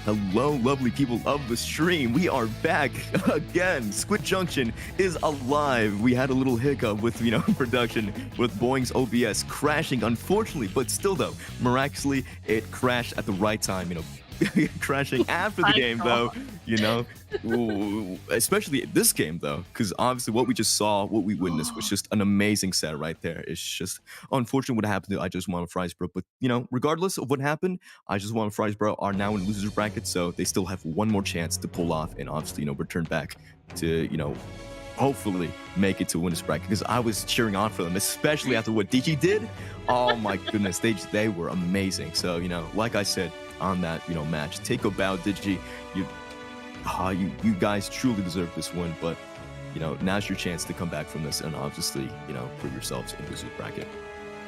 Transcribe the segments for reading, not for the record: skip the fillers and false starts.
Hello, lovely people of the stream. We are back again. Squid Junction is alive. We had a little hiccup with, production with Boeing's OBS crashing, unfortunately, but still, though, miraculously, it crashed at the right time, crashing after the game, though, especially this game, though, because obviously what we just saw, what we witnessed was just an amazing set right there. It's just unfortunate what happened to I Just Want Fries Bro. But, regardless of what happened, I Just Want Fries Bro are now in losers bracket, so they still have one more chance to pull off and obviously, return back to, hopefully make it to winners bracket, because I was cheering on for them, especially after what DG did. Oh my goodness, they were amazing. So, like I said on that, match, take a bow, Digi. You guys truly deserve this win, but now's your chance to come back from this and obviously, put yourselves in losers bracket.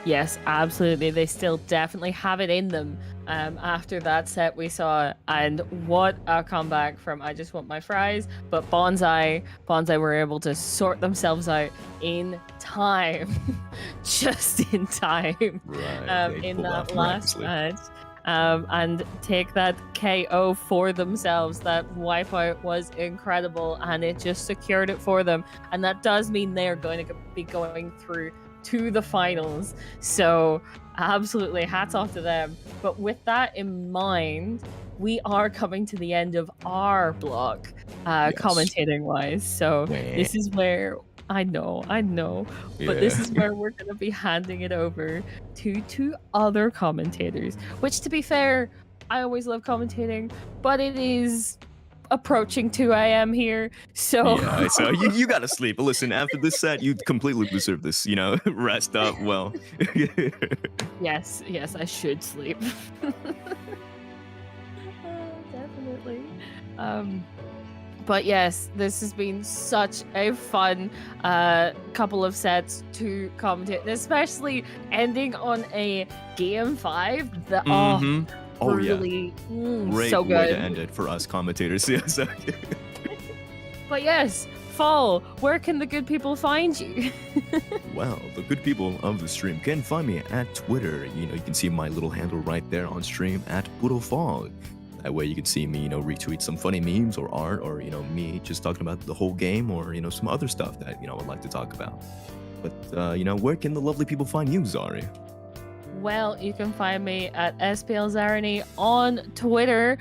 Yes, absolutely. They still definitely have it in them after that set we saw. And what a comeback from I Just Want My Fries. But Bonsai were able to sort themselves out in time. Just in time. Right. In that last match. And take that KO for themselves. That wipeout was incredible and it just secured it for them. And that does mean they're going to be going through to the finals. So absolutely hats off to them. But with that in mind, we are coming to the end of our block, commentating wise. So this is where I know, but this is where we're going to be handing it over to two other commentators, which, to be fair, I always love commentating, but it is approaching 2 a.m. here, so yeah, so you gotta sleep. But listen, after this set, you completely deserve this. Rest up well. yes, I should sleep. Definitely. But yes, this has been such a fun couple of sets to commentate, especially ending on a game 5. Really, great so good way to end it for us commentators. Yes. But yes, Fall, where can the good people find you? Well, the good people of the stream can find me at Twitter. You can see my little handle right there on stream at PuddleFall. That way you can see me, retweet some funny memes or art, or, me just talking about the whole game, or, some other stuff that, I would like to talk about. But, where can the lovely people find you, Zari? Well, you can find me at SPLZarany on Twitter,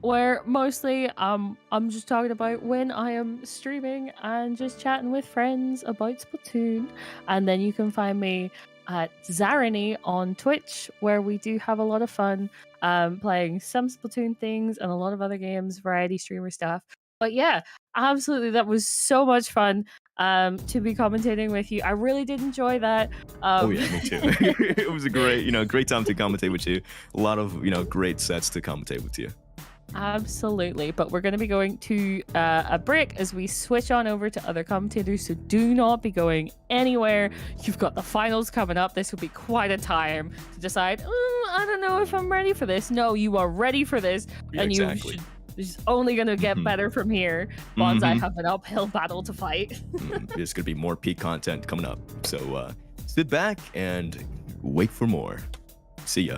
where mostly I'm just talking about when I am streaming and just chatting with friends about Splatoon. And then you can find me at Zarany on Twitch, where we do have a lot of fun playing some Splatoon things and a lot of other games, variety streamer stuff. But yeah, absolutely, that was so much fun to be commentating with you. I really did enjoy that. Oh yeah, me too. It was a great time to commentate with you. A lot of great sets to commentate with you. Absolutely, but we're going to be going to a break as we switch on over to other commentators, so do not be going anywhere. You've got the finals coming up. This will be quite a time to decide, I don't know if I'm ready for this. No, you are ready for this, yeah, and exactly. It's only going to get better from here. Bonsai have an uphill battle to fight. There's going to be more peak content coming up, so sit back and wait for more. See ya.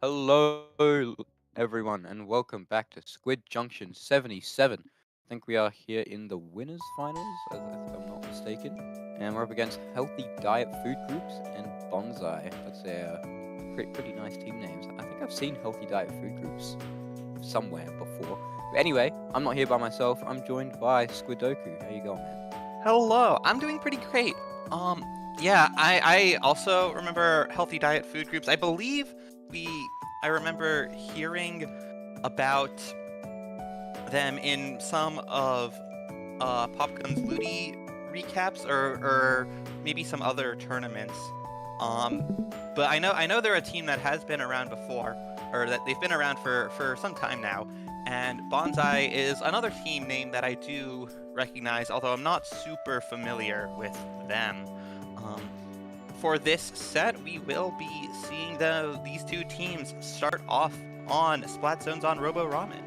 Hello, everyone, and welcome back to Squid Junction 77. I think we are here in the winners' finals, if I'm not mistaken. And we're up against Healthy Diet Food Groups and Bonsai. That's a pretty nice team names. I think I've seen Healthy Diet Food Groups somewhere before. But anyway, I'm not here by myself. I'm joined by Squidoku. How you going, man? Hello, I'm doing pretty great. Um, yeah, I also remember healthy diet food groups. I believe I remember hearing about them in some of Popgun's Ludi recaps or maybe some other tournaments. Um, but I know they're a team that has been around before, or that they've been around for some time now. And Bonsai is another team name that I do recognize, although I'm not super familiar with them. Um, for this set, we will be seeing these two teams start off on Splat Zones on Robo Ramen.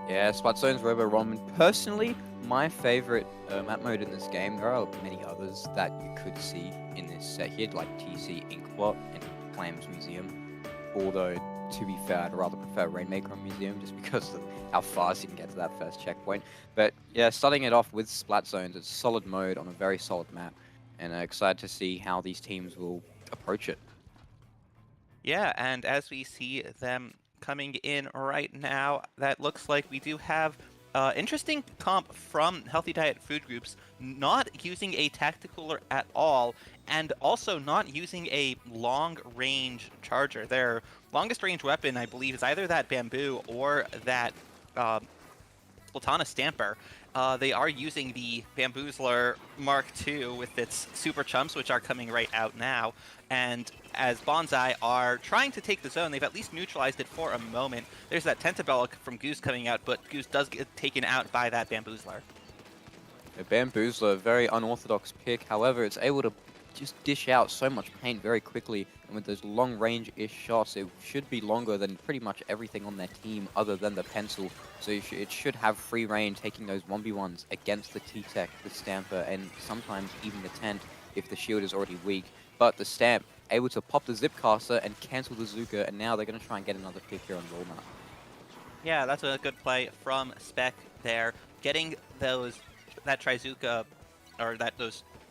Yeah, Splat Zones Robo Ramen. Personally, my favorite map mode in this game. There are many others that you could see in this set here, like TC Inkblot and Clams Museum. Although, to be fair, I'd rather prefer Rainmaker on Museum just because of how fast you can get to that first checkpoint. But yeah, starting it off with Splat Zones, it's solid mode on a very solid map, and excited to see how these teams will approach it. Yeah, and as we see them coming in right now, that looks like we do have interesting comp from Healthy Diet Food Groups, not using a tactical at all, and also not using a long-range charger. Their longest range weapon, I believe, is either that bamboo or that uh, Platana Stamper. They are using the Bamboozler Mark II with its Super Chumps, which are coming right out now. And as Bonsai are trying to take the zone, they've at least neutralized it for a moment. There's that Tentabellic from Goose coming out, but Goose does get taken out by that Bamboozler. The Bamboozler, very unorthodox pick. However, it's able to just dish out so much pain very quickly. And with those long range-ish shots, it should be longer than pretty much everything on their team other than the pencil. So it should have free reign taking those 1v1s against the T-Tech, the Stamper, and sometimes even the Tent if the shield is already weak. But the Stamp able to pop the Zipcaster and cancel the Zuka, and now they're going to try and get another pick here on Walnut. Yeah, that's a good play from Spec there. Getting that Trizuka, or the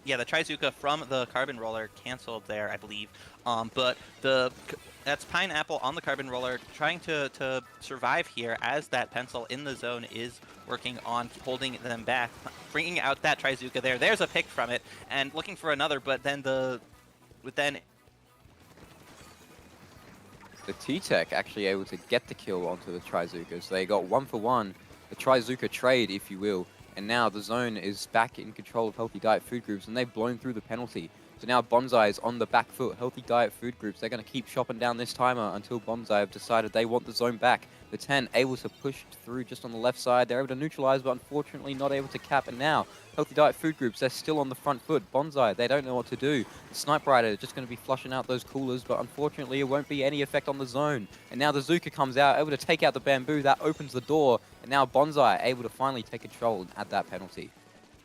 Trizuka from the Carbon Roller canceled there, I believe. But that's Pineapple on the Carbon Roller trying to survive here as that pencil in the zone is working on holding them back, bringing out that Trizuka there. There's a pick from it, and looking for another, but then the T-Tech actually able to get the kill onto the Trizuka. So they got 1-for-1, the Trizuka trade, if you will. And now the zone is back in control of Healthy Diet Food Groups, and they've blown through the penalty. So now Bonsai is on the back foot. Healthy Diet Food Groups, they're going to keep chopping down this timer until Bonsai have decided they want the zone back. The 10 able to push through just on the left side. They're able to neutralize, but unfortunately not able to cap. And now Healthy Diet Food Groups, they're still on the front foot. Bonsai, they don't know what to do. The Sniper Rider is just going to be flushing out those coolers, but unfortunately it won't be any effect on the zone. And now the Zuka comes out, able to take out the bamboo. That opens the door. And now Bonsai able to finally take control and add that penalty.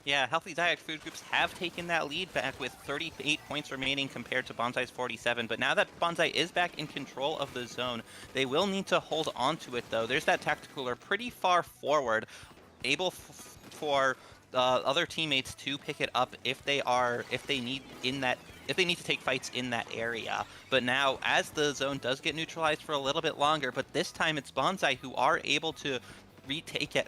Yeah, Healthy Diet Food Groups have taken that lead back with 38 points remaining compared to Bonsai's 47, but now that Bonsai is back in control of the zone, they will need to hold on to it, though. There's that Tacticooler pretty far forward, able for other teammates to pick it up if they need to take fights in that area. But now, as the zone does get neutralized for a little bit longer, but this time it's Bonsai who are able to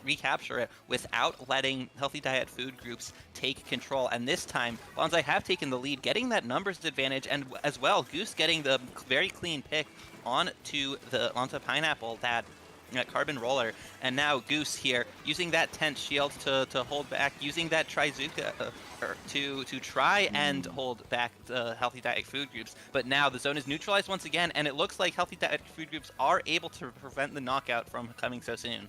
recapture it without letting Healthy Diet Food Groups take control. And this time, Bonsai have taken the lead, getting that numbers advantage, and as well, Goose getting the very clean pick onto Pineapple, that Carbon Roller. And now Goose here, using that Tent Shield to hold back, using that Trizuka to try and hold back the Healthy Diet Food Groups. But now the zone is neutralized once again, and it looks like Healthy Diet Food Groups are able to prevent the knockout from coming so soon.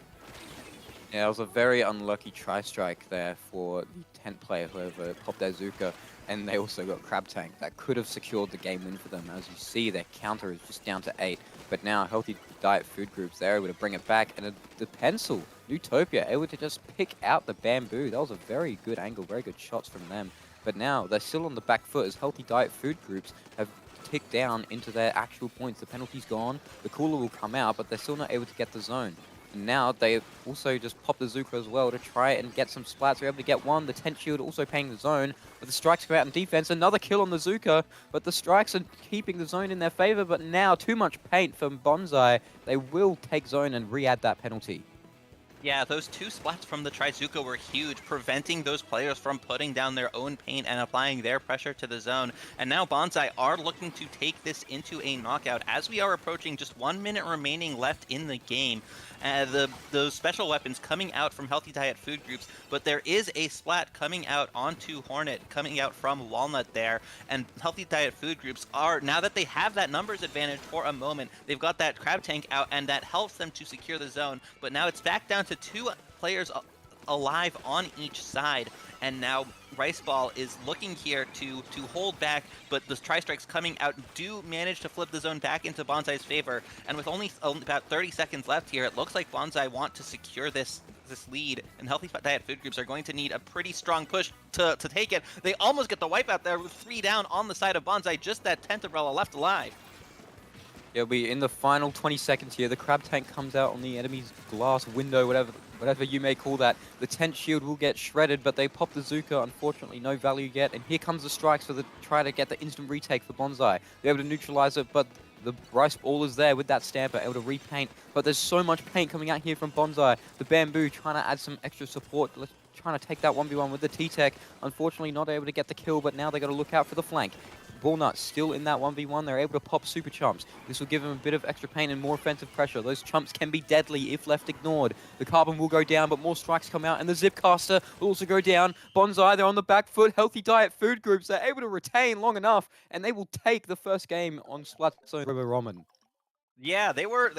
Yeah, it was a very unlucky tri-strike there for the Tent player, whoever popped their Zuka, and they also got Crab Tank. That could have secured the game win for them. As you see, their counter is just down to 8. But now, Healthy Diet Food Groups, they're able to bring it back, and the Pencil, Utopia, able to just pick out the bamboo. That was a very good angle, very good shots from them. But now, they're still on the back foot as Healthy Diet Food Groups have tick down into their actual points. The penalty's gone, the cooler will come out, but they're still not able to get the zone. And now they also just pop the Zuka as well to try and get some splats. They're able to get one. The tent shield also paying the zone, but the strikes go out in defense. Another kill on the Zuka, but the strikes are keeping the zone in their favor. But now too much paint from Bonsai. They will take zone and re-add that penalty. Yeah, those 2 splats from the Trizuka were huge, preventing those players from putting down their own paint and applying their pressure to the zone. And now Bonsai are looking to take this into a knockout as we are approaching just 1 minute remaining left in the game. Those special weapons coming out from Healthy Diet food groups, but there is a splat coming out onto Hornet, coming out from Walnut there. And Healthy Diet food groups are, now that they have that numbers advantage for a moment, they've got that crab tank out, and that helps them to secure the zone. But now it's back down to 2 players alive on each side, and now Riceball is looking here to hold back, but the Tri-Strikes coming out do manage to flip the zone back into Bonsai's favor, and with only about 30 seconds left here, it looks like Bonsai want to secure this lead, and Healthy Diet food groups are going to need a pretty strong push to take it. They almost get the wipeout there with 3 down on the side of Bonsai, just that tent umbrella left alive. It'll be in the final 20 seconds here. The crab tank comes out on the enemy's glass window, whatever you may call that. The tent shield will get shredded, but they pop the Zuka. Unfortunately, no value yet. And here comes the strikes for the try to get the instant retake for Bonsai. They're able to neutralize it, but the Rice Ball is there with that stamper, able to repaint. But there's so much paint coming out here from Bonsai. The Bamboo trying to add some extra support, trying to take that 1v1 with the T-Tech. Unfortunately, not able to get the kill, but now they got to look out for the flank. Walnut still in that 1v1. They're able to pop Super Chumps. This will give them a bit of extra pain and more offensive pressure. Those Chumps can be deadly if left ignored. The Carbon will go down, but more strikes come out, and the Zipcaster will also go down. Bonsai, they're on the back foot. Healthy Diet food groups, they're able to retain long enough, and they will take the first game on Splat Zone River Ramen. Yeah, they were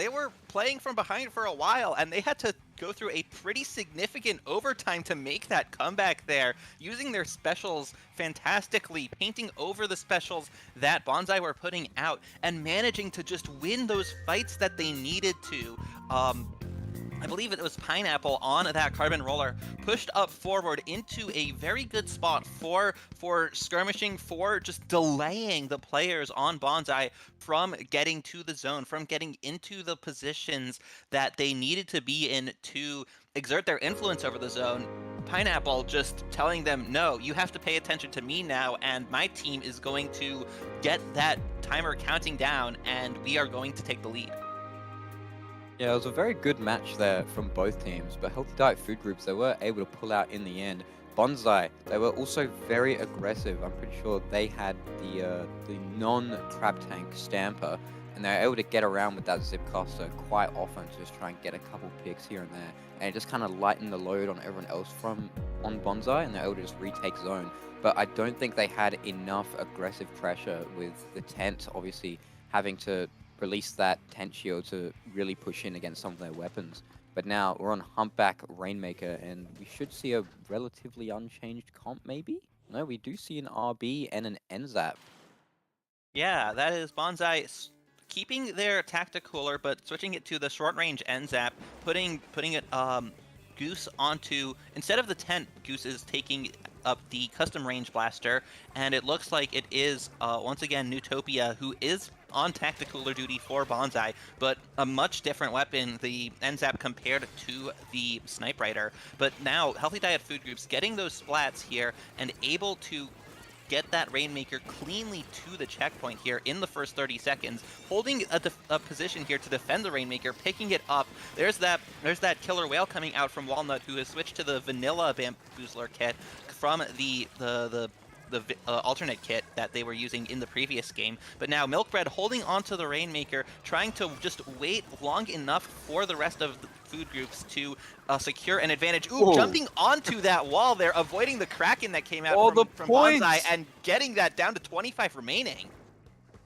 playing from behind for a while, and they had to go through a pretty significant overtime to make that comeback there, using their specials fantastically, painting over the specials that Bonsai were putting out, and managing to just win those fights that they needed to. I believe it was Pineapple on that Carbon Roller, pushed up forward into a very good spot for skirmishing, for just delaying the players on Bonsai from getting to the zone, from getting into the positions that they needed to be in to exert their influence over the zone. Pineapple just telling them, no, you have to pay attention to me now, and my team is going to get that timer counting down, and we are going to take the lead. Yeah, it was a very good match there from both teams, but Healthy Diet food groups, they were able to pull out in the end. Bonsai, they were also very aggressive. I'm pretty sure they had the non-crab tank stamper, and they were able to get around with that Zipcaster quite often to just try and get a couple picks here and there, and it just kind of lightened the load on everyone else on Bonsai, and they're able to just retake zone. But I don't think they had enough aggressive pressure with the tent, obviously having to release that tent shield to really push in against some of their weapons. But now we're on Humpback Rainmaker, and we should see a relatively unchanged comp, maybe? No, we do see an RB and an NZAP. Yeah, that is Bonsai keeping their Tacticooler, but switching it to the short-range NZAP, putting it Goose onto, instead of the tent, Goose is taking up the custom range blaster, and it looks like it is once again Newtopia who is on Tacticooler duty for Bonsai, but a much different weapon, the NZAP, compared to the Snipe Rider. But now Healthy Diet food groups getting those splats here and able to get that Rainmaker cleanly to the checkpoint here in the first 30 seconds, holding a position here to defend the Rainmaker, picking it up. There's that Killer Whale coming out from Walnut, who has switched to the vanilla Bamboozler kit from the alternate kit that they were using in the previous game. But now Milkbread holding onto the Rainmaker, trying to just wait long enough for the rest of the food groups to secure an advantage. Ooh, Whoa. Jumping onto that wall there, avoiding the Kraken that came out from points. Bonsai, and getting that down to 25 remaining.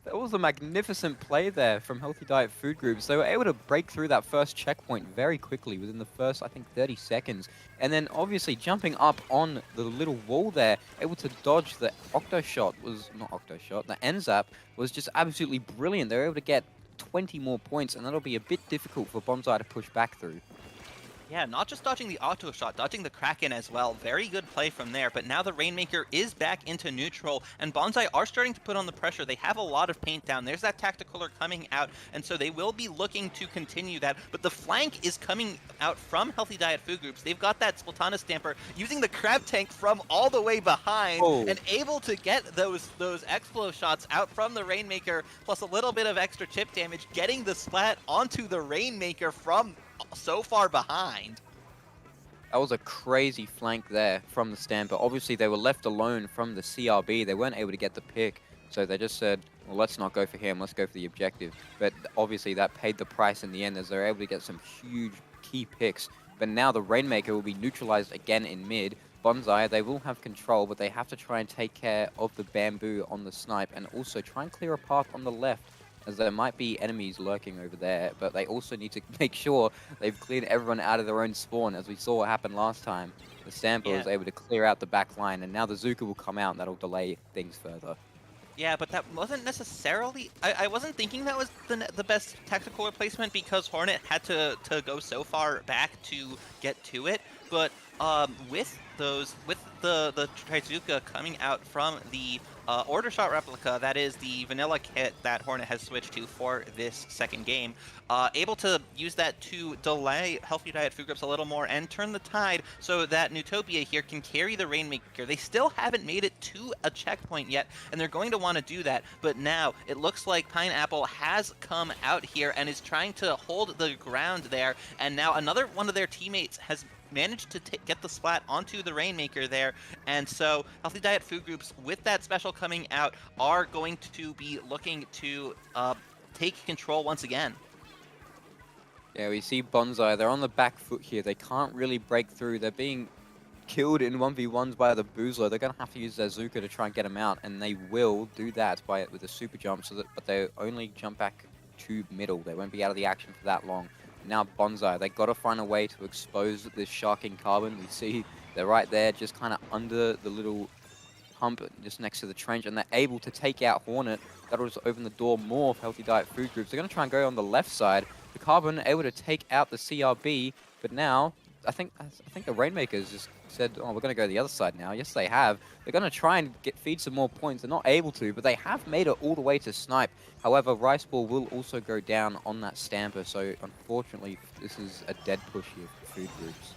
That was a magnificent play there from Healthy Diet food groups. They were able to break through that first checkpoint very quickly within the first, I think, 30 seconds. And then obviously jumping up on the little wall there, able to dodge the the NZAP was just absolutely brilliant. They were able to get 20 more points, and that'll be a bit difficult for Bonsai to push back through. Yeah, not just dodging the auto shot, dodging the Kraken as well. Very good play from there. But now the Rainmaker is back into neutral, and Bonsai are starting to put on the pressure. They have a lot of paint down. There's that Tacticaler coming out, and so they will be looking to continue that. But the flank is coming out from Healthy Diet Food Groups. They've got that Splatana Stamper using the Crab Tank from all the way behind and able to get those Explo shots out from the Rainmaker, plus a little bit of extra chip damage, getting the splat onto the Rainmaker from so far behind. That was a crazy flank there from the Stamper. Obviously, they were left alone from the CRB. They weren't able to get the pick, so they just said, well, let's not go for him. Let's go for the objective. But obviously, that paid the price in the end as they're able to get some huge key picks. But now the Rainmaker will be neutralized again in mid. Bonsai, they will have control, but they have to try and take care of the bamboo on the snipe and also try and clear a path on the left, as there might be enemies lurking over there, but they also need to make sure they've cleared everyone out of their own spawn, as we saw what happened last time. The Stamper was able to clear out the back line, and now the Zuka will come out, and that'll delay things further. Yeah, but that wasn't necessarily... I wasn't thinking that was the best tactical replacement, because Hornet had to go so far back to get to it, but with the Trizuka coming out from the Order Shot replica, that is the vanilla kit that Hornet has switched to for this second game, able to use that to delay Healthy Diet Food Groups a little more and turn the tide so that Neutopia here can carry the Rainmaker. They still haven't made it to a checkpoint yet, and they're going to want to do that, but now it looks like Pineapple has come out here and is trying to hold the ground there, and now another one of their teammates has managed to get the splat onto the Rainmaker there, and so Healthy Diet Food Groups, with that special coming out, are going to be looking to take control once again. Yeah, we see Bonsai, they're on the back foot here. They can't really break through. They're being killed in 1v1s by the Boozler. They're going to have to use their Zuka to try and get him out, and they will do that with a super jump, but they only jump back to middle. They won't be out of the action for that long. Now Bonsai, they got to find a way to expose this Sharking Carbon. We see they're right there, just kind of under the little hump just next to the trench, and they're able to take out Hornet. That'll just open the door more for Healthy Diet Food Groups. They're going to try and go on the left side. The Carbon able to take out the CRB, but now I think the Rainmakers just said, oh, we're going to go the other side now. Yes, they have. They're going to try and feed some more points. They're not able to, but they have made it all the way to snipe. However, Rice Ball will also go down on that Stamper, so unfortunately, this is a dead push here for Food Groups.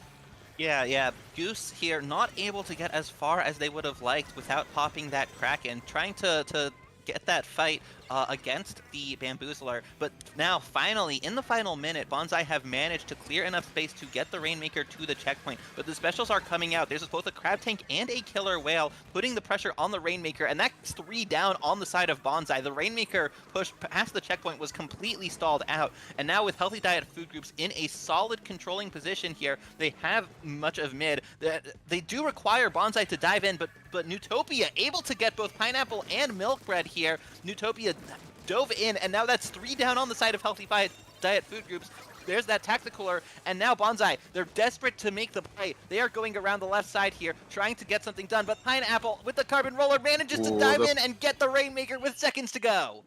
Yeah. Goose here not able to get as far as they would have liked without popping that Kraken, trying to get that fight against the Bamboozler, but now finally in the final minute, Bonsai have managed to clear enough space to get the Rainmaker to the checkpoint, but the specials are coming out. There's both a Crab Tank and a Killer Whale putting the pressure on the Rainmaker, and that's 3 down on the side of Bonsai. The Rainmaker push past the checkpoint was completely stalled out, and now with Healthy Diet Food Groups in a solid controlling position here, they have much of mid. They do require Bonsai to dive in, but Neutopia able to get both Pineapple and Milk Bread here. Neutopia dove in, and now that's 3 down on the side of Healthy Diet Food Groups. There's that Tacticaler, and now Bonsai, they're desperate to make the play. They are going around the left side here, trying to get something done, but Pineapple, with the Carbon Roller, manages to dive in and get the Rainmaker with seconds to go.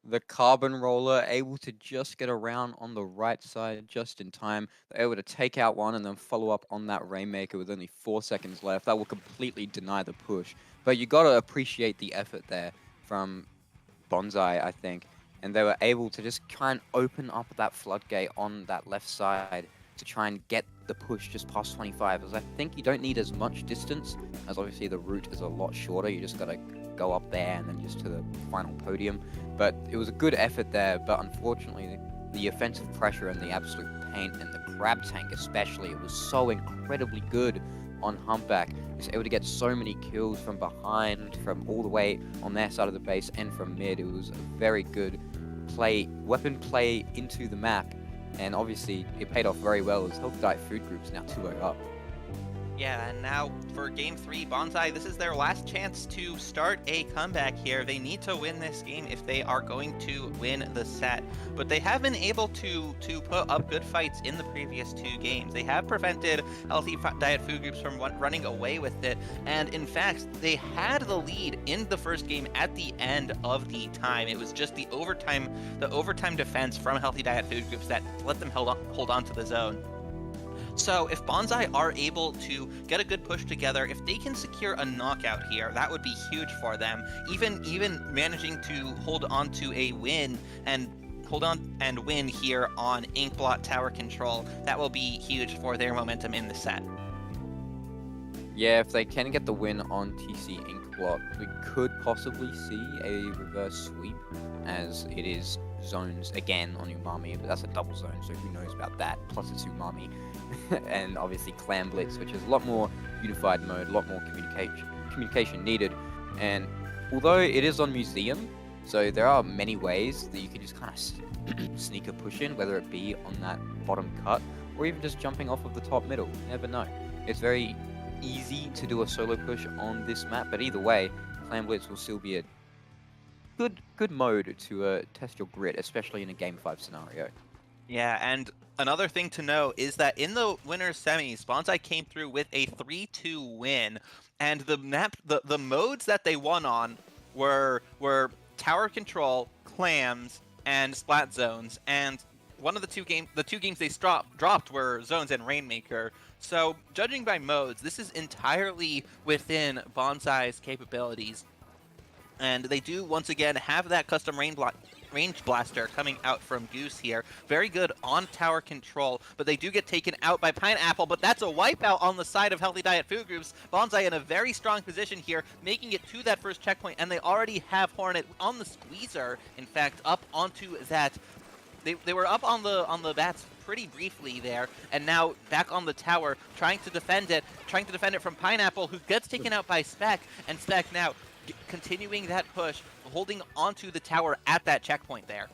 The Carbon Roller able to just get around on the right side just in time. They're able to take out one and then follow up on that Rainmaker with only 4 seconds left. That will completely deny the push. But you got to appreciate the effort there from Bonsai, I think. And they were able to just try and open up that floodgate on that left side to try and get the push just past 25. As I think you don't need as much distance, as obviously the route is a lot shorter. You just got to go up there and then just to the final podium. But it was a good effort there, but unfortunately the offensive pressure and the absolute paint and the Crab Tank especially, it was so incredibly good on Humpback. He was able to get so many kills from behind, from all the way on their side of the base and from mid. It was a very good weapon play into the map, and obviously it paid off very well as Healthy Diet Food Group's now 2-0 up. Yeah, and now for Game 3, Bonsai, this is their last chance to start a comeback here. They need to win this game if they are going to win the set. But they have been able to put up good fights in the previous 2 games. They have prevented Healthy Diet Food Groups from running away with it. And in fact, they had the lead in the first game at the end of the time. It was just the overtime defense from Healthy Diet Food Groups that let them hold on to the zone. So if Bonsai are able to get a good push together, if they can secure a knockout here, that would be huge for them. Even managing to hold on to a win and win here on Inkblot Tower Control, that will be huge for their momentum in the set. Yeah, if they can get the win on TC Inkblot, we could possibly see a reverse sweep, as it is zones again on Umami, but that's a double zone, so who knows about that. Plus it's Umami, and obviously Clan Blitz, which is a lot more unified mode, a lot more communication needed. And although it is on Museum, so there are many ways that you can just kind of sneak a push in, whether it be on that bottom cut, or even just jumping off of the top middle. You never know. It's very easy to do a solo push on this map, but either way, Clan Blitz will still be a good mode to test your grit, especially in a Game 5 scenario. Yeah, and another thing to know is that in the winners semis, Bonsai came through with a 3-2 win, and the modes that they won on were Tower Control, Clams, and Splat Zones, and one of the two games they dropped were Zones and Rainmaker. So, judging by modes, this is entirely within Bonsai's capabilities. And they do, once again, have that custom range blaster coming out from Goose here. Very good on tower control, but they do get taken out by Pineapple, but that's a wipeout on the side of Healthy Diet Food Groups. Bonsai in a very strong position here, making it to that first checkpoint, and they already have Hornet on the squeezer, in fact, up onto that. They were up on the bats pretty briefly there, and now back on the tower, trying to defend it from Pineapple, who gets taken out by Spec, and Spec now continuing that push, holding onto the tower at that checkpoint there.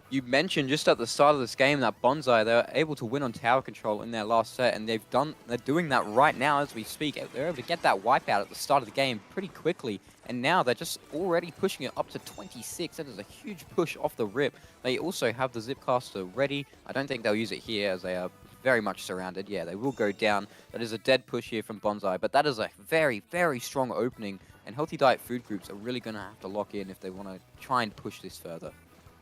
You mentioned just at the start of this game that Bonsai, they were able to win on tower control in their last set, and they're doing that right now as we speak. They're able to get that wipeout at the start of the game pretty quickly, and now they're just already pushing it up to 26. That is a huge push off the rip. They also have the Zipcaster ready. I don't think they'll use it here as they are very much surrounded. Yeah, they will go down. That is a dead push here from Bonsai, but that is a very, very strong opening, and Healthy Diet Food Groups are really going to have to lock in if they want to try and push this further.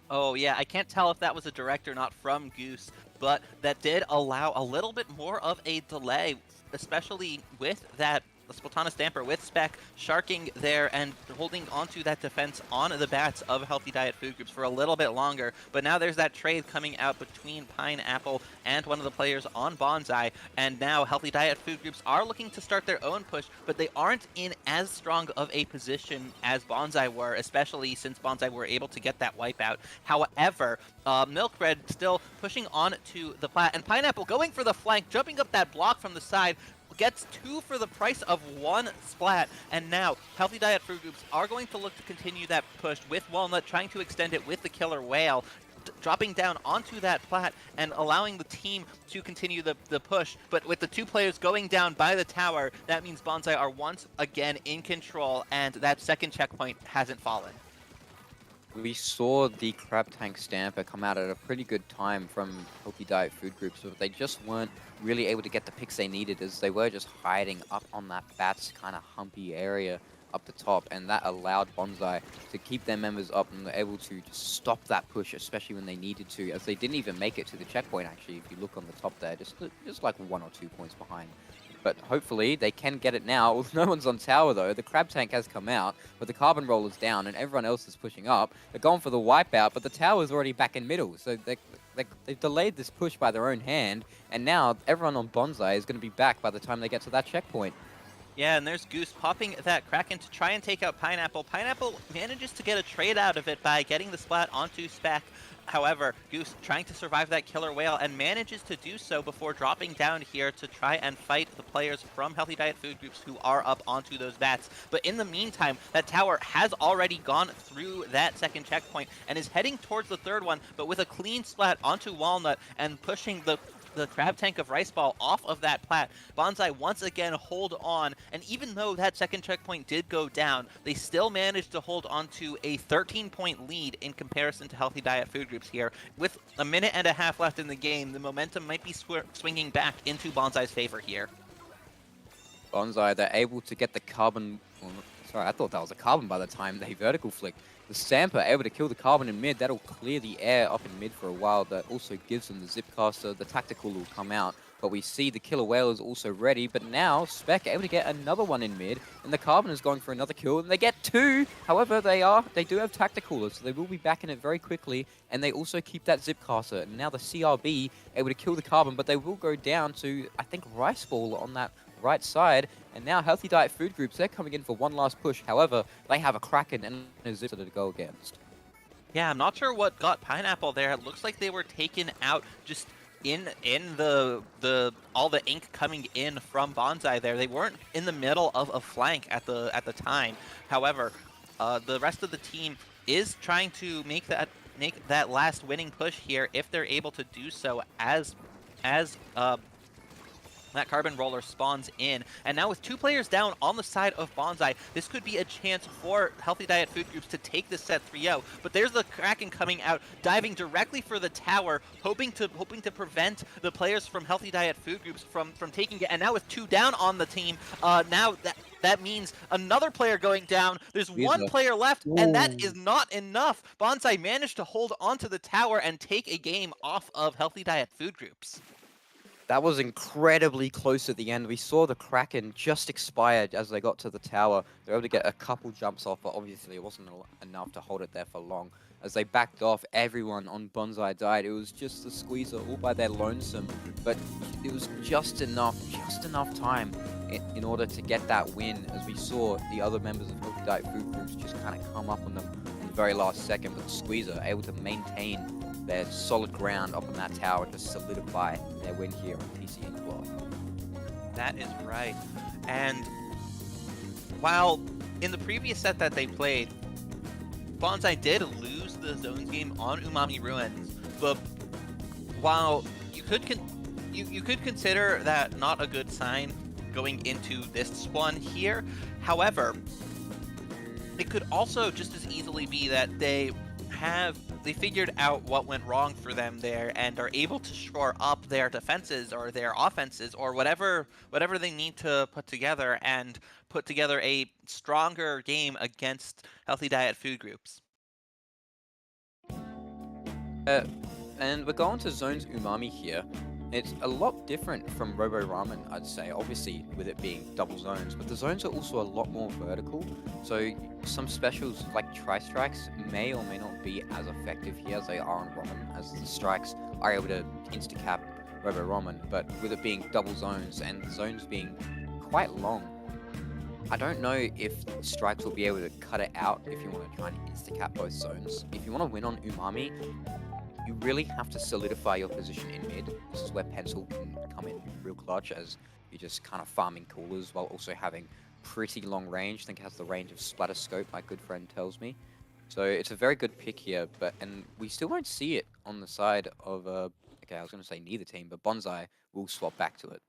Oh yeah, I can't tell if that was a direct or not from Goose, but that did allow a little bit more of a delay, especially with that Splatana Stamper with Spec sharking there and holding onto that defense on the bats of Healthy Diet Food Groups for a little bit longer. But now there's that trade coming out between Pineapple and one of the players on Bonsai, and now Healthy Diet Food Groups are looking to start their own push, but they aren't in as strong of a position as Bonsai were, especially since Bonsai were able to get that wipeout. However, Milkbread still pushing on to the plat, and Pineapple going for the flank, jumping up that block from the side, gets 2 for the price of 1 splat, and now Healthy Diet Food Groups are going to look to continue that push with Walnut, trying to extend it with the Killer Whale, dropping down onto that plat and allowing the team to continue the push. But with the 2 players going down by the tower, that means Bonsai are once again in control, and that second checkpoint hasn't fallen. We saw the Crab Tank Stamper come out at a pretty good time from Healthy Diet Food Groups, but they just weren't really able to get the picks they needed, as they were just hiding up on that bats kind of humpy area up the top, and that allowed Bonsai to keep their members up and were able to just stop that push, especially when they needed to, as they didn't even make it to the checkpoint. Actually, if you look on the top there, just like 1 or 2 points behind. But hopefully they can get it now. No one's on tower though. The Crab Tank has come out, but the Carbon Roller's down and everyone else is pushing up. They're going for the wipeout, but the tower's already back in middle. So they've delayed this push by their own hand, and now everyone on Bonsai is going to be back by the time they get to that checkpoint. Yeah, and there's Goose popping that Kraken to try and take out Pineapple. Pineapple manages to get a trade out of it by getting the splat onto Spec. However, Goose trying to survive that Killer Whale and manages to do so before dropping down here to try and fight the players from Healthy Diet Food Groups who are up onto those bats. But in the meantime, that tower has already gone through that second checkpoint and is heading towards the third one, but with a clean splat onto Walnut and pushing the Crab Tank of Rice Ball off of that plat. Bonsai once again hold on, and even though that second checkpoint did go down, they still managed to hold on to a 13-point lead in comparison to Healthy Diet Food Groups here. With a minute and a half left in the game, the momentum might be swinging back into Bonsai's favor here. Bonsai, they're able to get the Carbon... Well, sorry, I thought that was a Carbon by the time they vertical flicked. The Stamper able to kill the Carbon in mid. That'll clear the air up in mid for a while. That also gives them the Zipcaster. The Tactical will come out. but we see the killer whale is also ready. But now Spec able to get another one in mid, and the Carbon is going for another kill, and they get 2. However, they do have tactical, so they will be back in it very quickly, and they also keep that zip caster. And now the CRB able to kill the Carbon, but they will go down to, I think, Rice Ball on that right side. And now Healthy Diet Food Groups, they're coming in for one last push. However, they have a Kraken and a Zipper to go against. Yeah, I'm not sure what got Pineapple there. It looks like they were taken out just in the all the ink coming in from Bonsai there. They weren't in the middle of a flank at the time. However, the rest of the team is trying to make that last winning push here if they're able to do so as that Carbon Roller spawns in. And now with 2 players down on the side of Bonsai, this could be a chance for Healthy Diet Food Groups to take this set 3-0. But there's the Kraken coming out, diving directly for the tower, hoping to prevent the players from Healthy Diet Food Groups from taking it. And now with 2 down on the team, now that means another player going down. There's one player left, and that is not enough. Bonsai managed to hold onto the tower and take a game off of Healthy Diet Food Groups. That was incredibly close at the end. We saw the Kraken just expired as they got to the tower. They were able to get a couple jumps off, but obviously it wasn't enough to hold it there for long. As they backed off, everyone on Bonsai died. It was just the Squeezer all by their lonesome, but it was just enough time in order to get that win, as we saw the other members of Healthy Diet Food Groups just kind of come up on them in the very last second, but the Squeezer able to maintain their solid ground up on that tower to solidify their win here on TCN Club. That is right. And while in the previous set that they played, Bonsai did lose the zones game on Umami Ruins, but while you could consider that not a good sign going into this one here, however, it could also just as easily be that they figured out what went wrong for them there and are able to shore up their defenses or their offenses or whatever they need to put together and put together a stronger game against Healthy Diet Food Groups. And we're going to Zones Umami here. It's a lot different from Robo Ramen, I'd say, obviously with it being double zones, but the zones are also a lot more vertical, so some specials like Tri-Strikes may or may not be as effective here as they are on Ramen, as the strikes are able to insta-cap Robo Ramen, but with it being double zones and the zones being quite long, I don't know if strikes will be able to cut it out if you want to try and insta-cap both zones. If you want to win on Umami, you really have to solidify your position in mid. This is where Pencil can come in real clutch, as you're just kind of farming coolers while also having pretty long range. I think it has the range of Splatter Scope, my good friend tells me. So it's a very good pick here, and we still won't see it on the side of, okay, I was going to say neither team, but Bonsai will swap back to it.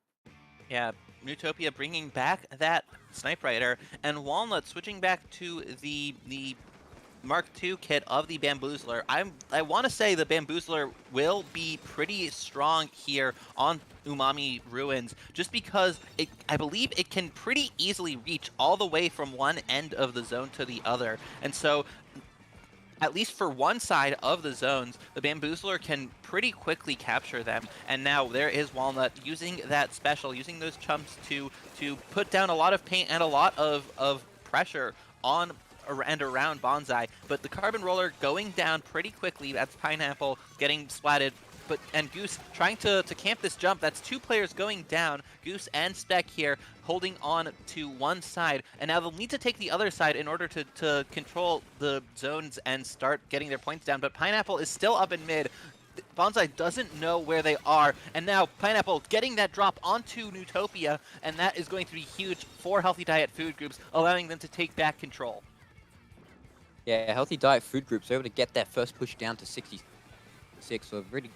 Yeah, Newtopia bringing back that Snipe Rider, and Walnut switching back to the Mark II kit of the Bamboozler. I want to say the Bamboozler will be pretty strong here on Umami Ruins, just because I believe it can pretty easily reach all the way from one end of the zone to the other. And so, at least for one side of the zones, the Bamboozler can pretty quickly capture them. And now there is Walnut using that special, using those chumps to put down a lot of paint and a lot of pressure on and around Bonsai, but the Carbon Roller going down pretty quickly. That's Pineapple getting splatted, and Goose trying to camp this jump. That's 2 players going down, Goose and Spec here, holding on to one side, and now they'll need to take the other side in order to control the zones and start getting their points down, but Pineapple is still up in mid. Bonsai doesn't know where they are, and now Pineapple getting that drop onto Newtopia, and that is going to be huge for Healthy Diet Food Groups, allowing them to take back control. Yeah, Healthy Diet Food Groups are able to get their first push down to 66, so a really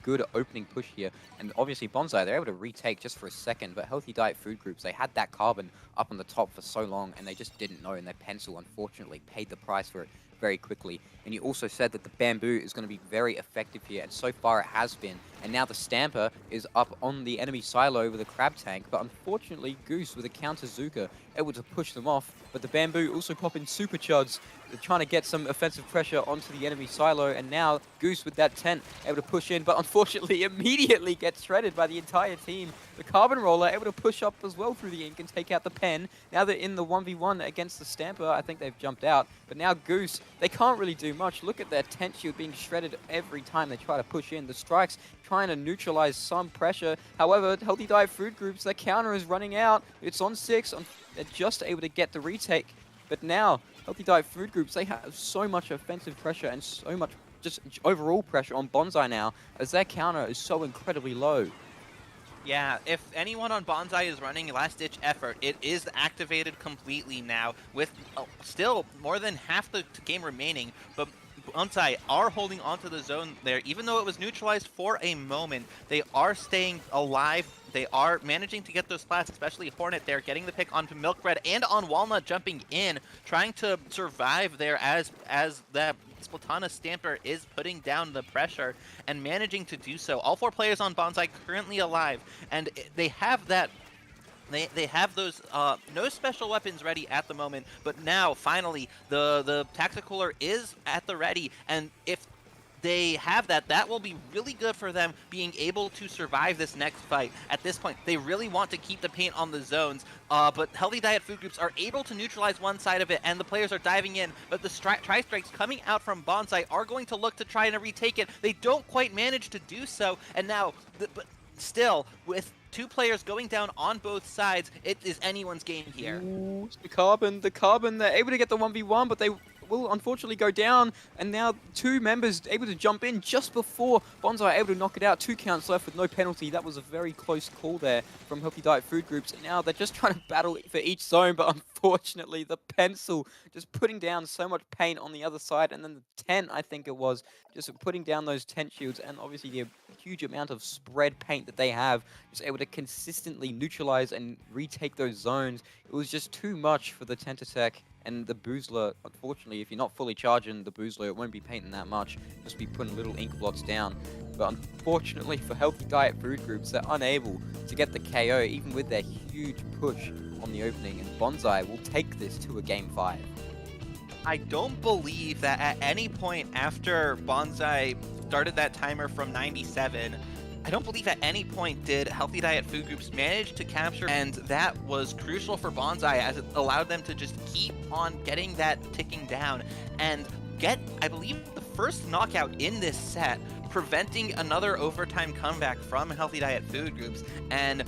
good opening push here. And obviously Bonsai, they're able to retake just for a second, but Healthy Diet Food Groups, they had that Carbon up on the top for so long, and they just didn't know, and their Pencil, unfortunately, paid the price for it very quickly. And you also said that the Bamboo is going to be very effective here, and so far it has been. And now the Stamper is up on the enemy silo with a Crab Tank, but unfortunately Goose with a counter Zuka able to push them off. But the Bamboo also pop in Super Chuds. They're trying to get some offensive pressure onto the enemy silo, and now Goose with that tent able to push in, but unfortunately immediately gets shredded by the entire team. The Carbon Roller able to push up as well through the ink and take out the pen. Now they're in the 1v1 against the Stamper. I think they've jumped out, but now Goose, they can't really do much. Look at their tent shield being shredded every time they try to push in. The Strikes trying to neutralize some pressure. However, Healthy Diet Food Groups, their counter is running out. It's on 6. They're just able to get the retake. But now, Healthy Diet Food Groups, they have so much offensive pressure and so much just overall pressure on Bonsai now, as their counter is so incredibly low. Yeah, if anyone on Bonsai is running last-ditch effort, it is activated completely now with still more than half the game remaining, but Bonsai are holding onto the zone there. Even though it was neutralized for a moment, they are staying alive. They are managing to get those splats, especially Hornet there, getting the pick onto Milkbread and on Walnut jumping in, trying to survive there as that Splatana Stamper is putting down the pressure and managing to do so. All 4 players on Bonsai currently alive, and they have that. They have those no special weapons ready at the moment, but now finally the Tacticooler is at the ready, and if they have that, that will be really good for them being able to survive this next fight. At this point, they really want to keep the paint on the zones, but Healthy Diet Food Groups are able to neutralize one side of it, and the players are diving in, but the Tri-Strikes coming out from Bonsai are going to look to try and retake it. They don't quite manage to do so, and now, but still, with 2 players going down on both sides, it is anyone's game here. Ooh, the Carbon, they're able to get the 1v1, but they will unfortunately go down, and now 2 members able to jump in just before Bonsai are able to knock it out. 2 counts left with no penalty. That was a very close call there from Healthy Diet Food Groups, and now they're just trying to battle for each zone, but unfortunately the pencil just putting down so much paint on the other side, and then the tent, I think it was, just putting down those tent shields, and obviously the huge amount of spread paint that they have, just able to consistently neutralize and retake those zones. It was just too much for the tent attack. And the Boozler, unfortunately, if you're not fully charging the Boozler, it won't be painting that much. Just be putting little ink blots down. But unfortunately for Healthy Diet Food Groups, they're unable to get the KO, even with their huge push on the opening. And Bonsai will take this to a Game 5. I don't believe that at any point after Bonsai started that timer from 97, I don't believe at any point did Healthy Diet Food Groups manage to capture, and that was crucial for Bonsai as it allowed them to just keep on getting that ticking down and get, I believe, the first knockout in this set, preventing another overtime comeback from Healthy Diet Food Groups and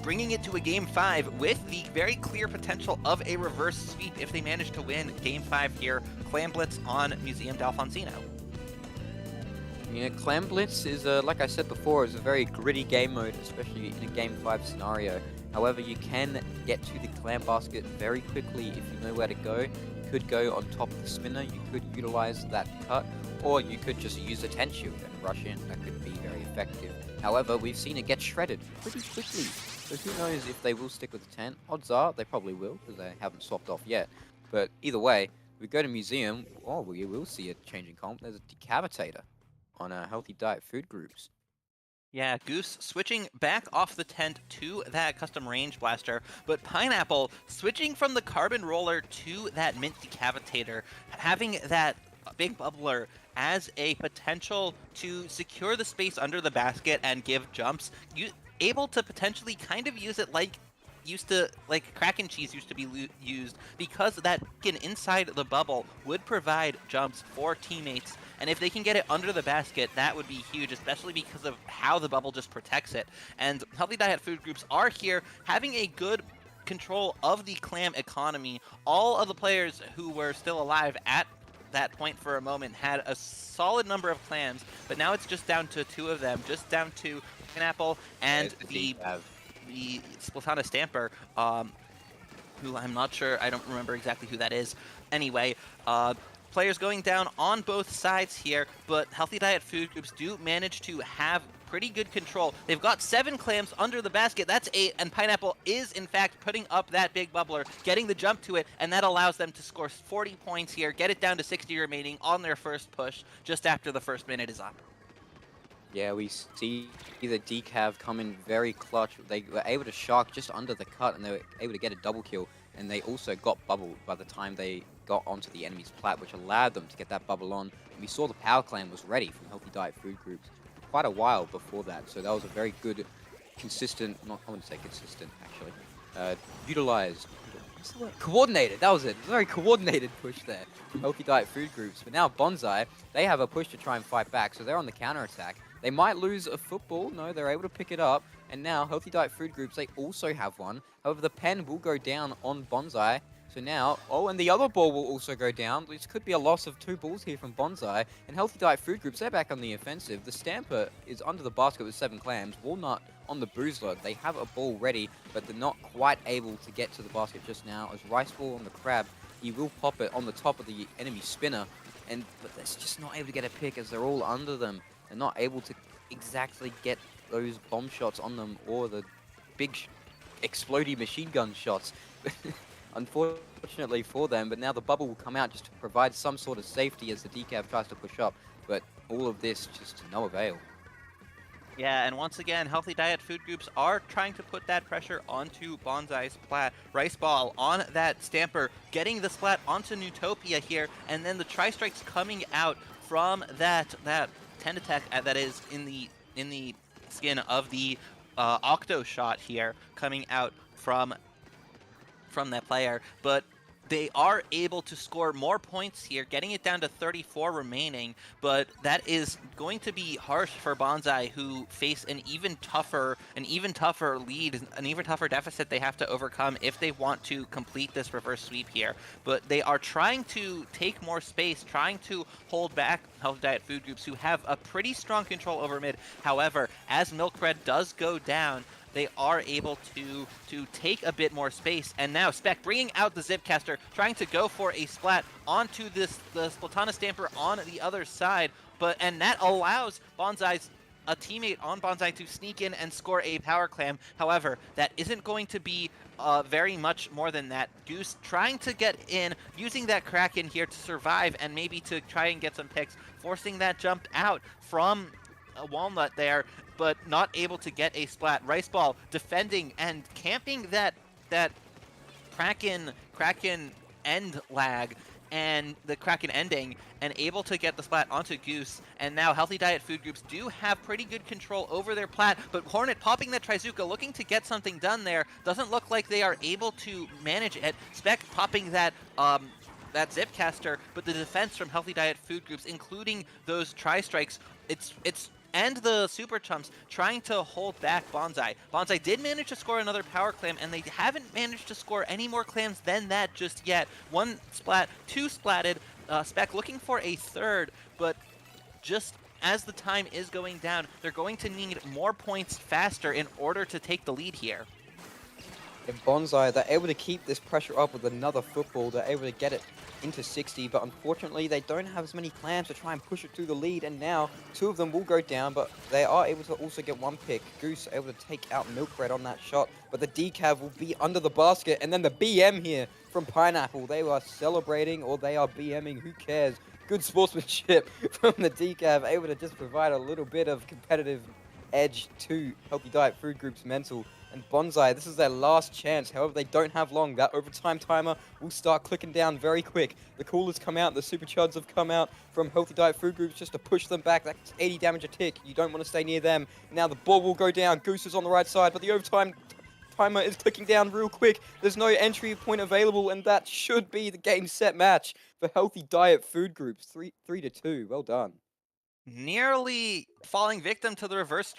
bringing it to a Game 5 with the very clear potential of a reverse sweep if they manage to win Game 5 here. Clam Blitz on Museum d'Alfonsino. Yeah, Clam Blitz is, like I said before, is a very gritty game mode, especially in a Game 5 scenario. However, you can get to the Clam Basket very quickly if you know where to go. You could go on top of the spinner, you could utilize that cut, or you could just use a tent shield and rush in. That could be very effective. However, we've seen it get shredded pretty quickly. So who knows if they will stick with the tent. Odds are they probably will, because they haven't swapped off yet. But either way, we go to Museum, oh, we will see a changing comp. There's a Decapitator on Healthy Diet Food Groups. Yeah, Goose switching back off the tent to that custom range blaster, but Pineapple switching from the Carbon Roller to that Mint Decapitator, having that big bubbler as a potential to secure the space under the basket and give jumps. Able to potentially kind of use it like Kraken Cheese used to be used, because that skin inside the bubble would provide jumps for teammates, and if they can get it under the basket, that would be huge, especially because of how the bubble just protects it. And Healthy Diet Food Groups are here having a good control of the clam economy. All of the players who were still alive at that point for a moment had a solid number of clams, but now it's just down to 2 of them, just down to Pineapple and the Splatana Stamper, who I'm not sure, I don't remember exactly who that is. Anyway, players going down on both sides here, but Healthy Diet Food Groups do manage to have pretty good control. They've got 7 clams under the basket, that's 8, and Pineapple is in fact putting up that big bubbler, getting the jump to it, and that allows them to score 40 points here, get it down to 60 remaining on their first push, just after the first minute is up. Yeah, we see the decav come in very clutch. They were able to shark just under the cut, and they were able to get a double kill. And they also got bubbled by the time they got onto the enemy's plat, which allowed them to get that bubble on. And we saw the power clan was ready from Healthy Diet Food Groups quite a while before that. So that was a very good, consistent, not, I wouldn't say consistent, actually, utilized, what's the word? Coordinated, that was it. It was a very coordinated push there from Healthy Diet Food Groups. But now Bonsai, they have a push to try and fight back, so they're on the counter attack. They might lose a football. No, they're able to pick it up. And now, Healthy Diet Food Groups, they also have one. However, the pen will go down on Bonsai. So now, oh, and the other ball will also go down. This could be a loss of 2 balls here from Bonsai. And Healthy Diet Food Groups, they're back on the offensive. The Stamper is under the basket with 7 clams. Walnut on the boozler. They have a ball ready, but they're not quite able to get to the basket just now. As Rice Ball on the Crab, he will pop it on the top of the enemy spinner. But they're just not able to get a pick as they're all under them. They're not able to exactly get those bomb shots on them or the big explodey machine gun shots. Unfortunately for them, but now the bubble will come out just to provide some sort of safety as the decav tries to push up. But all of this just to no avail. Yeah, and once again, Healthy Diet Food Groups are trying to put that pressure onto Bonsai's plat. Rice Ball on that Stamper, getting the splat onto Newtopia here, and then the Tri-Strikes coming out from that 10 attack that is in the skin of the Octo shot here, coming out from that player, but they are able to score more points here, getting it down to 34 remaining, but that is going to be harsh for Bonsai, who face an even tougher lead, an even tougher deficit they have to overcome if they want to complete this reverse sweep here. But they are trying to take more space, trying to hold back Healthy Diet Food Groups, who have a pretty strong control over mid. However, as Milk Bread does go down, they are able to take a bit more space. And now Spec bringing out the Zipcaster, trying to go for a splat onto the Splatana Stamper on the other side. And that allows a teammate on Bonsai to sneak in and score a power clam. However, that isn't going to be very much more than that. Goose trying to get in, using that Kraken here to survive and maybe to try and get some picks, forcing that jump out from a Walnut there, but not able to get a splat. Rice Ball defending and camping that Kraken end lag and the Kraken ending, and able to get the splat onto Goose. And now Healthy Diet Food Groups do have pretty good control over their plat, but Hornet popping that Trizuka, looking to get something done there. Doesn't look like they are able to manage it. Spec popping that Zipcaster, but the defense from Healthy Diet Food Groups, including those Tri-Strikes, and the Super Chumps trying to hold back Bonsai. Bonsai did manage to score another power clam, and they haven't managed to score any more clams than that just yet. 1 splat, 2 splatted, Spec looking for a third, but just as the time is going down, they're going to need more points faster in order to take the lead here. If Bonsai, they're able to keep this pressure up with another football, they're able to get it into 60, but unfortunately they don't have as many clams to try and push it through the lead, and now 2 of them will go down, but they are able to also get 1 pick. Goose able to take out Milk Bread on that shot, but the decav will be under the basket, and then the BM here from Pineapple. They are celebrating, or they are BMing, who cares? Good sportsmanship from the decav, able to just provide a little bit of competitive edge to Healthy Diet Food Group's mental. And Bonsai, this is their last chance. However, they don't have long. That overtime timer will start clicking down very quick. The coolers come out. The super chuds have come out from Healthy Diet Food Groups just to push them back. That's 80 damage a tick. You don't want to stay near them. Now the ball will go down. Goose is on the right side, but the overtime timer is clicking down real quick. There's no entry point available, and that should be the game set match for Healthy Diet Food Groups. 3-2. Well done. Nearly falling victim to the reverse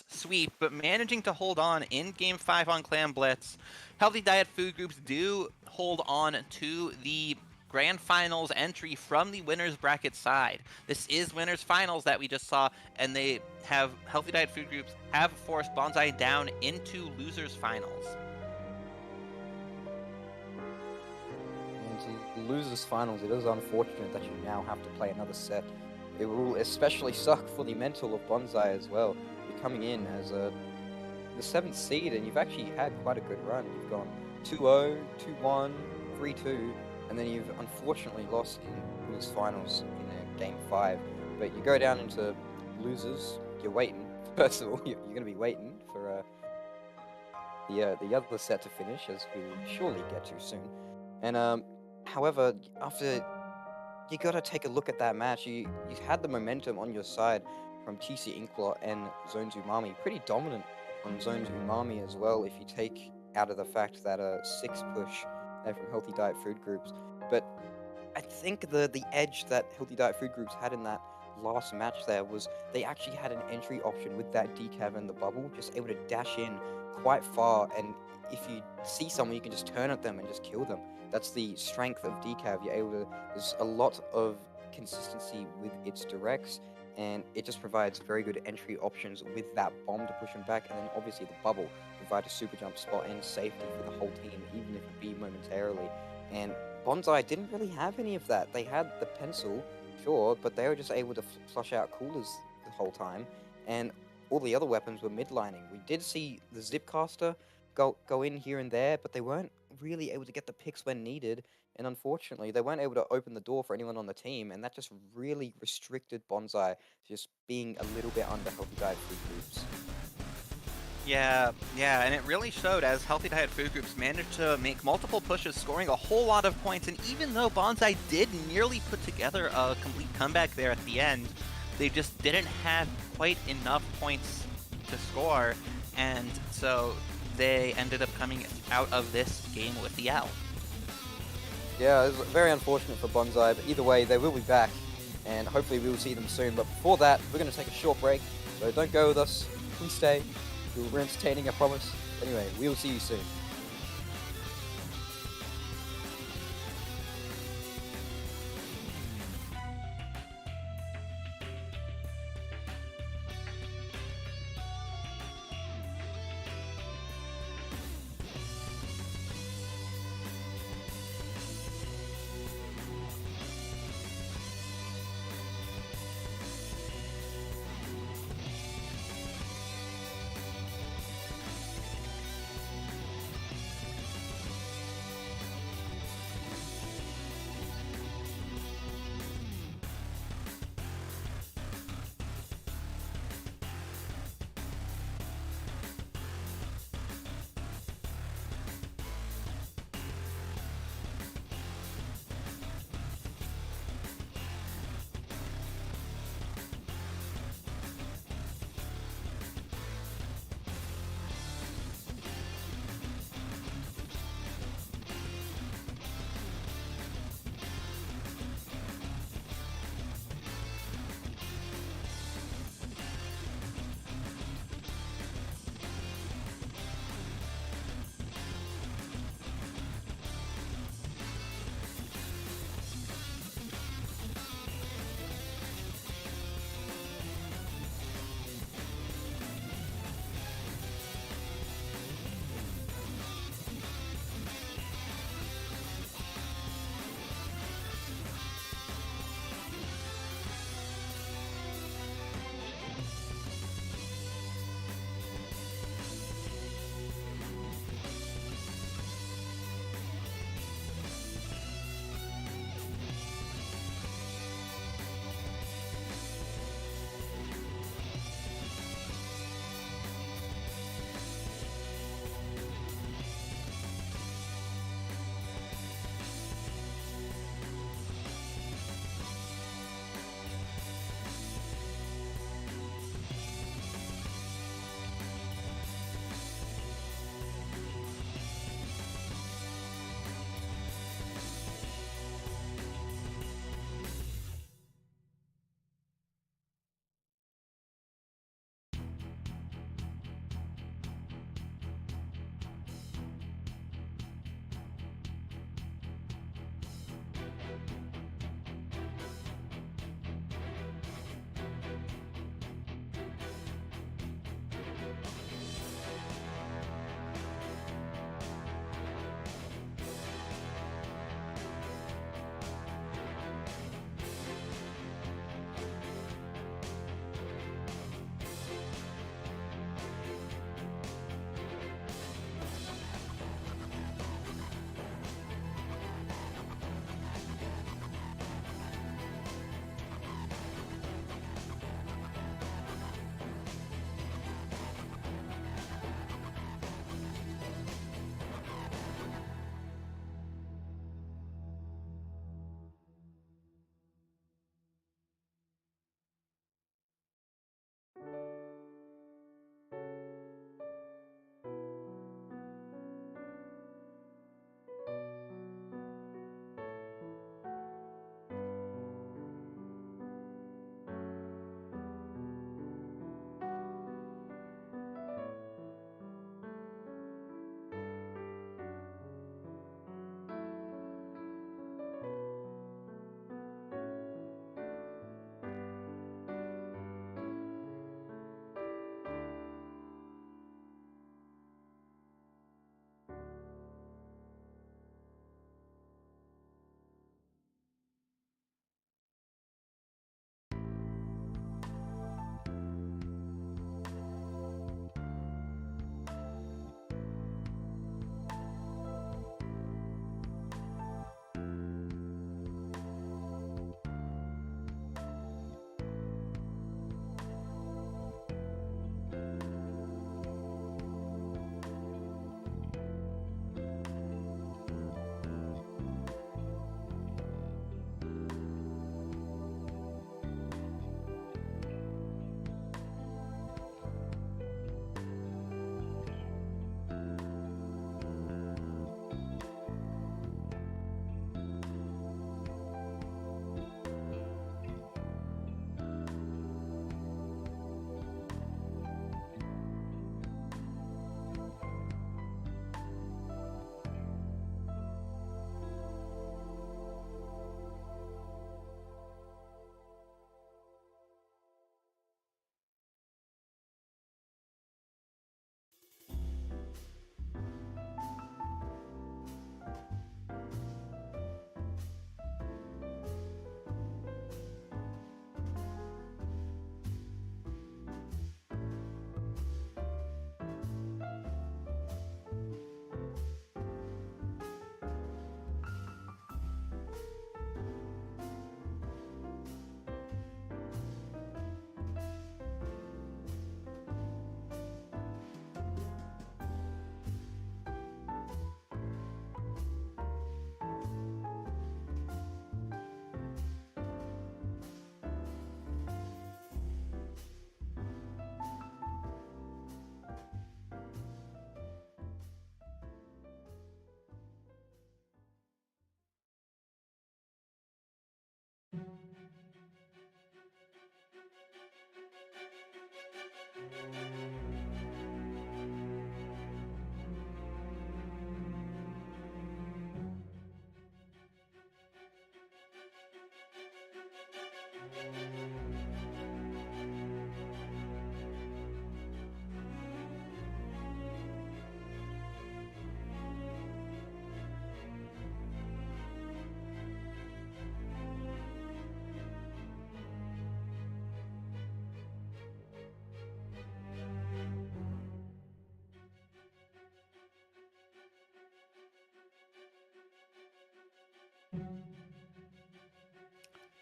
sweep, but managing to hold on in Game 5 on Clam Blitz. Healthy Diet Food Groups do hold on to the Grand Finals entry from the winners bracket side. This is winners finals that we just saw, and they have Healthy Diet Food Groups have forced Bonsai down into losers finals. And to losers finals, it is unfortunate that you now have to play another set. It will especially suck for the mental of Bonsai as well. You're coming in as the 7th seed, and you've actually had quite a good run. You've gone 2-0, 2-1, 3-2, and then you've unfortunately lost in losers finals in Game 5. But you go down into losers, you're waiting. First of all, you're going to be waiting for the other set to finish, as we will surely get to soon. And however, after you got to take a look at that match, you had the momentum on your side from TC Inkler and Zone's Umami, pretty dominant on Zone's Umami as well. If you take out of the fact that a 6 push there from Healthy Diet Food Groups, but I think the edge that Healthy Diet Food Groups had in that last match there was they actually had an entry option with that decav and the bubble, just able to dash in quite far, and if you see someone, you can just turn at them and just kill them. That's the strength of decav. You're able to, there's a lot of consistency with its directs, and it just provides very good entry options with that bomb to push them back, and then obviously the bubble provide a super jump spot and safety for the whole team, even if it be momentarily. And Bonsai didn't really have any of that. They had the pencil, sure, but they were just able to flush out coolers the whole time, and all the other weapons were midlining. We did see the Zipcaster go in here and there, but they weren't really able to get the picks when needed, and unfortunately, they weren't able to open the door for anyone on the team, and that just really restricted Bonsai just being a little bit under Healthy Diet Food Groups. Yeah, and it really showed as Healthy Diet Food Groups managed to make multiple pushes, scoring a whole lot of points, and even though Bonsai did nearly put together a complete comeback there at the end, they just didn't have quite enough points to score, and so they ended up coming out of this game with the L. Yeah, it was very unfortunate for Bonsai, but either way, they will be back, and hopefully we will see them soon. But before that, we're going to take a short break, so don't go with us. Please stay. We're entertaining, I promise. Anyway, we will see you soon.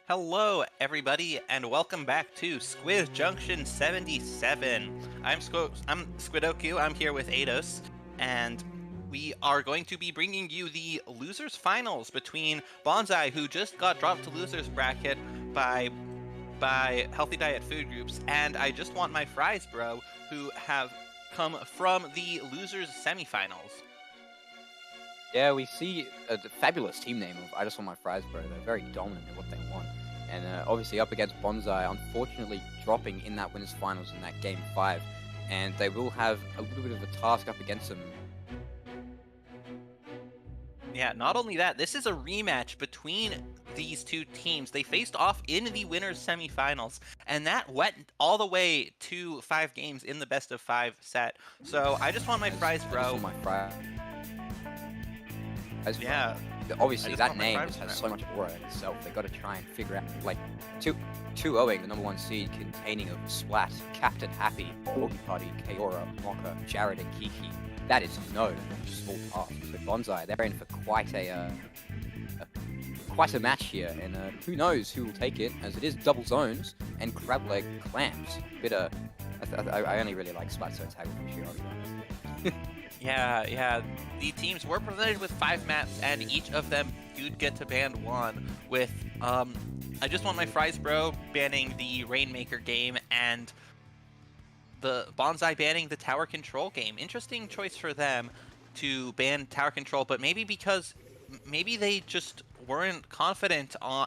Hello, everybody, and welcome back to Squid Junction 77. I'm Squidoku. I'm here with Eidos, and we are going to be bringing you the losers finals between Bonsai, who just got dropped to losers bracket by Healthy Diet Food Groups, and I Just Want My Fries Bro, who have come from the losers semifinals. Yeah, we see a fabulous team name of I Just Want My Fries Bro. They're very dominant in what they want. And obviously up against Bonsai, unfortunately dropping in that winners finals in that game 5. And they will have a little bit of a task up against them. Yeah, not only that, this is a rematch between these two teams. They faced off in the winners semifinals, and that went all the way to 5 games in the best of 5 set. So I Just Want My Fries Bro. I Just Want My Fries. Yeah. Obviously, that name just has so much aura in itself. They got to try and figure out, like, 2-0ing the number 1 seed containing of Splat, Captain Happy, Boogie Party, Kaora, Mocha, Jared, and Kiki. That is no small task. But Bonsai, they're in for quite a match here, and who knows who will take it, as it is double zones and crab leg clamps. I only really like Splat Zone's tag from here, I'll be honest. Yeah. The teams were presented with 5 maps, and each of them you'd get to ban 1. With I Just Want My Fries Bro banning the Rainmaker game, and the Bonsai banning the Tower Control game. Interesting choice for them to ban Tower Control, but maybe because they just weren't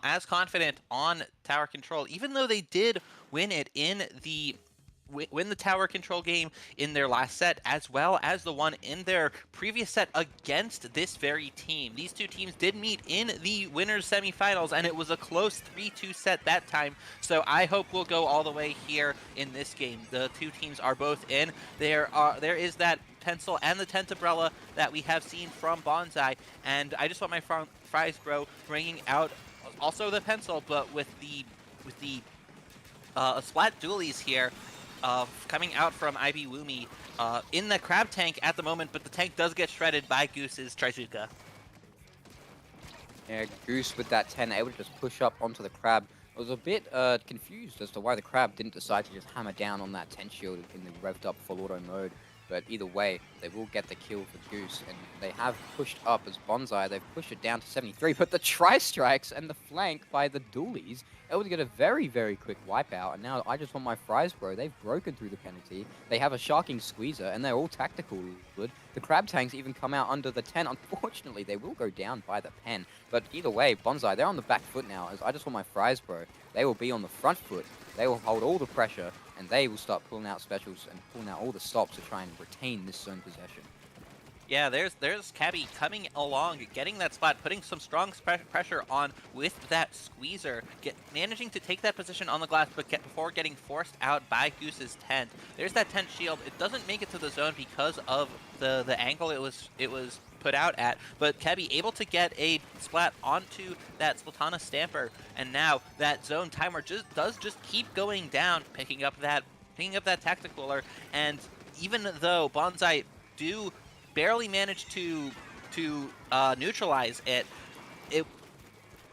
as confident on Tower Control, even though they did win it in the Tower Control game in their last set, as well as the one in their previous set against this very team. These two teams did meet in the winners semifinals, and it was a close 3-2 set that time. So I hope we'll go all the way here in this game. The two teams are both in. There is that pencil and the tent umbrella that we have seen from Bonsai, and I Just Want My Fries Bro bringing out also the pencil, but with the Splat dualies here. Coming out from IB Woomy in the crab tank at the moment, but the tank does get shredded by Goose's Trizuka. Yeah, Goose with that 10 able to just push up onto the crab. I was a bit confused as to why the crab didn't decide to just hammer down on that 10 shield in the revved up full auto mode. But either way, they will get the kill for Goose, and they have pushed up as Bonsai. They've pushed it down to 73, but the tri-strikes and the flank by the dualies able to get a very, very quick wipeout. And now I Just Want My Fries Bro. They've broken through the penalty. They have a sharking squeezer, and they're all tactical good. The crab tanks even come out under the 10. Unfortunately, they will go down by the pen. But either way, Bonsai, they're on the back foot now. As I Just Want My Fries Bro, they will be on the front foot. They will hold all the pressure, and they will start pulling out specials and pulling out all the stops to try and retain this zone possession. Yeah, there's Cabby coming along, getting that spot, putting some strong pressure on with that squeezer, managing to take that position on the glass, but before getting forced out by Goose's tent. There's that tent shield. It doesn't make it to the zone because of the angle it was put out at, but Cabby able to get a splat onto that Splatana Stamper, and now that zone timer does keep going down, picking up that Tacticaler, and even though Bonsai do barely manage to neutralize it,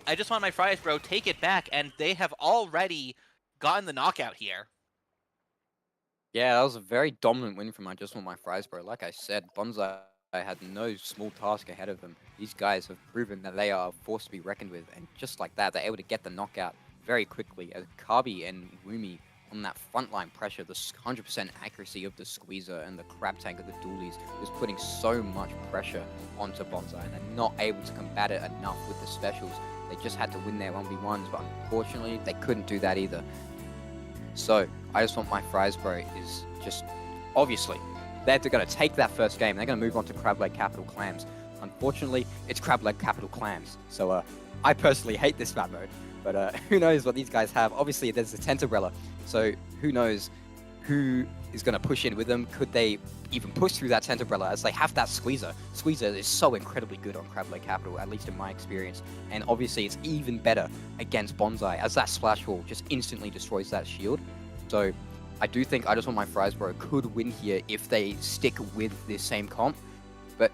I Just Want My Fries Bro take it back, and they have already gotten the knockout here. Yeah, that was a very dominant win from I Just Want My Fries Bro. Like I said, Bonsai had no small task ahead of them. These guys have proven that they are a force to be reckoned with, and just like that, they're able to get the knockout very quickly. As Kabi and Woomy on that frontline pressure, the 100% accuracy of the squeezer and the crab tank of the dualies is putting so much pressure onto Bonsai, and they're not able to combat it enough with the specials. They just had to win their 1v1s, but unfortunately, they couldn't do that either. So I just want my fries, bro, is just obviously they're going to take that first game. They're going to move on to Crab Leg Capital Clams. Unfortunately, it's Crab Leg Capital Clams. So I personally hate this map mode, but who knows what these guys have. Obviously, there's the Tenterella, so who knows who is going to push in with them. Could they even push through that Tenterella as they have that Squeezer? Squeezer is so incredibly good on Crab Leg Capital, at least in my experience. And obviously, it's even better against Bonsai as that Splash Wall just instantly destroys that shield. So I do think I Just Want My Fries, bro, could win here if they stick with this same comp. But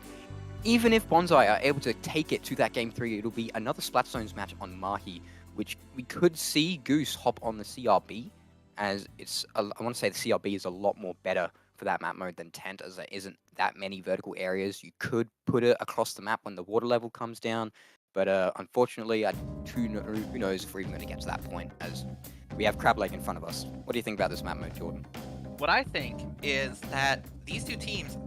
even if Bonsai are able to take it to that game 3, it'll be another Splat Zones match on Mahi, which we could see Goose hop on the CRB, as it's, I want to say the CRB is a lot more better for that map mode than Tent, as there isn't that many vertical areas. You could put it across the map when the water level comes down, but unfortunately, who knows if we're even going to get to that point, as we have Crab Leg in front of us. What do you think about this map mode, Jordan? What I think is that these two teams,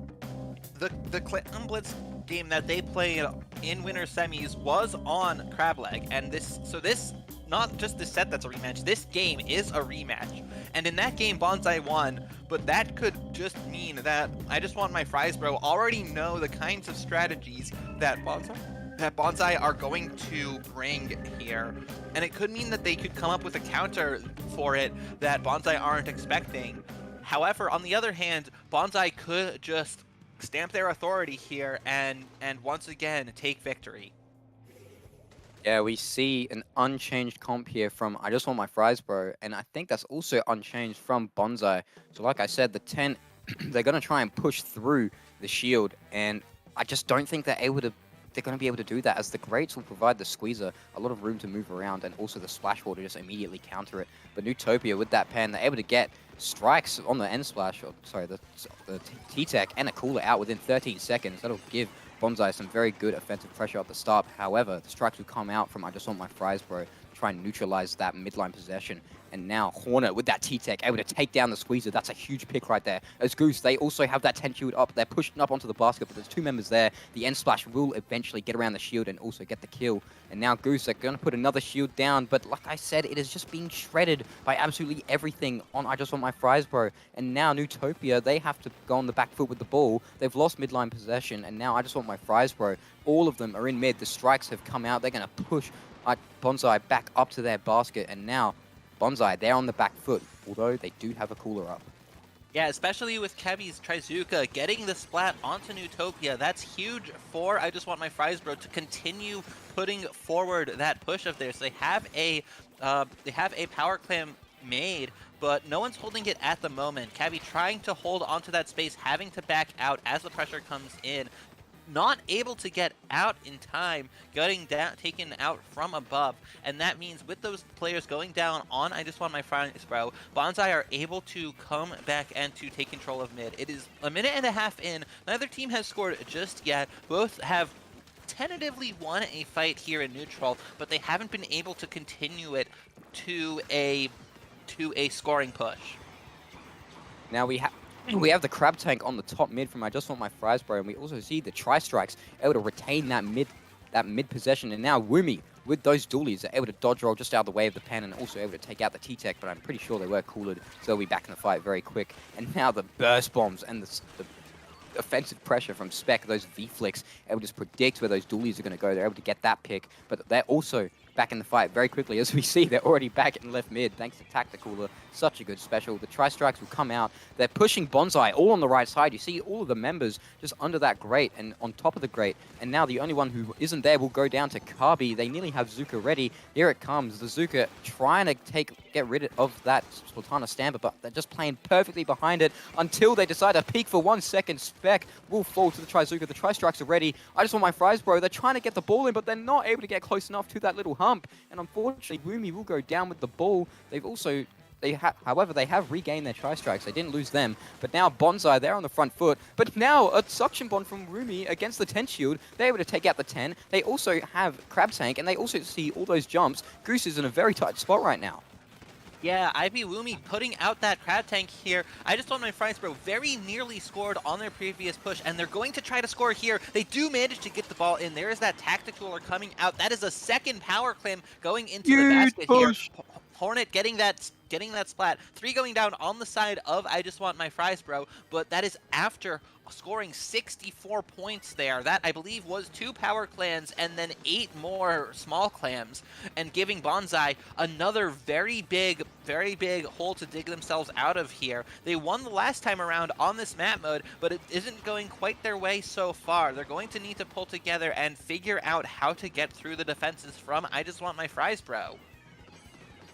the Clinton Blitz game that they played in winter semis was on Crab Leg, and this not just this set that's a rematch, this game is a rematch. And in that game, Bonsai won, but that could just mean that I Just Want My Fries, bro, already know the kinds of strategies that Bonsai are going to bring here. And it could mean that they could come up with a counter for it that Bonsai aren't expecting. However, on the other hand, Bonsai could just stamp their authority here and once again take victory. Yeah, we see an unchanged comp here from I Just Want My Fries, bro, and I think that's also unchanged from Bonsai. So like I said, the 10, they're going to try and push through the shield, and I just don't think they're going to be able to do that, as the Greats will provide the Squeezer a lot of room to move around, and also the Splash Wall to just immediately counter it. But Newtopia, with that pen, they're able to get strikes on the end splash, or sorry, the T-Tech and a cooler out within 13 seconds. That'll give Bonsai some very good offensive pressure at the start. However, the strikes will come out from I Just Want My Fries, bro, to try and neutralize that midline possession. And now Hornet with that T-Tech able to take down the Squeezer. That's a huge pick right there. As Goose, they also have that 10 shield up. They're pushing up onto the basket, but there's two members there. The end splash will eventually get around the shield and also get the kill. And now Goose, they're going to put another shield down. But like I said, it is just being shredded by absolutely everything on I Just Want My Fries, bro. And now Newtopia, they have to go on the back foot with the ball. They've lost midline possession. And now I Just Want My Fries, bro. All of them are in mid. The strikes have come out. They're going to push Bonsai back up to their basket. And now Bonsai, they're on the back foot, although they do have a cooler up. Yeah, especially with Kevy's Trizuka getting the splat onto Newtopia. That's huge for I Just Want My Fries, bro, to continue putting forward that push of theirs. They have a power clam made, but no one's holding it at the moment. Kevy trying to hold onto that space, having to back out as the pressure comes in. Not able to get out in time, getting down, taken out from above, and that means with those players going down on I Just Want My Fries, bro, Bonsai are able to come back and to take control of mid. It is a minute and a half in. Neither team has scored just yet. Both have tentatively won a fight here in neutral, but they haven't been able to continue it to a scoring push. Now we have the Crab Tank on the top mid from I Just Want My Fries, bro, and we also see the Tri-Strikes able to retain that mid possession, and now Woomy, with those dualies, are able to dodge roll just out of the way of the pen and also able to take out the T-Tech, but I'm pretty sure they were coolered, so they'll be back in the fight very quick. And now the burst bombs and the offensive pressure from Spec, those V-flicks, able to just predict where those dualies are going to go. They're able to get that pick, but they're also back in the fight very quickly. As we see, they're already back in left mid thanks to Tacticooler. Such a good special. The Tri-Strikes will come out. They're pushing Bonsai all on the right side. You see all of the members just under that grate and on top of the grate. And now the only one who isn't there will go down to Kabi. They nearly have Zuka ready. Here it comes. The Zuka trying to get rid of that Spartana Stamper, but they're just playing perfectly behind it until they decide to peek for 1 second. Spec will fall to the Trizuka. The Tri-Strikes are ready. I Just Want My Fries, bro. They're trying to get the ball in, but they're not able to get close enough to that little hump. And unfortunately, Woomy will go down with the ball. However, they have regained their Tri-Strikes. They didn't lose them. But now Bonsai, they're on the front foot. But now a Suction Bond from Woomy against the 10 shield. They're able to take out the 10. They also have Crab Tank, and they also see all those jumps. Goose is in a very tight spot right now. Yeah, IB Woomy putting out that Crab Tank here. I Just Want My Fries, bro, very nearly scored on their previous push, and they're going to try to score here. They do manage to get the ball in. There is that Tacticooler coming out. That is a second power clam going into the basket here. Hornet getting that getting that splat. 3 going down on the side of I Just Want My Fries Bro, but that is after scoring 64 points there. That, I believe, was 2 power clans and then 8 more small clams, and giving Bonsai another very big hole to dig themselves out of here. They won the last time around on this map mode, but it isn't going quite their way so far. They're going to need to pull together and figure out how to get through the defenses from I Just Want My Fries Bro.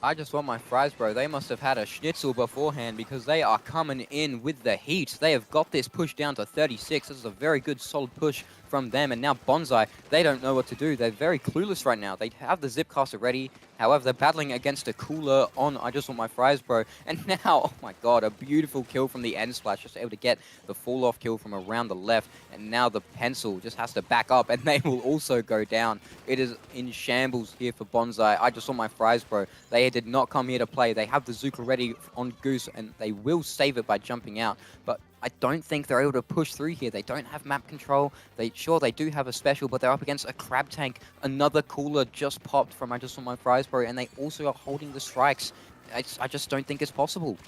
I Just Want My Fries Bro. They must have had a schnitzel beforehand because they are coming in with the heat. They have got this push down to 36. This is a very good solid push from them. And now Bonsai, they don't know what to do. They're very clueless right now. They have the Zipcaster ready. However, they're battling against a cooler on I Just Want My Fries Bro. And now, oh my god, a beautiful kill from the end splash. Just able to get the fall-off kill from around the left. And now the pencil just has to back up and they will also go down. It is in shambles here for Bonsai. I Just Want My Fries Bro. They did not come here to play. They have the Zuka ready on Goose and they will save it by jumping out. But I don't think they're able to push through here. They don't have map control. Sure, they do have a special, but they're up against a crab tank. Another cooler just popped from I Just Want My Fries Bro, and they also are holding the strikes. I just don't think it's possible.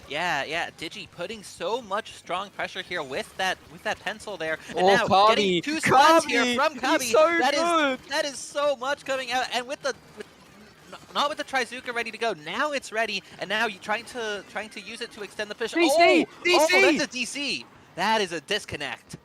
Yeah, Digi putting so much strong pressure here with that pencil there, and Oh, now Kabi! getting 2 slots here Kabi! from Kabi. He's so good! That is so much coming out, and not with the Trizuka ready to go. Now it's ready, and now you're trying to use it to extend the push. DC! Oh, DC! that's a DC. That is a disconnect.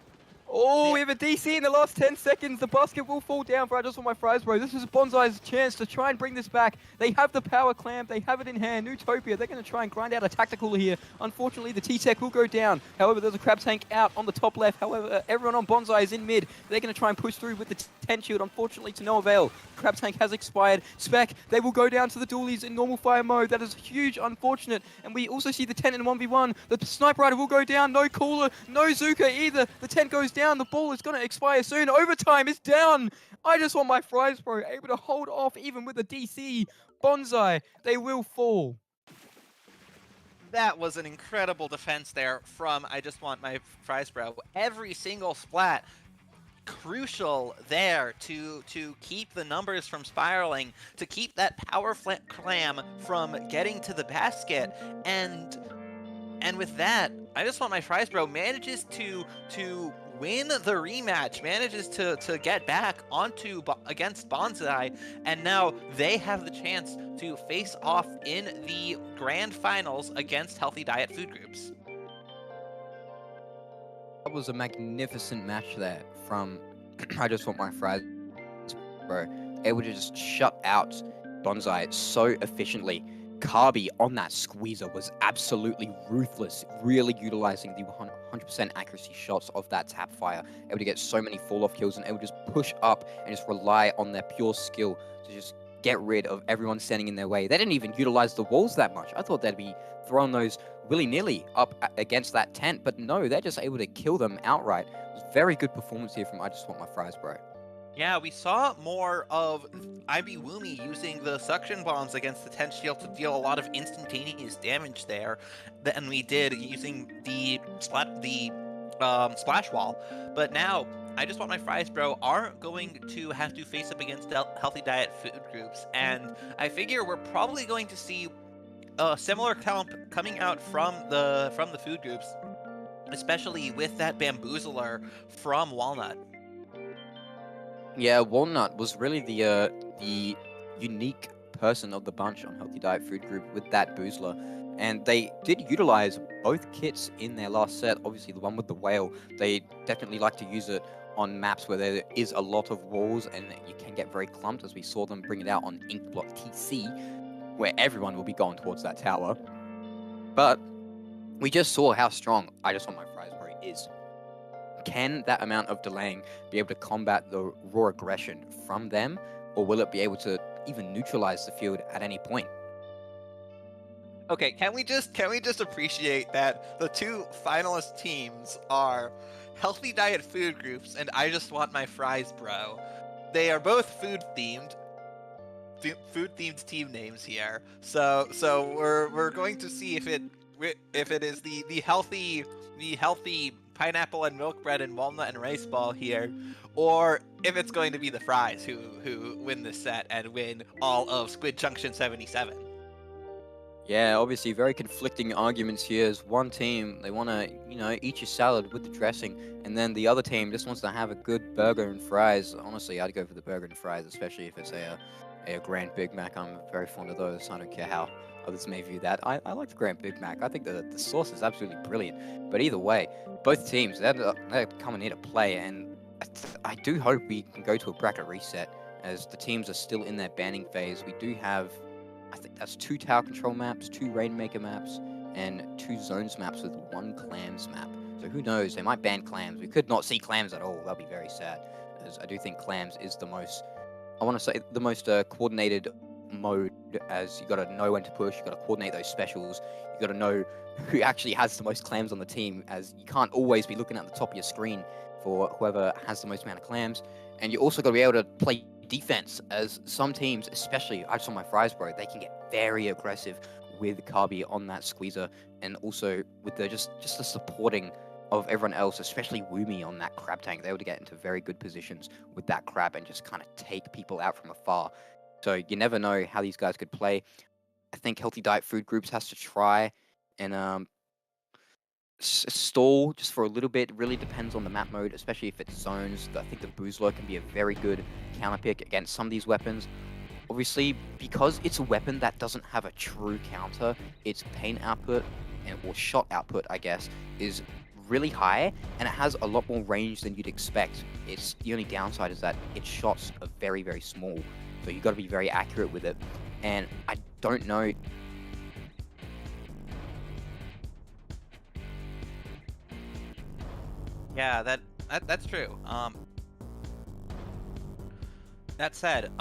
Oh, we have a DC in the last 10 seconds. The basket will fall down for I Just Want My Fries Bro. This is Bonsai's chance to try and bring this back. They have the power clamp. They have it in hand. Utopia, they're going to try and grind out a tactical here. Unfortunately, the T-Tech will go down. However, there's a crab tank out on the top left. However, everyone on Bonsai is in mid. They're going to try and push through with the 10 shield. Unfortunately, to no avail. Crab tank has expired. Spec, they will go down to the dualies in normal fire mode. That is huge, unfortunate. And we also see the 10 in 1v1. The Sniper Rider will go down. No cooler, no Zuka either. The 10 goes down. The ball is going to expire soon. Overtime is down. I Just Want My Fries Bro, able to hold off even with a DC. Bonsai, they will fall. That was an incredible defense there from I Just Want My Fries Bro. Every single splat crucial there to keep the numbers from spiraling, to keep that power clam from getting to the basket, and with that, I Just Want My Fries Bro manages to win the rematch, manages to get back against Bonsai, and now they have the chance to face off in the grand finals against Healthy Diet Food Groups. That was a magnificent match there from I Just Want My Fries Bro. Able to just shut out Bonsai so efficiently. Kabi on that squeezer was absolutely ruthless, really utilizing the 100% accuracy shots of that tap fire, able to get so many fall-off kills and able to just push up and just rely on their pure skill to just get rid of everyone standing in their way. They didn't even utilize the walls that much. I thought they'd be throwing those willy-nilly up against that tent, but no, they're just able to kill them outright. It was very good performance here from I Just Want My Fries Bro. Yeah, we saw more of IB Woomy using the suction bombs against the tent shield to deal a lot of instantaneous damage there than we did using the splash wall. But now, I Just Want My Fries Bro are going to have to face up against Healthy Diet Food Groups, and I figure we're probably going to see a similar comp coming out from the food groups, especially with that Bamboozler from Walnut. Yeah, Walnut was really the unique person of the bunch on Healthy Diet Food Group with that Boozler. And they did utilize both kits in their last set. Obviously, the one with the whale, they definitely like to use it on maps where there is a lot of walls and you can get very clumped, as we saw them bring it out on Ink Block TC, where everyone will be going towards that tower. But we just saw how strong I Just Want My Fries Bro is. Can that amount of delaying be able to combat the raw aggression from them, or will it be able to even neutralize the field at any point? Okay, can we just appreciate that the 2 finalist teams are Healthy Diet Food Groups and I Just Want My Fries Bro. They are both food themed team names here. So we're going to see if it is the healthy pineapple and milk bread and walnut and rice ball here, or if it's going to be the fries who win this set and win all of Squid Junction 77. Yeah, obviously very conflicting arguments here. As one team, they want to, eat your salad with the dressing, and then the other team just wants to have a good burger and fries. Honestly, I'd go for the burger and fries, especially if it's a Grand Big Mac. I'm very fond of those. I don't care how others may view that. I like the Grand Big Mac. I think the sauce is absolutely brilliant. But either way, both teams, they're coming here to play, and I do hope we can go to a bracket reset, as the teams are still in their banning phase. We do have, I think that's 2 tower control maps, 2 Rainmaker maps, and 2 zones maps with 1 clams map. So who knows, they might ban clams. We could not see clams at all. That'd be very sad, as I do think clams is the most, I want to say, the most coordinated mode, as you got to know when to push, you got to coordinate those specials, you got to know who actually has the most clams on the team, as you can't always be looking at the top of your screen for whoever has the most amount of clams. And you also got to be able to play defense, as some teams, especially I saw my fries bro, they can get very aggressive with Kabi on that squeezer, and also with the just the supporting of everyone else, especially Woomy on that crab tank. They were able to get into very good positions with that crab and just kind of take people out from afar. So you never know how these guys could play. I think Healthy Diet Food Groups has to try and stall just for a little bit. It really depends on the map mode, especially if it's zones. I think the Boozler can be a very good counter pick against some of these weapons. Obviously, because it's a weapon that doesn't have a true counter, its pain output, or shot output, I guess, is really high, and it has a lot more range than you'd expect. The only downside is that its shots are very, very small, so you've got to be very accurate with it. And I don't know. Yeah, that's true. That said,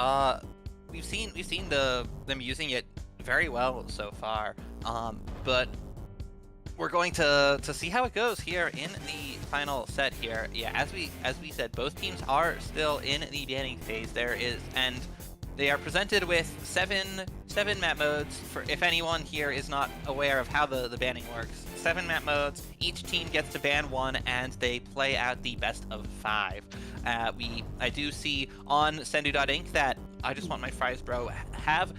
we've seen them using it very well so far. But we're going to see how it goes here in the final set here. Yeah, as we said, both teams are still in the banning phase. And they are presented with seven map modes. For if anyone here is not aware of how the banning works, 7 map modes. Each team gets to ban 1, and they play out the best of 5. I do see on Sendu.inc that I Just Want My Fries Bro have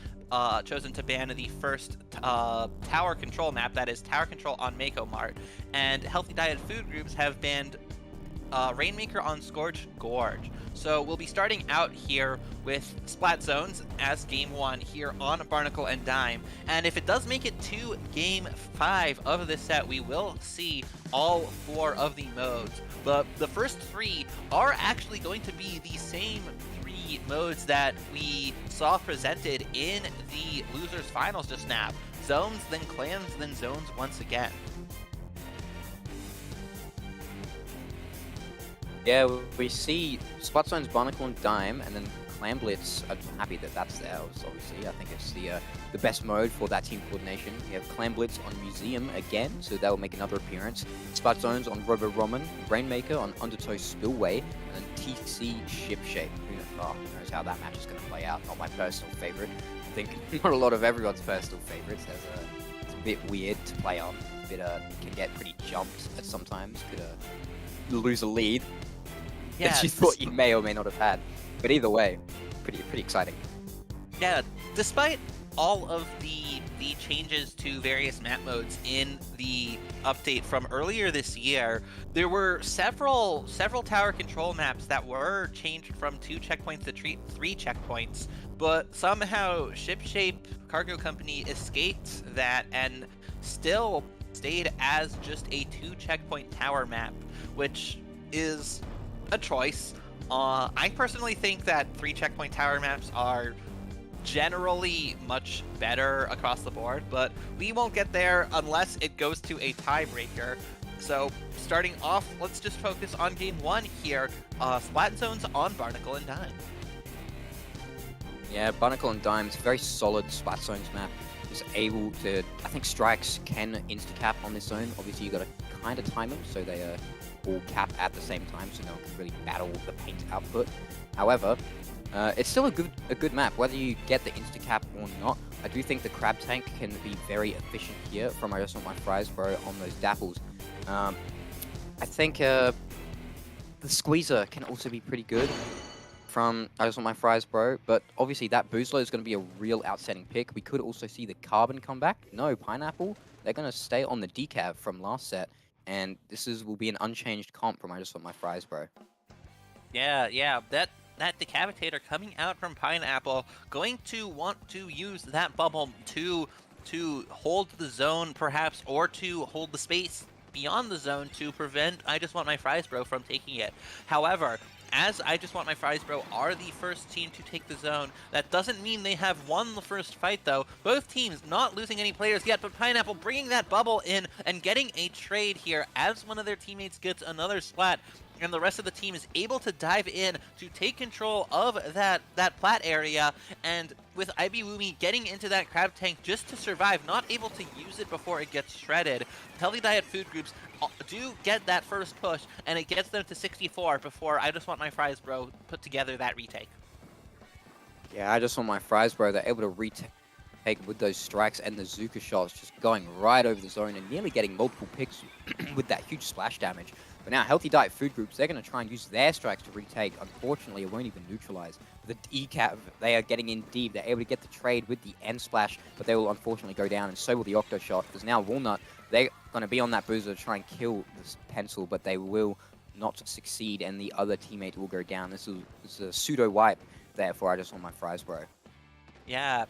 chosen to ban the first tower control map, that is tower control on Mako Mart, and Healthy Diet Food Groups have banned Rainmaker on Scorched Gorge. So we'll be starting out here with Splat Zones as Game 1 here on Barnacle and Dime. And if it does make it to Game 5 of this set, we will see all 4 of the modes. But the first 3 are actually going to be the same 3 modes that we saw presented in the Losers Finals just now. Zones, then Clans, then Zones once again. Yeah, we see Spot Zones, Barnacle, and Dime, and then Clan Blitz. I'm happy that that's there, obviously. I think it's the best mode for that team coordination. We have Clan Blitz on Museum again, so that will make another appearance. Spot Zones on Robo Roman, Rainmaker on Undertow Spillway, and then TC Ship Shape. Who knows how that match is going to play out? Not my personal favorite. I think not a lot of everyone's personal favorites. It's a bit weird to play on. Can get pretty jumped at sometimes. Could lose a lead. Yeah, that you thought you may or may not have had. But either way, pretty exciting. Yeah, despite all of the changes to various map modes in the update from earlier this year, there were several tower control maps that were changed from 2 checkpoints to 3 checkpoints, but somehow Shipshape Cargo Company escaped that and still stayed as just a 2 checkpoint tower map, which is a choice. I personally think that 3 checkpoint tower maps are generally much better across the board, but we won't get there unless it goes to a tiebreaker. So starting off, let's just focus on Game 1 here. Splat Zones on Barnacle and Dime. Yeah, Barnacle and Dime is a very solid Splat Zones map. Is able to, I think strikes can insta-cap on this zone. Obviously you got to kind of time them so they all cap at the same time, so no one can really battle the paint output. However, it's still a good map, whether you get the insta-cap or not. I do think the crab tank can be very efficient here from I Just Want My Fries Bro on those dapples. I think the squeezer can also be pretty good. from I Just Want My Fries Bro, but obviously that Boozler is going to be a real outstanding pick. We could also see the Carbon come back. No, Pineapple, they're going to stay on the decav from last set, and will be an unchanged comp from I Just Want My Fries Bro. Yeah, that decapitator coming out from Pineapple, going to want to use that bubble to hold the zone perhaps, or to hold the space beyond the zone to prevent I Just Want My Fries Bro from taking it. However, as I Just Want My Fries Bro are the first team to take the zone, that doesn't mean they have won the first fight though. Both teams not losing any players yet, but Pineapple bringing that bubble in and getting a trade here as one of their teammates gets another splat, and the rest of the team is able to dive in to take control of that plat area, and with Ibiwumi getting into that crab tank just to survive, not able to use it before it gets shredded, Healthy Diet Food Groups do get that first push, and it gets them to 64 before I Just Want My Fries Bro put together that retake. Yeah, I Just Want My Fries Bro, they're able to retake with those strikes and the Zuka shots just going right over the zone and nearly getting multiple picks with that huge splash damage. But now Healthy Diet Food Groups, they're going to try and use their strikes to retake. Unfortunately, it won't even neutralize. The ECAV, they are getting in deep. They're able to get the trade with the end splash, but they will unfortunately go down, and so will the Octo shot, because now Walnut, they're going to be on that boozer to try and kill this pencil, but they will not succeed, and the other teammate will go down. This is a pseudo wipe there for I Just Want My Fries Bro. Yeah.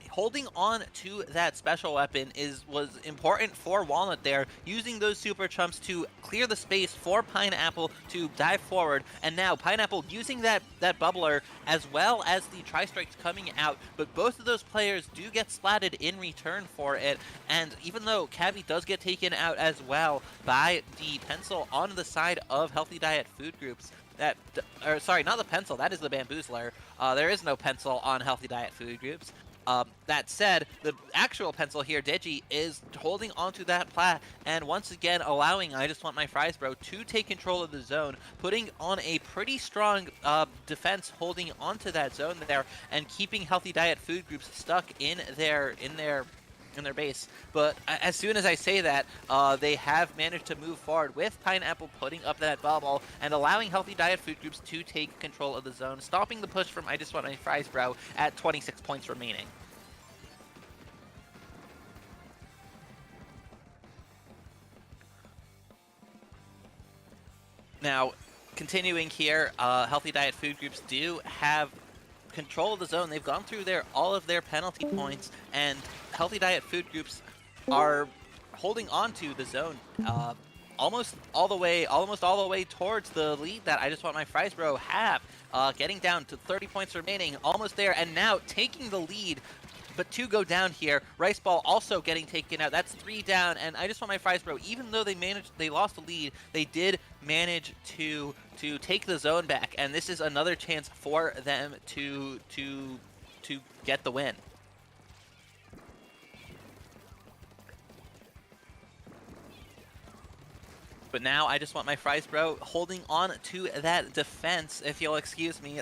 Holding on to that special weapon was important for Walnut there, using those super chumps to clear the space for Pineapple to dive forward, and now Pineapple using that bubbler as well as the tri-strikes coming out, but both of those players do get splatted in return for it, and even though Cabby does get taken out as well by the pencil on the side of Healthy Diet Food Groups, sorry, not the pencil, that is the Bamboozler. There is no pencil on Healthy Diet Food Groups. That said, the actual pencil here, Deji, is holding onto that plat and once again allowing I Just Want My Fries Bro to take control of the zone, putting on a pretty strong defense, holding onto that zone there and keeping Healthy Diet Food Groups stuck in their base. But as soon as I say that, they have managed to move forward with Pineapple putting up that bubble and allowing Healthy Diet Food Groups to take control of the zone, stopping the push from I Just Want My Fries Bro at 26 points remaining. Now, continuing here, Healthy Diet Food Groups do have control of the zone. They've gone through all of their penalty points, and Healthy Diet Food Groups are holding on to the zone almost all the way towards the lead that I Just Want My Fries Bro have, getting down to 30 points remaining, almost there, and now taking the lead. But 2 go down here. Rice Ball also getting taken out. That's 3 down, and I Just Want My Fries Bro, even though they lost the lead, they did manage to take the zone back, and this is another chance for them to get the win. But now I Just Want My Fries Bro holding on to that defense, if you'll excuse me.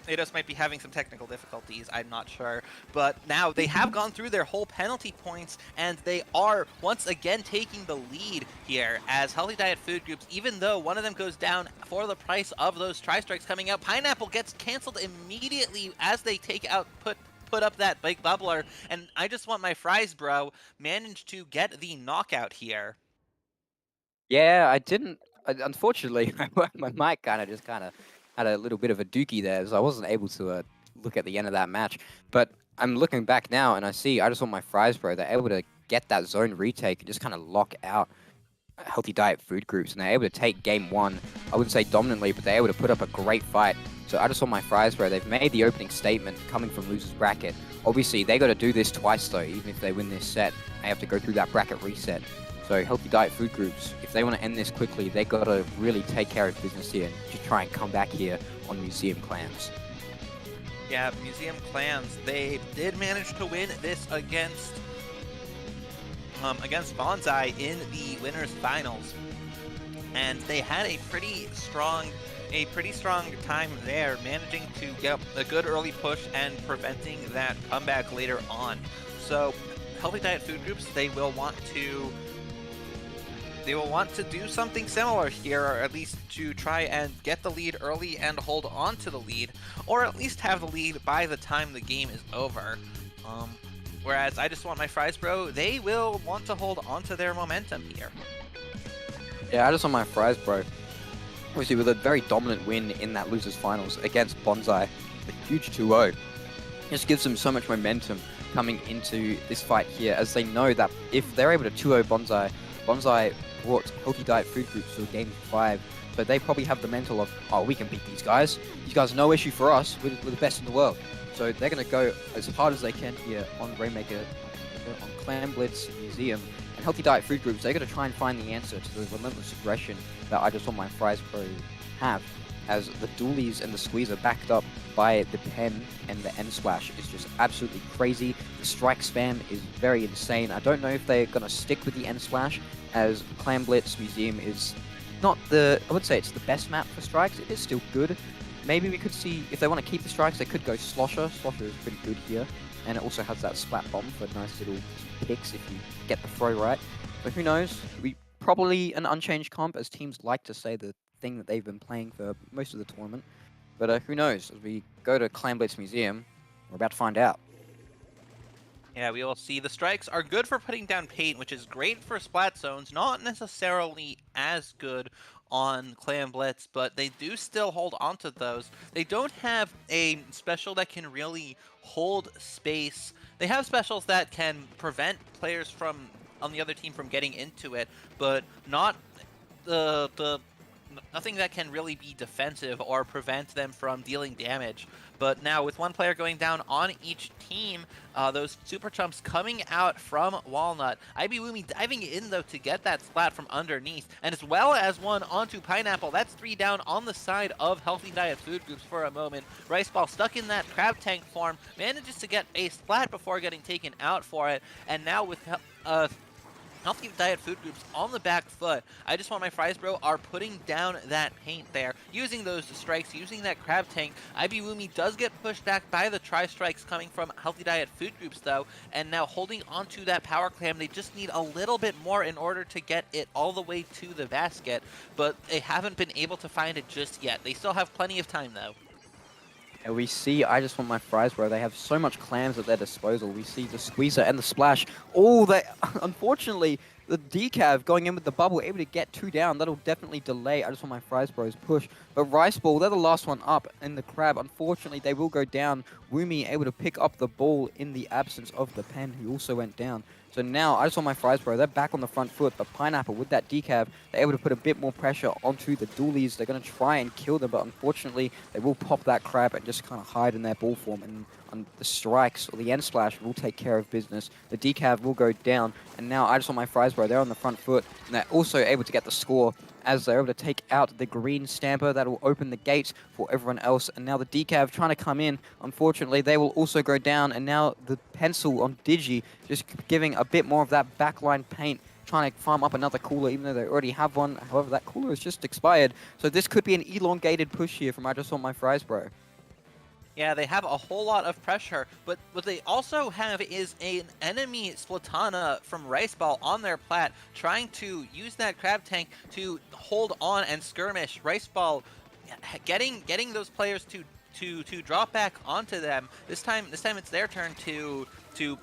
Ados might be having some technical difficulties, I'm not sure. But now they have gone through their whole penalty points, and they are once again taking the lead here as Healthy Diet Food Groups, even though one of them goes down for the price of those tri-strikes coming out. Pineapple gets canceled immediately as they put up that big bubbler, and I Just Want My Fries Bro managed to get the knockout here. Yeah, I didn't. Unfortunately, my mic kind of had a little bit of a dookie there, so I wasn't able to look at the end of that match. But I'm looking back now, and I see I Just Want My Fries Bro. They're able to get that zone retake and just kind of lock out Healthy Diet Food Groups, and they're able to take game 1. I wouldn't say dominantly, but they're able to put up a great fight. So I Just Want My Fries Bro, they've made the opening statement coming from loser's bracket. Obviously, they got to do this twice though. Even if they win this set, they have to go through that bracket reset. So Healthy Diet Food Groups, if they want to end this quickly, they got to really take care of business here and just try and come back here on Museum Clams. Yeah, Museum Clams, they did manage to win this against Bonsai in the winners finals, and they had a pretty strong time there, managing to get a good early push and preventing that comeback later on. So Healthy Diet Food Groups, they will want to they will want to do something similar here, or at least to try and get the lead early and hold on to the lead, or at least have the lead by the time the game is over. Whereas I just want my fries, bro, they will want to hold on to their momentum here. Yeah, I just want my fries, bro. Obviously, with a very dominant win in that losers finals against Bonsai, a huge 2-0, just gives them so much momentum coming into this fight here, as they know that if they're able to 2-0 Bonsai, Bonsai brought Healthy Diet Food Groups to a game 5, so they probably have the mental of, oh, we can beat these guys. These guys are no issue for us. We're the best in the world. So they're going to go as hard as they can here on Rainmaker, on Clan Blitz Museum. And Healthy Diet Food Groups, they're going to try and find the answer to the relentless aggression that I just want my Fries Pro have. As the dualies and the squeeze are backed up by the pen, and the end splash is just absolutely crazy. The strike spam is very insane. I don't know if they're going to stick with the end splash, as Clan Blitz Museum is not the, I would say it's the best map for strikes. It is still good. Maybe we could see, if they want to keep the strikes, they could go Slosher. Slosher is pretty good here. And it also has that splat bomb for nice little picks if you get the throw right. But who knows? We probably an unchanged comp, as teams like to say the thing that they've been playing for most of the tournament. But who knows? As we go to Clan Blitz Museum, we're about to find out. Yeah, we will see. The strikes are good for putting down paint, which is great for splat zones, not necessarily as good on Clan Blitz, but they do still hold onto those. They don't have a special that can really hold space. They have specials that can prevent players from on the other team from getting into it, but not nothing that can really be defensive or prevent them from dealing damage. But now with one player going down on each team, those super chumps coming out from Walnut. Ibiwumi diving in though to get that splat from underneath, and as well as one onto Pineapple. That's 3 down on the side of Healthy Diet Food Groups for a moment. Rice Ball stuck in that crab tank form, manages to get a splat before getting taken out for it, and now with Healthy Diet Food Groups on the back foot. I just want my fries, bro, are putting down that paint there, using those strikes, using that crab tank. Ibiwumi does get pushed back by the tri-strikes coming from Healthy Diet Food Groups, though, and now holding onto that power clam. They just need a little bit more in order to get it all the way to the basket, but they haven't been able to find it just yet. They still have plenty of time, though. And we see, I just want my fries, bro. They have so much clams at their disposal. We see the squeezer and the splash. Oh, they, unfortunately, the decav going in with the bubble, able to get 2 down. That'll definitely delay. I just want my fries, bros push. But Rice Ball, they're the last one up in the crab. Unfortunately, they will go down. Wumi able to pick up the ball in the absence of the pen, who also went down. So now, I just want my fries, bro. They're back on the front foot, but Pineapple, with that decav, they're able to put a bit more pressure onto the dualies. They're going to try and kill them, but unfortunately, they will pop that crab and just kind of hide in their ball form. And on the strikes, or the end splash, will take care of business. The decav will go down, and now I just want my fries, bro. They're on the front foot, and they're also able to get the score, as they're able to take out the green stamper. That will open the gates for everyone else. And now the decav trying to come in. Unfortunately, they will also go down. And now the pencil on Digi just giving a bit more of that backline paint, trying to farm up another cooler, even though they already have one. However, that cooler has just expired. So this could be an elongated push here from I Just Want My Fries, bro. Yeah, they have a whole lot of pressure, but what they also have is an enemy Splatana from Rice Ball on their plat, trying to use that crab tank to hold on and skirmish. Rice Ball getting those players to drop back onto them. This time it's their turn to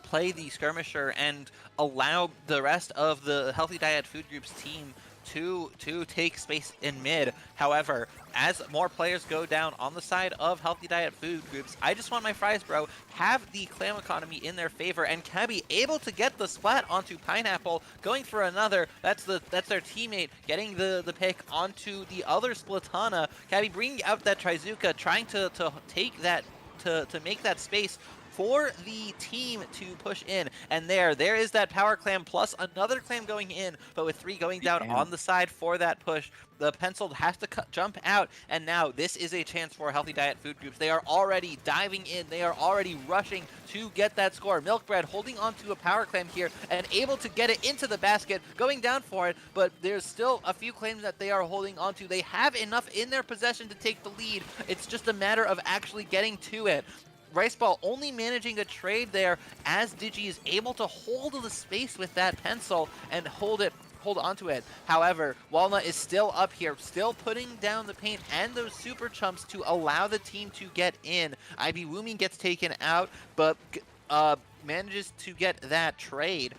play the skirmisher and allow the rest of the Healthy Diet Food Group's team to take space in mid. However, as more players go down on the side of Healthy Diet Food Groups, I Just Want My Fries, bro, have the clam economy in their favor, and Cabby able to get the splat onto Pineapple, going for another. That's their teammate getting the pick onto the other Splatana. Cabby bringing out that Trizuka, trying to take that to make that space for the team to push in. And there is that power clam plus another clam going in, but with 3 going down on the side for that push, the pencil has to jump out, and now this is a chance for Healthy Diet Food Groups. They are already diving in. They are already rushing to get that score. Milkbread holding onto a power clam here and able to get it into the basket, going down for it, but there's still a few claims that they are holding onto. They have enough in their possession to take the lead. It's just a matter of actually getting to it. Rice Ball only managing a trade there, as Digi is able to hold the space with that pencil and hold it hold on to it. However, Walnut is still up here, still putting down the paint and those super chumps to allow the team to get in. IB Woomy gets taken out, but manages to get that trade.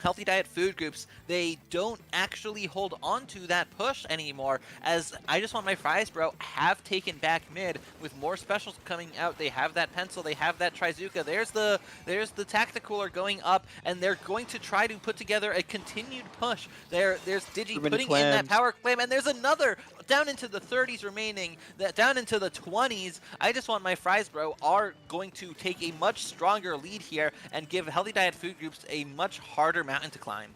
Healthy Diet Food Groups, they don't actually hold on to that push anymore, as I Just Want My Fries Bro have taken back mid with more specials coming out. They have that pencil, they have that Trizuka. There's the Tacticooler going up, and they're going to try to put together a continued push. There's Digi putting in that power clam, and there's another down into the 30s remaining, down into the 20s. I Just Want My Fries Bro are going to take a much stronger lead here and give Healthy Diet Food Groups a much harder mountain to climb.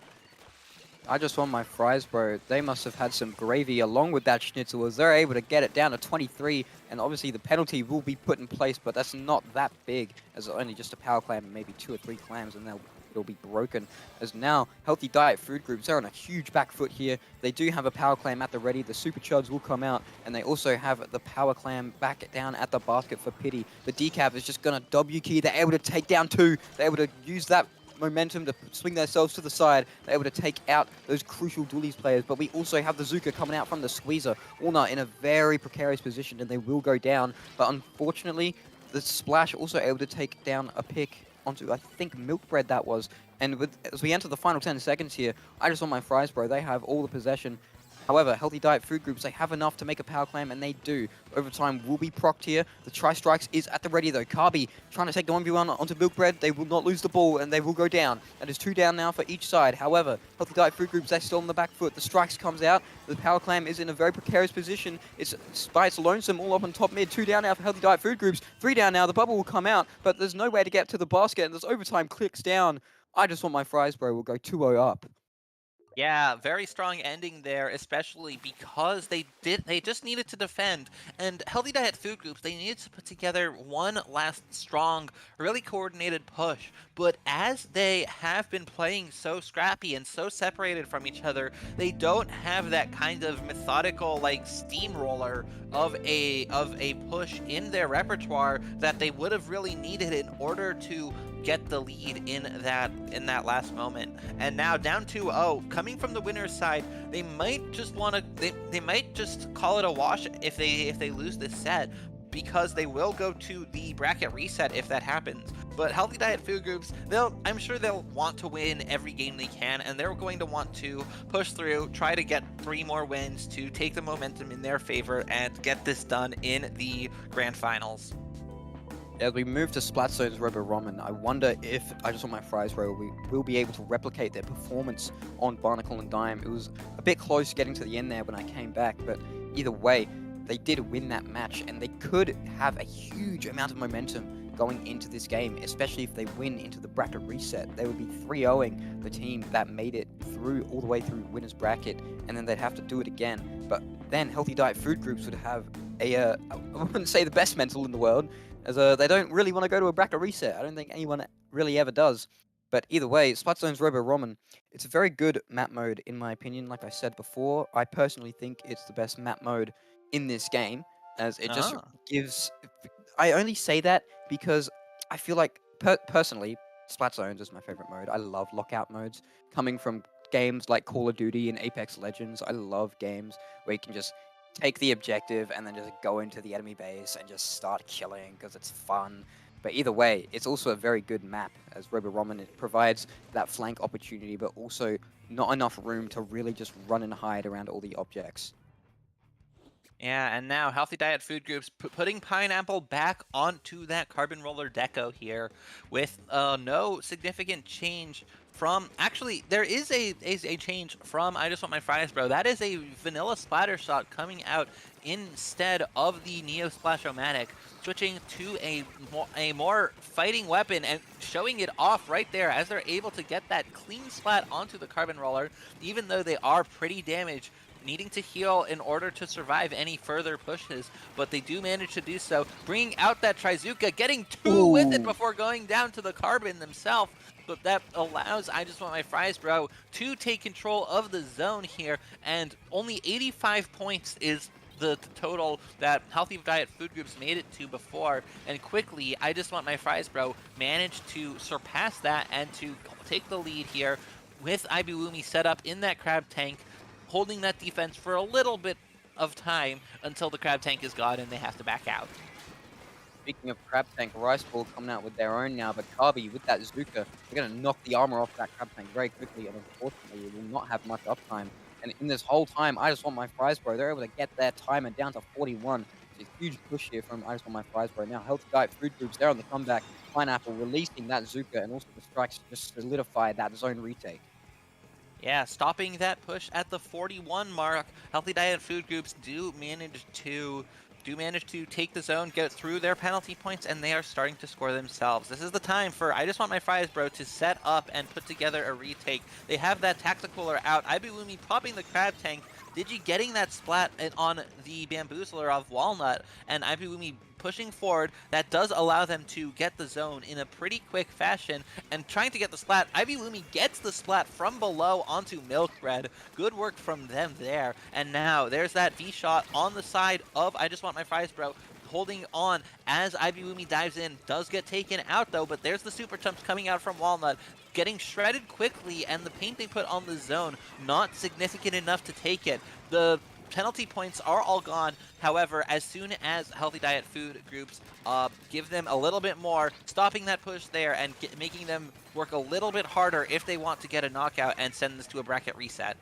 I Just Want My Fries Bro, they must have had some gravy along with that schnitzel as they're able to get it down to 23, and obviously the penalty will be put in place, but that's not that big, as only just a power clam and maybe 2 or 3 clams, and it'll be broken. As now, Healthy Diet Food Groups, they're on a huge back foot here. They do have a power clam at the ready, the super chuds will come out, and they also have the power clam back down at the basket for pity. The decap is just gonna W key, they're able to take down 2, they're able to use that momentum to swing themselves to the side. They're able to take out those crucial Doolies players, but we also have the Zuka coming out from the squeezer. Walnut in a very precarious position, and they will go down, but unfortunately, the Splash also able to take down a pick onto, I think, Milk Bread that was. And as we enter the final 10 seconds here, I Just Want My Fries Bro, they have all the possession. However, Healthy Diet Food Groups, they have enough to make a power clam, and they do. Overtime will be procced here. The Tri-Strikes is at the ready, though. Carby trying to take the 1v1 onto Milk Bread. They will not lose the ball, and they will go down. That is 2 down now for each side. However, Healthy Diet Food Groups, they're still on the back foot. The Strikes comes out. The power clam is in a very precarious position. It's by its lonesome all up on top mid. 2 down now for Healthy Diet Food Groups. 3 down now. The bubble will come out, but there's no way to get to the basket, and this overtime clicks down. I Just Want My Fries Bro will go 2-0 up. Yeah, very strong ending there, especially because they just needed to defend. And Healthy Diet Food Groups, they needed to put together one last strong, really coordinated push. But as they have been playing so scrappy and so separated from each other, they don't have that kind of methodical, like, steamroller of a push in their repertoire that they would have really needed in order to get the lead in that last moment. And now down 2-0, coming from the winner's side, they might just want to they might just call it a wash if they lose this set, because they will go to the bracket reset if that happens. But Healthy Diet Food Groups, I'm sure they'll want to win every game they can, and they're going to want to push through, try to get 3 more wins to take the momentum in their favor and get this done in the grand finals. As we move to Splatzone's Robo Ramen, I wonder if I Just Want My Fries Bro will be able to replicate their performance on Barnacle and Dime. It was a bit close getting to the end there when I came back, but either way, they did win that match, and they could have a huge amount of momentum going into this game, especially if they win into the bracket reset. They would be 3-0ing the team that made it through all the way through winner's bracket, and then they'd have to do it again. But then Healthy Diet Food Groups would have I wouldn't say the best mental in the world, as they don't really want to go to a bracket reset. I don't think anyone really ever does. But either way, Splatzone's Robo Ramen, it's a very good map mode in my opinion. Like I said before, I personally think it's the best map mode in this game, as it just gives... I only say that because I feel like, personally, Splatzones is my favorite mode. I love lockout modes. Coming from games like Call of Duty and Apex Legends, I love games where you can just take the objective and then just go into the enemy base and just start killing because it's fun. But either way, it's also a very good map, as Robo Ramen, it provides that flank opportunity, but also not enough room to really just run and hide around all the objects. Yeah, and now Healthy Diet Food Groups putting Pineapple back onto that Carbon Roller deco here with no significant change from... Actually, there is a change from I Just Want My Fries Bro. That is a vanilla splatter shot coming out instead of the Neo Splash-O-Matic, switching to a more fighting weapon and showing it off right there as they're able to get that clean splat onto the Carbon Roller, even though they are pretty damaged, needing to heal in order to survive any further pushes, but they do manage to do so, bringing out that Trizuka, getting 2 with it before going down to the Carbon themselves. But that allows I Just Want My Fries Bro to take control of the zone here, and only 85 points is the total that Healthy Diet Food Groups made it to before, and quickly I Just Want My Fries Bro managed to surpass that and to take the lead here. with Ibiwumi set up in that crab tank, holding that defense for a little bit of time until the crab tank is gone and they have to back out. Speaking of Crab Tank, Rice Ball coming out with their own now, but Kabi with that Zuka, they're going to knock the armor off that Crab Tank very quickly, and unfortunately, it will not have much uptime. And in this whole time, I Just Want My Fries Bro, they're able to get their timer down to 41. It's a huge push here from I Just Want My Fries Bro. Now, Healthy Diet Food Groups, they're on the comeback. Pineapple releasing that Zuka, and also the strikes just solidify that zone retake. Yeah, stopping that push at the 41 mark. Healthy Diet Food Groups do manage to take the zone, get through their penalty points, and they are starting to score themselves. This is the time for I Just Want My Fries Bro to set up and put together a retake. They have that Tacticooler out. Ibiwumi popping the crab tank. Digi getting that splat on the bamboozler of Walnut, and Ibiwumi pushing forward. That does allow them to get the zone in a pretty quick fashion, and trying to get the splat. Ibiwumi gets the splat from below onto Milk Bread. Good work from them there. And now there's that V shot on the side of I Just Want My Fries Bro, holding on as Ibiwumi dives in. Does get taken out though, but there's the super chumps coming out from Walnut, getting shredded quickly, and the paint they put on the zone not significant enough to take it. The penalty points are all gone. However, as soon as Healthy Diet Food Groups give them a little bit more, stopping that push there and making them work a little bit harder if they want to get a knockout and send this to a bracket reset.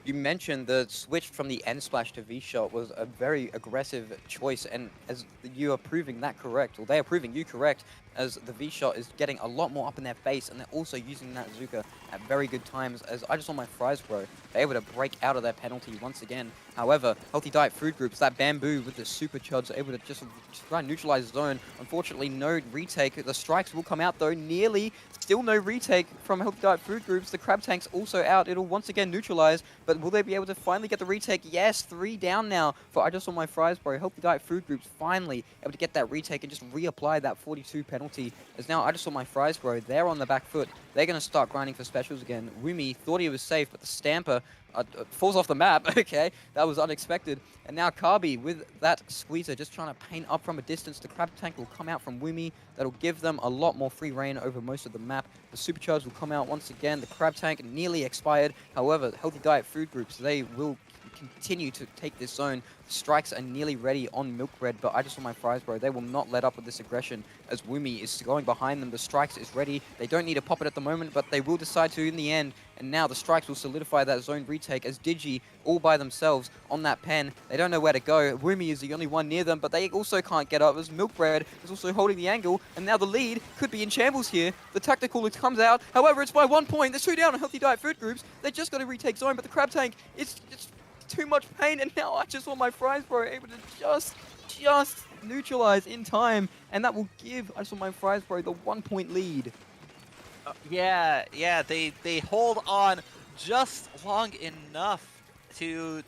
You mentioned the switch from the N splash to V shot was a very aggressive choice, and as you are proving that correct, or they are proving you correct, as the V shot is getting a lot more up in their face, and they're also using that Zuka at very good times. As I Just Want My Fries Bro, they're able to break out of their penalty once again. However, Healthy Diet Food Groups, that bamboo with the super chuds, are able to just try and neutralize the zone. Unfortunately, no retake. The strikes will come out though, nearly. Still no retake from Healthy Diet Food Groups. The crab tank's also out. It'll once again neutralize, but will they be able to finally get the retake? Yes, 3 down now for I Just Want My Fries Bro. Healthy Diet Food Groups finally able to get that retake and just reapply that 42 penalty. As now I Just Want My Fries Bro, they're on the back foot. They're going to start grinding for specials again. Wumi thought he was safe, but the Stamper falls off the map. Okay, that was unexpected. And now Kabi with that squeezer just trying to paint up from a distance. The crab tank will come out from Wumi. That'll give them a lot more free reign over most of the map. The supercharge will come out once again. The crab tank nearly expired. However, Healthy Diet Food Groups, they will continue to take this zone. Strikes are nearly ready on Milk Bread, but I Just Want My Fries Bro, they will not let up with this aggression as Wumi is going behind them. The strikes is ready. They don't need to pop it at the moment, but they will decide to in the end. And now the strikes will solidify that zone retake as Digi all by themselves on that pen. They don't know where to go. Wumi is the only one near them, but they also can't get up as Milk Bread is also holding the angle. And now the lead could be in shambles here. The tactical comes out. However, it's by 1 point. There's 2 down on Healthy Diet Food Groups. They just got to retake zone, but the crab tank is too much pain, and now I Just Want My Fries Bro able to just neutralize in time, and that will give I Just Want My Fries Bro the 1 point lead. Yeah, they hold on just long enough to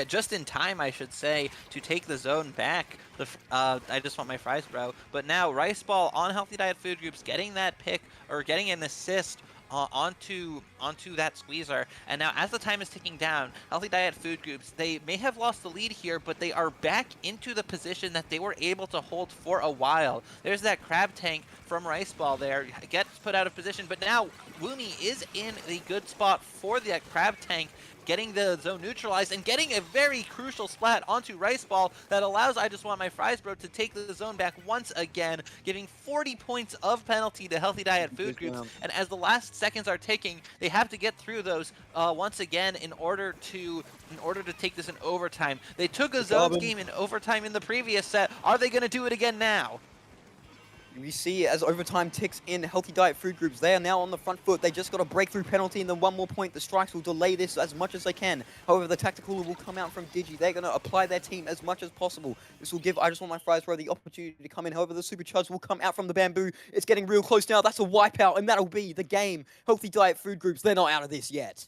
just in time, I should say, to take the zone back. I Just Want My Fries Bro. But now Rice Ball on Healthy Diet Food Groups getting that pick, or getting an assist onto that squeezer. And now as the time is ticking down, Healthy Diet Food Groups, they may have lost the lead here, but they are back into the position that they were able to hold for a while. There's that crab tank from Rice Ball there, gets put out of position, but now Wumi is in the good spot for that crab tank, getting the zone neutralized and getting a very crucial splat onto Rice Ball that allows I Just Want My Fries Bro to take the zone back once again, giving 40 points of penalty to Healthy Diet Food Groups. And as the last seconds are ticking, they have to get through those once again in order to take this in overtime. They took a zones game in overtime in the previous set. Are they going to do it again now? We see as overtime ticks in, Healthy Diet Food Groups, they are now on the front foot. They just got a breakthrough penalty and then 1 more point. The strikes will delay this as much as they can. However, the tactical will come out from Digi. They're going to apply their team as much as possible. This will give I Just Want My Fries Bro the opportunity to come in. However, the supercharge will come out from the bamboo. It's getting real close now. That's a wipeout, and that'll be the game. Healthy Diet Food Groups, they're not out of this yet.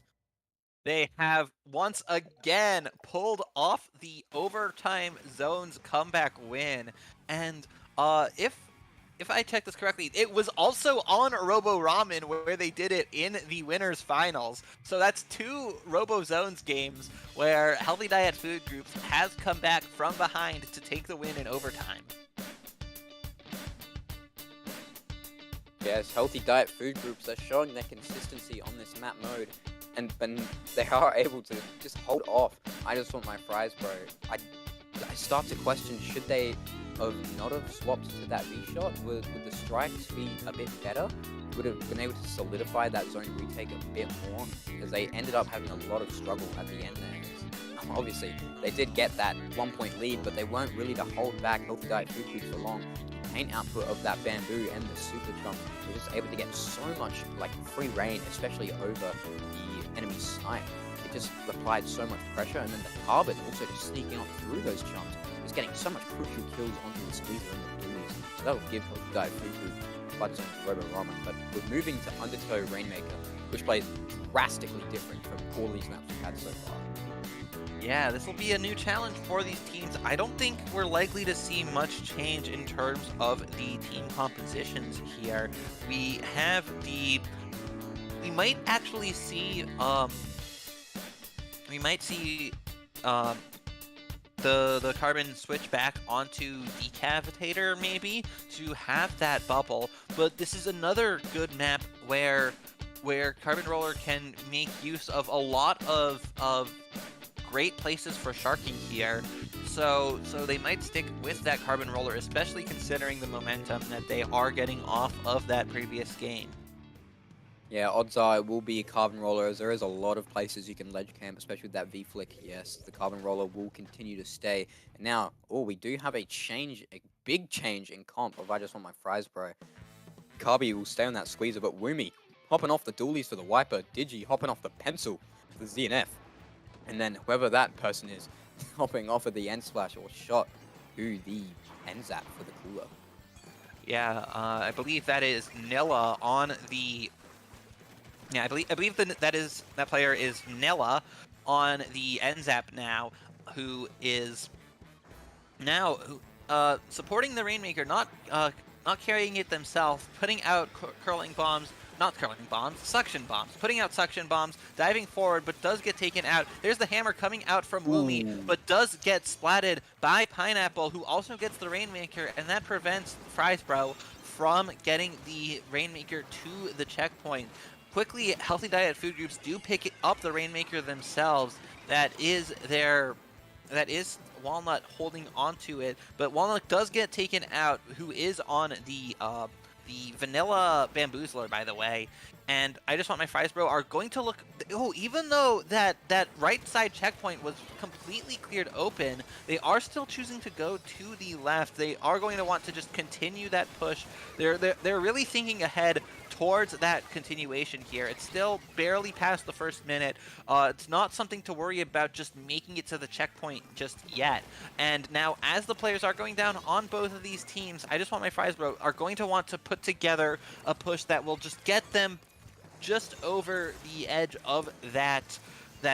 They have once again pulled off the overtime zones comeback win. And if I check this correctly, it was also on Robo Ramen where they did it in the winners finals. So that's 2 Robo Zones games where Healthy Diet Food Groups has come back from behind to take the win in overtime. Yes, healthy diet food groups are showing their consistency on this map mode, and they are able to just hold off. I just want my fries, bro. I start to question, should they not have swapped to that V shot? Would the strikes be a bit better? Would have been able to solidify that zone retake a bit more, because they ended up having a lot of struggle at the end there. Obviously, they did get that 1-point lead, but they weren't really to hold back healthy diet food groups for long. Paint output of that bamboo and the super jump were just able to get so much like free reign, especially over the enemy snipe. It just applied so much pressure, and then the carbon also just sneaking on through those jumps, just getting so much crucial kills onto the squeezer and the dualies. So that will give healthy diet food group Blood Zone to Robo Ramen. But we're moving to Undertow Rainmaker, which plays drastically different from all these maps we've had so far. Yeah, this will be a new challenge for these teams. I don't think we're likely to see much change in terms of the team compositions here. We might actually see the Carbon switch back onto Decavitator maybe to have that bubble, but this is another good map where Carbon Roller can make use of a lot of great places for sharking here. So they might stick with that Carbon Roller, especially considering the momentum that they are getting off of that previous game. Yeah, odds are it will be a Carbon Roller, as there is a lot of places you can ledge camp, especially with that V-flick. Yes, the Carbon Roller will continue to stay. And now, we do have a big change in comp of I Just Want My Fries, bro. Carby will stay on that squeezer, but Woomy hopping off the dualies for the Wiper, Digi hopping off the pencil for the ZNF. And then whoever that person is, hopping off of the end splash or shot to the end zap for the cooler. Yeah, I believe that is Nella on the. Yeah, I believe that player is Nella on the NZAP now, who is now supporting the Rainmaker, not carrying it themselves, putting out suction bombs, putting out suction bombs, diving forward, but does get taken out. There's the hammer coming out from Woomy, but does get splatted by Pineapple, who also gets the Rainmaker, and that prevents Fries Bro from getting the Rainmaker to the checkpoint. Quickly, Healthy Diet food groups do pick up the Rainmaker themselves. That is Walnut holding onto it, but Walnut does get taken out, who is on the Vanilla Bamboozler, by the way. And I Just Want My Fries Bro are going to look. Oh, even though that right side checkpoint was completely cleared open, they are still choosing to go to the left. They are going to want to just continue that push. They're really thinking ahead towards that continuation here. It's still barely past the first minute. It's not something to worry about just making it to the checkpoint just yet. And now, as the players are going down on both of these teams, I Just Want My Fries Bro are going to want to put together a push that will just get them just over the edge of that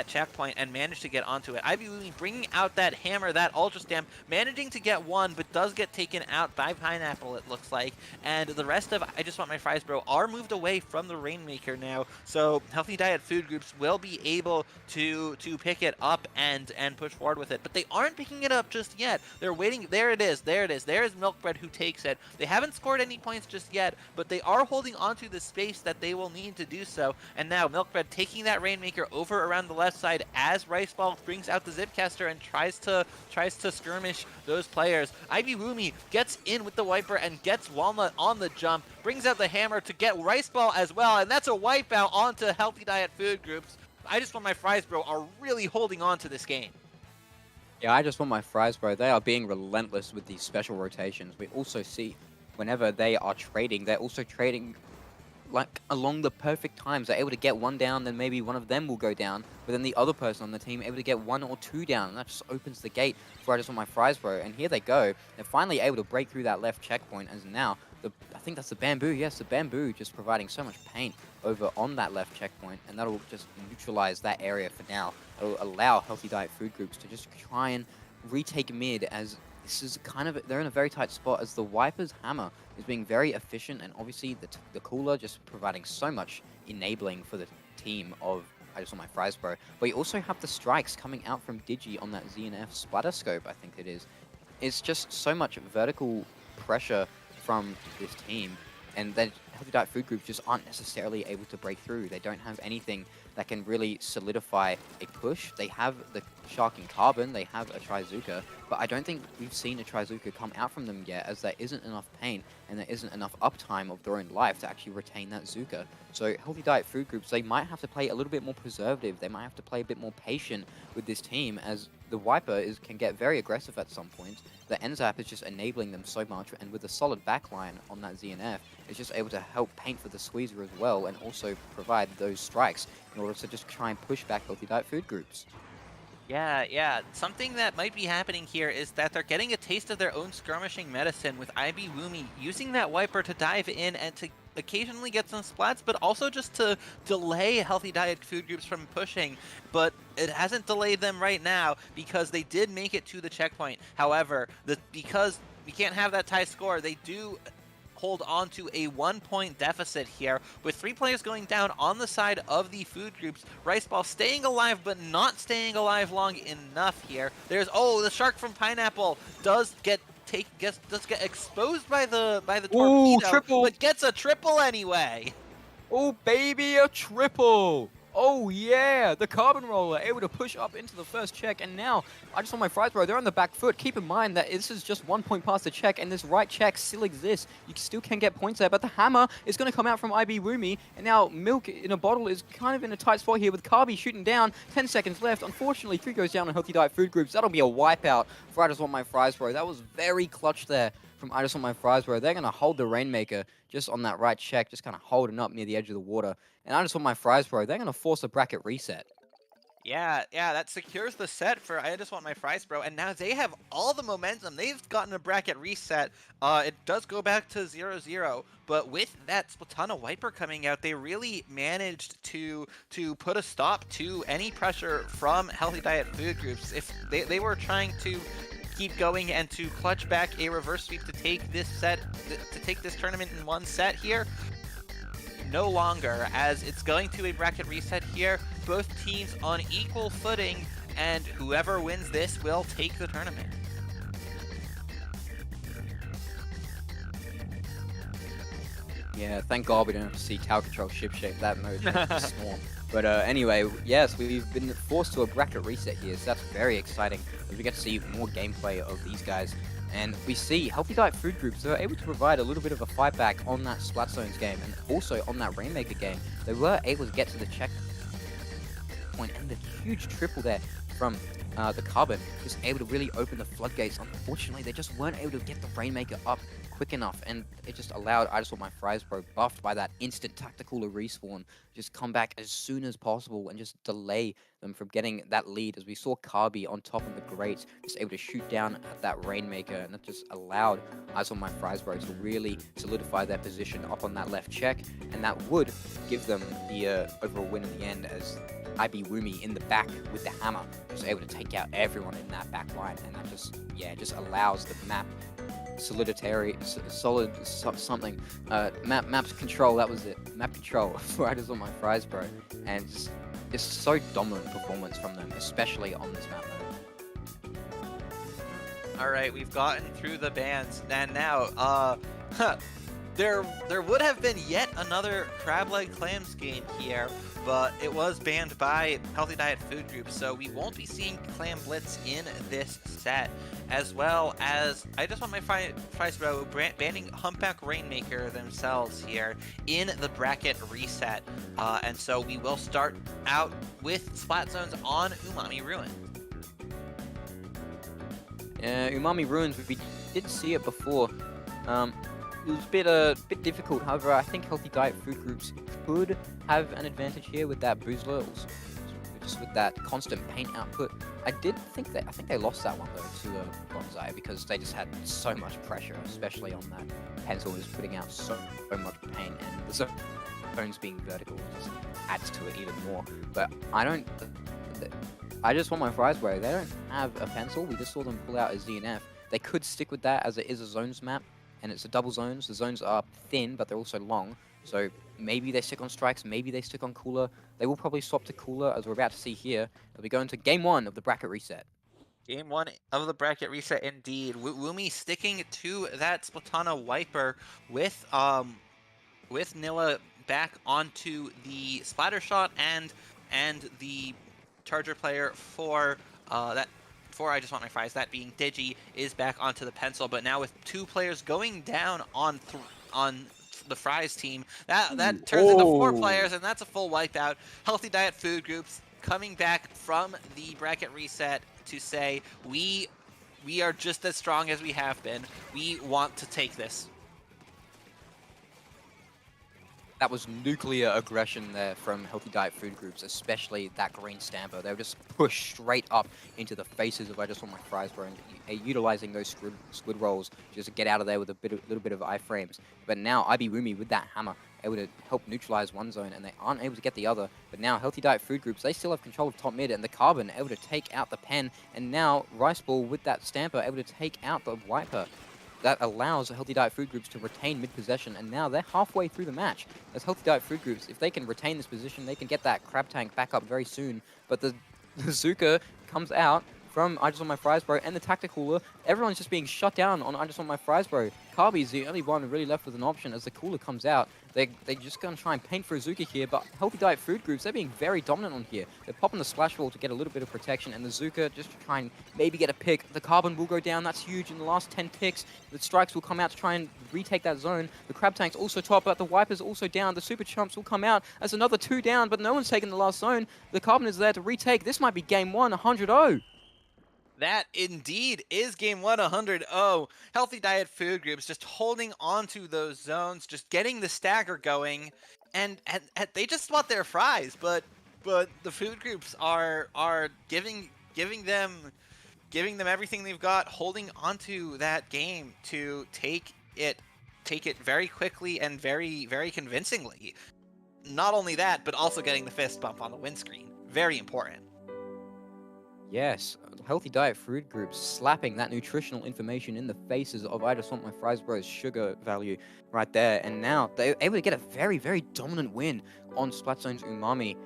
checkpoint and manage to get onto it. IBWoomy bringing out that hammer, that Ultra Stamp, managing to get one, but does get taken out by Pineapple, it looks like. And the rest of I Just Want My Fries Bro are moved away from the Rainmaker now, so Healthy Diet food groups will be able to pick it up and push forward with it. But they aren't picking it up just yet. They're waiting. There it is. There is Milkbread who takes it. They haven't scored any points just yet, but they are holding onto the space that they will need to do so. And now Milkbread taking that Rainmaker over around the left side as Riceball brings out the Zipcaster and tries to skirmish those players. IBWoomy gets in with the Wiper and gets Walnut on the jump, brings out the hammer to get Riceball as well, and that's a wipeout onto Healthy Diet food groups. I Just Want My Fries Bro are really holding on to this game. Yeah, I Just Want My Fries Bro. They are being relentless with these special rotations. We also see whenever they are trading, they're also trading like along the perfect times. They're able to get one down, then maybe one of them will go down, but then the other person on the team able to get one or two down, and that just opens the gate for I Just Want My Fries Bro. And here they go. They're finally able to break through that left checkpoint, as now I think that's the Bamboo. Yes, the Bamboo just providing so much paint over on that left checkpoint, and that'll just neutralize that area for now. It'll allow Healthy Diet food groups to just try and retake mid, as this is they're in a very tight spot, as the Wiper's hammer is being very efficient, and obviously the cooler just providing so much enabling for the team of I Just Want My Fries Bro. But you also have the strikes coming out from Digi on that ZNF splatter scope, I think it is. It's just so much vertical pressure from this team, and they're Healthy Diet Food Groups just aren't necessarily able to break through. They don't have anything that can really solidify a push. They have the Shark and Carbon, they have a Trizuka, but I don't think we've seen a Trizuka come out from them yet, as there isn't enough pain and there isn't enough uptime of their own life to actually retain that Zuka. So Healthy Diet Food Groups, they might have to play a little bit more preservative. They might have to play a bit more patient with this team, as the Viper can get very aggressive at some point. The NZAP is just enabling them so much, and with a solid backline on that ZNF, it's just able to help paint for the squeezer as well, and also provide those strikes in order to just try and push back Healthy Diet Food Groups. Yeah. Something that might be happening here is that they're getting a taste of their own skirmishing medicine with IB Woomy using that Wiper to dive in and to occasionally get some splats, but also just to delay Healthy Diet Food Groups from pushing. But it hasn't delayed them right now because they did make it to the checkpoint. However, because we can't have that tie score, they do hold on to a 1-point deficit here, with 3 players going down on the side of the food groups. Riceball staying alive, but not staying alive long enough here. There's the shark from Pineapple does get exposed by the torpedo, triple. but gets a triple anyway. Oh, baby, a triple! Oh, yeah! The Carbon Roller able to push up into the first check, and now, I just saw my fries, bro. They're on the back foot. Keep in mind that this is just 1 point past the check, and this right check still exists. You still can get points there, but the hammer is going to come out from IB Woomy, and now Milk in a bottle is kind of in a tight spot here with Carby shooting down. 10 seconds left. Unfortunately, 3 goes down on Healthy Diet Food Groups. That'll be a wipeout for I Just Want My Fries, bro. That was very clutch there from I Just Want My Fries, bro. They're going to hold the Rainmaker just on that right check, just kind of holding up near the edge of the water. And I Just Want My Fries, bro. They're going to force a bracket reset. Yeah, that secures the set for I Just Want My Fries, bro. And now they have all the momentum. They've gotten a bracket reset. It does go back to 0-0, but with that Splatana Wiper coming out, they really managed to put a stop to any pressure from Healthy Diet Food Groups. If they were trying to keep going and to clutch back a reverse sweep to take this tournament in 1 set here, no longer, as it's going to a bracket reset here. Both teams on equal footing, and whoever wins this will take the tournament. Yeah, thank God we don't have to see Tower Control shipshape that mode. Swarm. But anyway, yes, we've been forced to a bracket reset here, so that's very exciting, as we get to see more gameplay of these guys. And we see Healthy Diet Food Groups, they're able to provide a little bit of a fight back on that Splat Zones game, and also on that Rainmaker game. They were able to get to the checkpoint, and the huge triple there from the Carbon was able to really open the floodgates. Unfortunately, they just weren't able to get the Rainmaker up quick enough, and it just allowed I Just Want My Fries, bro, buffed by that instant tactical respawn, just come back as soon as possible and just delay them from getting that lead, as we saw Carby on top of the grates, just able to shoot down at that Rainmaker, and that just allowed I Just Want My Fries, bro, to really solidify their position up on that left check, and that would give them the overall win in the end, as IB Woomy in the back with the hammer was able to take out everyone in that back line, and that just allows the map maps control, that was it, map control for I Just Want My Fries, bro. And just so dominant performance from them, especially on this map mode. All right, we've gotten through the bans, and now there would have been yet another crab leg clams game here, but it was banned by Healthy Diet Food Group, so we won't be seeing Clam Blitz in this set, as well as I Just Want My Fries, bro, banning Humpback Rainmaker themselves here in the bracket reset. And so we will start out with Splat Zones on Umami Ruin. Umami Ruins, we did see it before. It was a bit difficult. However, I think Healthy Diet Food Groups could have an advantage here with that Boozler, just with that constant paint output. I think they lost that one though to Bonsai, because they just had so much pressure, especially on that pencil was putting out so much paint, and the zones being vertical just adds to it even more. But I Just Want My Fries, bro. They don't have a pencil. We just saw them pull out a ZNF. They could stick with that, as it is a zones map, and it's a double zones. The zones are thin, but they're also long. So maybe they stick on strikes, maybe they stick on cooler. They will probably swap to cooler, as we're about to see here. They'll be going to game 1 of the bracket reset. Game 1 of the bracket reset indeed. Woomy sticking to that Splatana Wiper with with Nilla back onto the splatter shot and the charger player for that for I just want my fries, that being Digi, is back onto the pencil. But now with 2 players going down on the fries team, that turns into 4 players, and that's a full wipeout. Healthy Diet Food Groups coming back from the bracket reset to say we are just as strong as we have been. We want to take this. That was nuclear aggression there from Healthy Diet Food Groups, especially that green stamper. They were just pushed straight up into the faces of I just want my fries, bro, and utilizing those squid rolls just to get out of there with a little bit of iframes. But now IB Wumi with that hammer able to help neutralize one zone, and they aren't able to get the other. But now Healthy Diet Food Groups, they still have control of top mid, and the Carbon able to take out the pen, and now Rice Ball with that stamper able to take out the wiper. That allows Healthy Diet Food Groups to retain mid-possession, and now they're halfway through the match. As Healthy Diet Food Groups, if they can retain this position, they can get that Crab Tank back up very soon. But the Zuka comes out from I Just Want My Fries Bro and the Tacticooler. Everyone's just being shut down on I Just Want My Fries Bro. Carby's the only one really left with an option as the cooler comes out. They're just going to try and paint for a Zuka here, but Healthy Diet Food Groups, they're being very dominant on here. They're popping the Splash Wall to get a little bit of protection, and the Zuka just to try and maybe get a pick. The Carbon will go down, that's huge. In the last 10 picks, the Strikes will come out to try and retake that zone. The Crab Tank's also top, but the Wiper's also down. The Super Chumps will come out as another 2 down, but no one's taking the last zone. The Carbon is there to retake. This might be game 1, 100-0. That indeed is game 1, 100-0. Healthy Diet Food Groups just holding on to those zones, just getting the stagger going, and they just want their fries, but the food groups are giving them everything they've got, holding onto that game to take it very quickly and very, very convincingly. Not only that, but also getting the fist bump on the windscreen. Very important. Yes, Healthy Diet Food Groups slapping that nutritional information in the faces of I Just Want My Fries Bro's sugar value right there. And now they're able to get a very, very dominant win on Splatzone's Umami.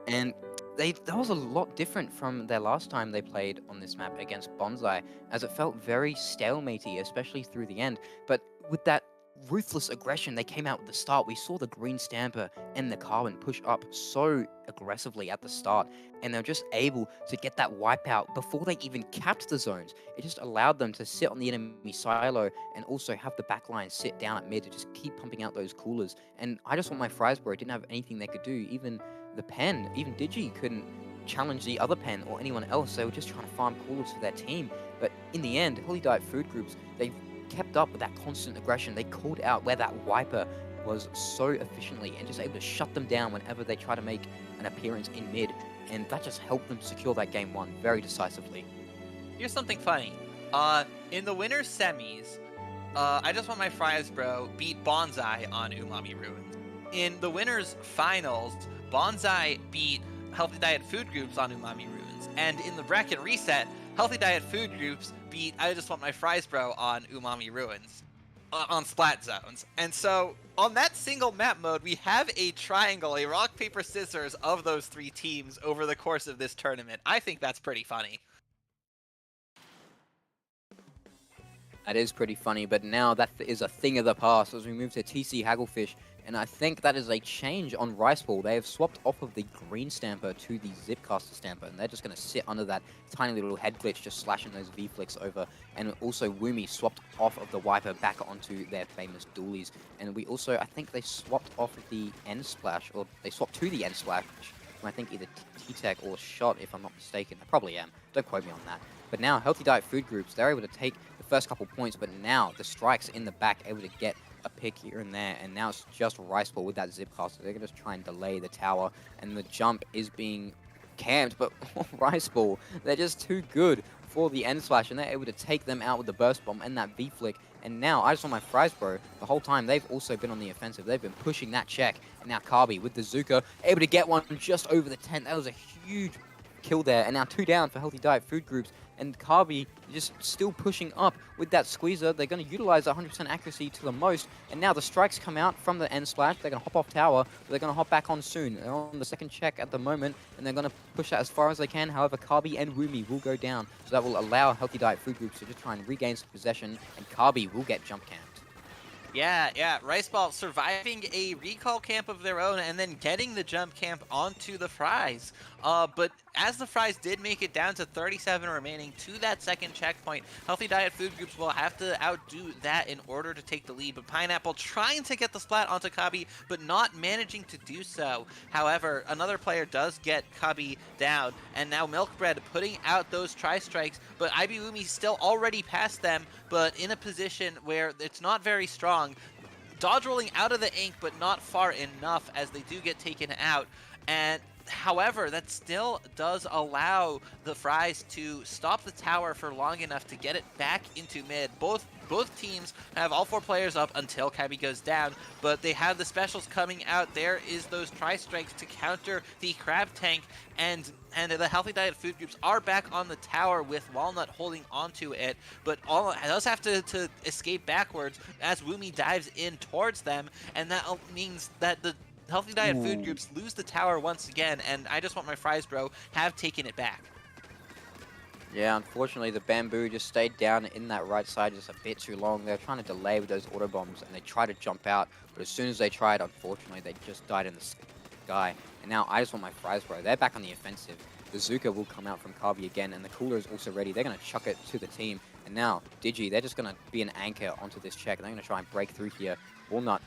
And that was a lot different from their last time they played on this map against Bonsai, as it felt very stalematey, especially through the end. But with that ruthless aggression they came out at the start, we saw the green stamper and the Carbon push up so aggressively at the start, and they're just able to get that wipeout before they even capped the zones. It just allowed them to sit on the enemy silo and also have the backline sit down at mid to just keep pumping out those coolers. And I Just Want My Fries Bro didn't have anything they could do. Even the pen, even Digi couldn't challenge the other pen or anyone else. They were just trying to farm coolers for their team. But in the end, Healthy Diet Food Groups, they kept up with that constant aggression. They called out where that wiper was so efficiently and just able to shut them down whenever they try to make an appearance in mid, and that just helped them secure that game 1 very decisively. Here's something funny. In the winners semis, I Just Want My Fries Bro beat Bonsai on Umami Ruins. In the winners finals, Bonsai beat Healthy Diet Food Groups on Umami Ruins. And in the bracket reset, Healthy Diet Food Groups beat I Just Want My Fries Bro on Umami Ruins. On Splat Zones. And so, on that single map mode, we have a triangle, a rock, paper, scissors of those 3 teams over the course of this tournament. I think that's pretty funny. That is pretty funny, but now that is a thing of the past as we move to TC Hagglefish, and I think that is a change on Rice Ball. They have swapped off of the green stamper to the Zipcaster stamper, and they're just going to sit under that tiny little head glitch, just slashing those V-flicks over. And also Wumi swapped off of the wiper back onto their famous dualies. And we also, I think they swapped off of the end splash, or they swapped to the end splash, from I think either T-Tech or Shot, if I'm not mistaken. I probably am. Don't quote me on that. But now, Healthy Diet Food Groups, they're able to take the first couple points, but now the Strikes in the back able to get a pick here and there, and now it's just Rice Ball with that Zipcaster. They're going to try and delay the tower, and the jump is being camped, but Rice Ball, they're just too good for the end slash, and they're able to take them out with the burst bomb and that V-flick. And now, I Just Want My Fries Bro, the whole time, they've also been on the offensive. They've been pushing that check, and now Carby with the Zuka, able to get one just over the tent. That was a huge kill there, and now 2 down for Healthy Diet Food Groups, and Carby just still pushing up with that squeezer. They're going to utilize 100% accuracy to the most, and now the Strikes come out from the end splash. They're going to hop off tower, but they're going to hop back on soon. They're on the second check at the moment, and they're going to push that as far as they can. However, Carby and Wumi will go down, so that will allow Healthy Diet Food Groups to just try and regain some possession, and Carby will get jump camped. Yeah, Rice Ball surviving a recall camp of their own and then getting the jump camp onto the Fries. But as the Fries did make it down to 37 remaining to that second checkpoint, Healthy Diet Food Groups will have to outdo that in order to take the lead. But Pineapple trying to get the splat onto Kabi, but not managing to do so. However, another player does get Kabi down, and now Milkbread putting out those tri-strikes, but Ibiumi still already past them, but in a position where it's not very strong. Dodge rolling out of the ink, but not far enough as they do get taken out. And however, that still does allow the Fries to stop the tower for long enough to get it back into mid. Both teams have all 4 players up until Kabi goes down, but they have the specials coming out. There is those tri-strikes to counter the Crab Tank, and the Healthy Diet Food Groups are back on the tower with Walnut holding onto it, but Walnut does have to escape backwards as Woomy dives in towards them, and that means that the Healthy Diet Food Groups lose the tower once again, and I Just Want My Fries Bro have taken it back. Yeah, unfortunately, the Bamboo just stayed down in that right side just a bit too long. They're trying to delay with those auto bombs, and they try to jump out, but as soon as they tried, unfortunately, they just died in the sky. And now I Just Want My Fries Bro. They're back on the offensive. The Zuka will come out from Kabi again, and the Cooler is also ready. They're going to chuck it to the team. And now, Digi, they're just going to be an anchor onto this check, and they're going to try and break through here. Walnut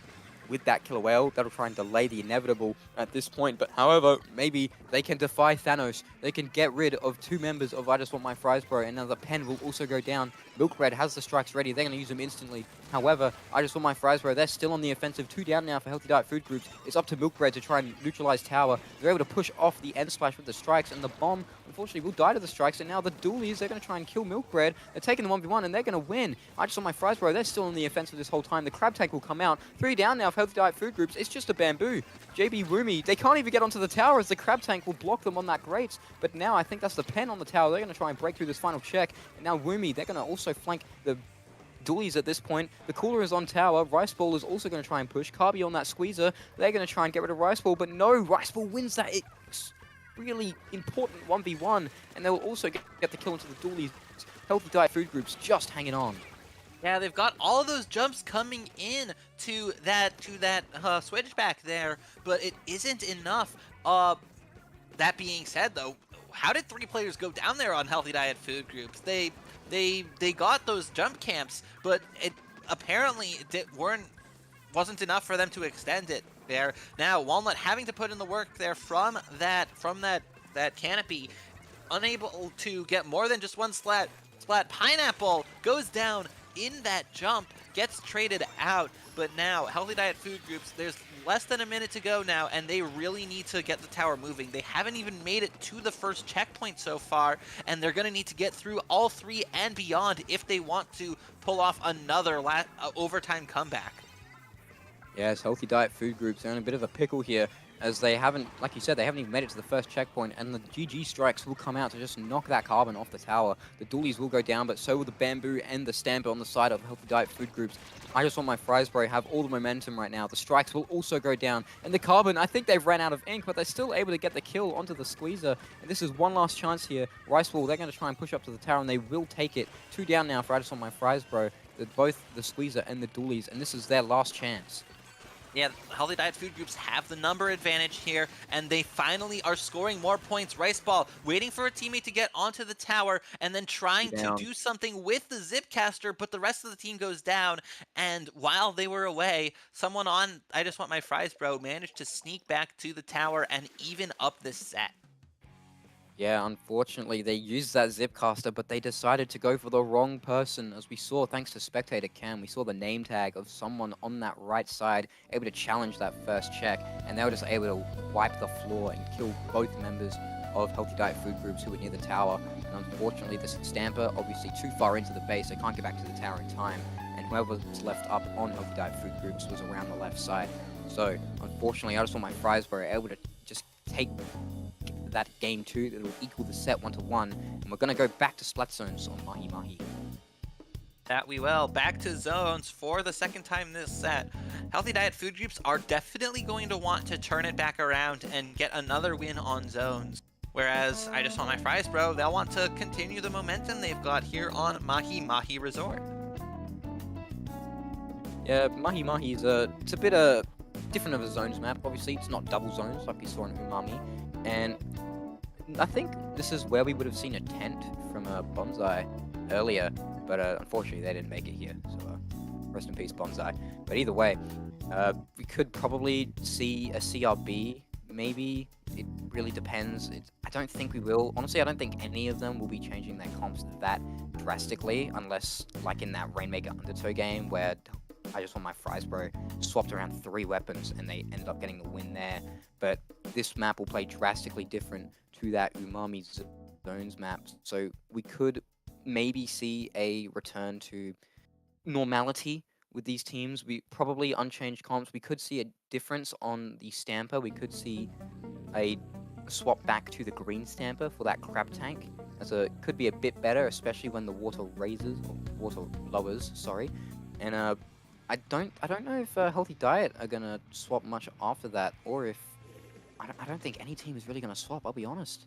with that killer whale, that'll try and delay the inevitable at this point. But however, maybe they can defy Thanos. They can get rid of 2 members of I Just Want My Fries Bro, and now the pen will also go down. Milkbread has the strikes ready. They're going to use them instantly. However, I Just Want My Fries Bro, they're still on the offensive. 2 down now for Healthy Diet Food Groups. It's up to Milkbread to try and neutralize tower. They're able to push off the end splash with the strikes, and the bomb, unfortunately, will die to the strikes. And now the dualies, they're going to try and kill Milkbread. They're taking the 1v1, and they're going to win. I Just Want My Fries Bro, they're still on the offensive this whole time. The Crab Tank will come out. 3 down now for Healthy Diet Food Groups. It's just a Bamboo. JB Woomy, they can't even get onto the tower as the Crab Tank will block them on that grates. But now I think that's the pen on the tower. They're going to try and break through this final check. And now Woomy, they're going to also flank the dualies at this point. The Cooler is on tower. Rice Ball is also going to try and push. Kabi on that squeezer. They're going to try and get rid of Rice Ball. But no, Rice Ball wins that really important 1v1. And they will also get the kill into the dualies. Healthy Diet Food Groups just hanging on. Yeah, they've got all of those jumps coming in to that switchback there, but it isn't enough. That being said, though, how did 3 players go down there on Healthy Diet Food Groups? They got those jump camps, but it apparently wasn't enough for them to extend it there. Now Walnut having to put in the work there from that canopy, unable to get more than just one splat. Pineapple goes down in that jump, gets traded out, but now Healthy Diet Food Groups, there's less than a minute to go now, and they really need to get the tower moving. They haven't even made it to the first checkpoint so far, and they're going to need to get through all 3 and beyond if they want to pull off another overtime comeback. Yes, Healthy Diet Food Groups are in a bit of a pickle here, as they haven't, like you said, they haven't even made it to the first checkpoint, and the GG strikes will come out to just knock that carbon off the tower. The dualies will go down, but so will the Bamboo and the Stamper on the side of Healthy Diet Food Groups. I Just Want My Fries Bro have all the momentum right now. The strikes will also go down, and the carbon, I think they've ran out of ink, but they're still able to get the kill onto the squeezer, and this is one last chance here. Rice Ball, they're going to try and push up to the tower, and they will take it. 2 down now for I Just Want My Fries Bro, both the squeezer and the dualies, and this is their last chance. Yeah, Healthy Diet Food Groups have the number advantage here, and they finally are scoring more points. Rice Ball waiting for a teammate to get onto the tower, and then trying to do something with the Zipcaster, but the rest of the team goes down. And while they were away, someone on I Just Want My Fries Bro managed to sneak back to the tower and even up this set. Yeah, unfortunately, they used that Zipcaster, but they decided to go for the wrong person. As we saw, thanks to Spectator Cam, we saw the name tag of someone on that right side able to challenge that first check, and they were just able to wipe the floor and kill both members of Healthy Diet Food Groups who were near the tower. And unfortunately, this Stamper, obviously too far into the base, they can't get back to the tower in time, and whoever was left up on Healthy Diet Food Groups was around the left side. So, unfortunately, I Just Want My Fries Bro able to just take that game 2, that will equal the set 1-1, and we're going to go back to Splat Zones on Mahi Mahi. That we will. Back to zones for the second time this set. Healthy Diet Food Groups are definitely going to want to turn it back around and get another win on zones. Whereas I Just Want My Fries Bro, they'll want to continue the momentum they've got here on Mahi Mahi Resort. Yeah, Mahi Mahi is it's a bit different of a zones map. Obviously, it's not double zones like we saw in Umami, and I think this is where we would have seen a tent from Bonsai earlier, but unfortunately they didn't make it here. So rest in peace, Bonsai. But either way, we could probably see a CRB. Maybe it really depends. I don't think we will. Honestly, I don't think any of them will be changing their comps that drastically, unless like in that Rainmaker Undertow game where I just want my fries, bro, swapped around 3 weapons and they ended up getting the win there. But this map will play drastically different to that Umami Zones map. So we could maybe see a return to normality with these teams. We probably unchanged comps. We could see a difference on the Stamper. We could see a swap back to the green Stamper for that crab tank. As could be a bit better, especially when the water raises or water lowers. Sorry, and I don't know if Healthy Diet are gonna swap much after that, or if I don't think any team is really gonna swap. I'll be honest.